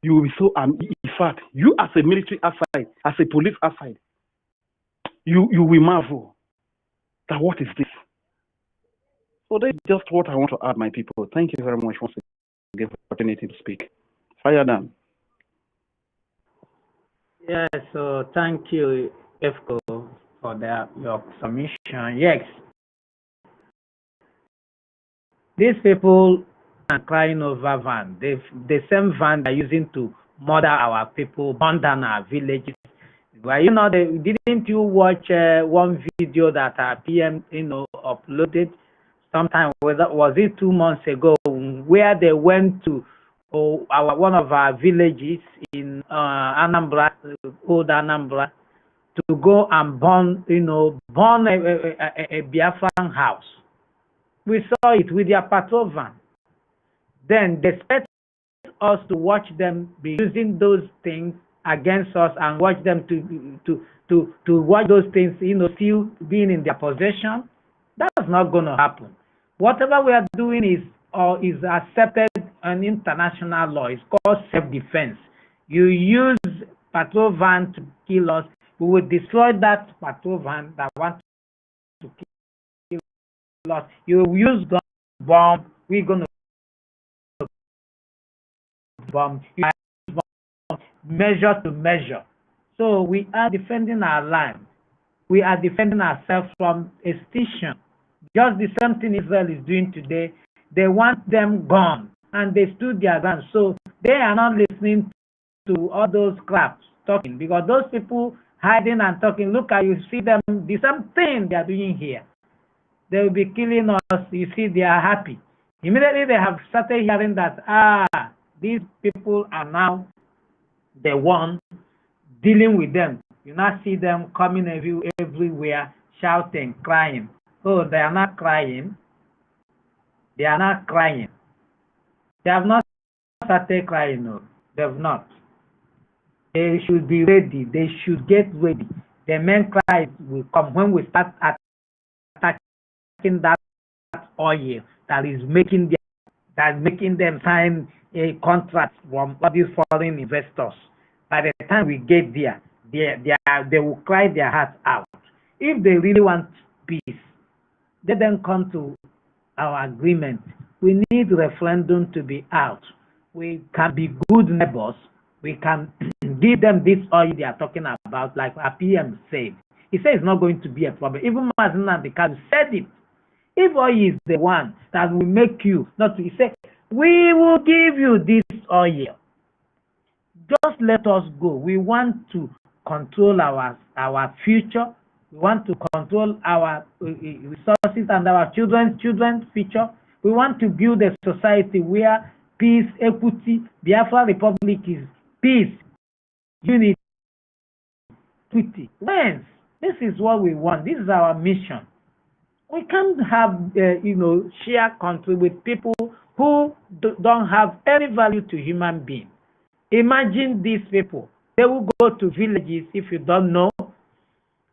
You will be so, in fact, you as a military outside, as a police outside, you will marvel that what is this? So that's just what I want to add, my people. Thank you very much once again for the opportunity to speak. Fire down. Yeah, so thank you, EFCO, for your submission. Yes, these people are crying over van. The same van they're using to murder our people, burn down our villages. Well, didn't you watch one video that PM, uploaded sometime? Was it 2 months ago, where they went to one of our villages in Anambra, old Anambra, to go and burn a Biafran house. We saw it with their patrol van. Then they expect us to watch them be using those things against us and watch them to watch those things, still being in their possession. That's not going to happen. Whatever we are doing is accepted in international law. It's called self-defense. You use patrol van to kill us, we will destroy that patrol van that wants to kill us. You use gun, bomb, we're going to bomb. You use bomb, measure to measure. So we are defending our land. We are defending ourselves from extinction. Just the same thing Israel is doing today. They want them gone, and they stood their ground. So they are not listening to all those crap talking, because those people hiding and talking. Look at you see them, the same thing they are doing here. They will be killing us. You see, they are happy. Immediately they have started hearing that, these people are now the one dealing with them. You now see them coming everywhere, shouting, crying. Oh, they are not crying. They are not crying. They have not started crying. No, they have not. They should be ready. They should get ready. The main cry will come when we start attacking that oil that is making them sign a contract from all these foreign investors. By the time we get there, they will cry their hearts out. If they really want peace, let them come to our agreement. We need referendum to be out. We can be good neighbors. We can give them this oil they are talking about, like our PM said. He said it's not going to be a problem. Even Mazina Bikadu said it. If oil is the one that will make you not to, he said, we will give you this oil. Just let us go. We want to control our future. We want to control our resources and our children's future. We want to build a society where peace, equity, Biafra Republic is peace, unity, equity. Whence? This is what we want. This is our mission. We can't have, share country with people who don't have any value to human beings. Imagine these people. They will go to villages, if you don't know.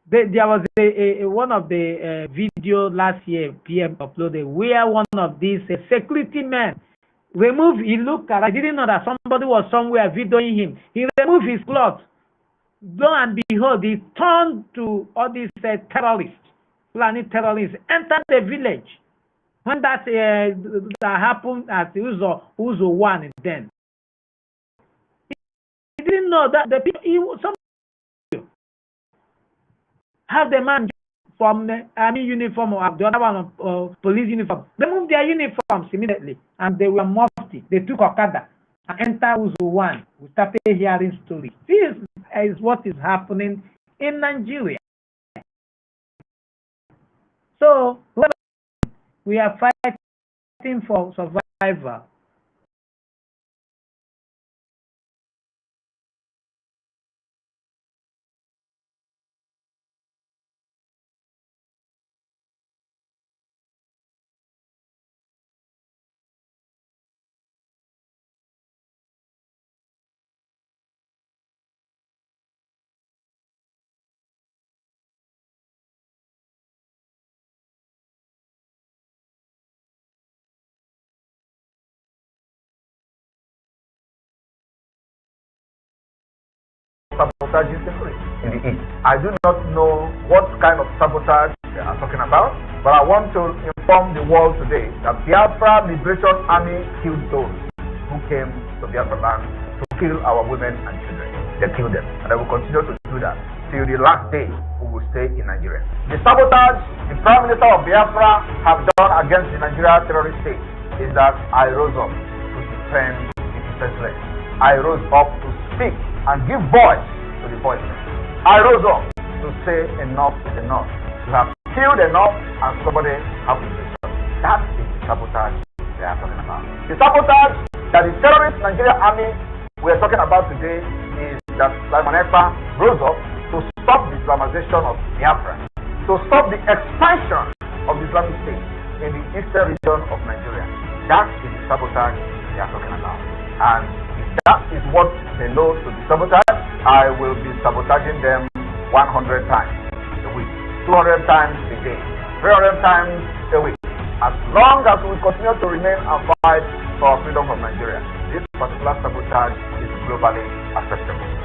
There was one of the video last year, PM uploaded, where one of these security men removed, he looked at, I didn't know that somebody was somewhere videoing him. He removed his clothes. Lo and behold, he turned to all these terrorists, planning terrorists, entered the village. When that happened at Uzo 1 then, he didn't know that the people, some have the man from the army uniform or the other one of police uniform. They moved their uniforms immediately and they were mufti. They took Okada and entered Uzo 1. We started hearing stories. This is what is happening in Nigeria. So we are fighting for survival. Sabotage in the East. I do not know what kind of sabotage they are talking about, but I want to inform the world today that Biafra Liberation Army killed those who came to Biafra land to kill our women and children. They killed them, and they will continue to do that till the last day we will stay in Nigeria. The sabotage the Prime Minister of Biafra have done against the Nigeria terrorist state is that I rose up to defend the defenseless. I rose up to speak and give voice to the voiceless. I rose up to say enough is enough. You have killed enough and somebody have to do something. That is the sabotage they are talking about. The sabotage that the terrorist Nigeria army we are talking about today is that Simon Ekpa rose up to stop the Islamization of Biafra, to stop the expansion of the Islamic State in the eastern region of Nigeria. That is the sabotage they are talking about. And that is what they know to be sabotage. I will be sabotaging them 100 times a week, 200 times a day, 300 times a week. As long as we continue to remain and fight for our freedom from Nigeria, this particular sabotage is globally acceptable.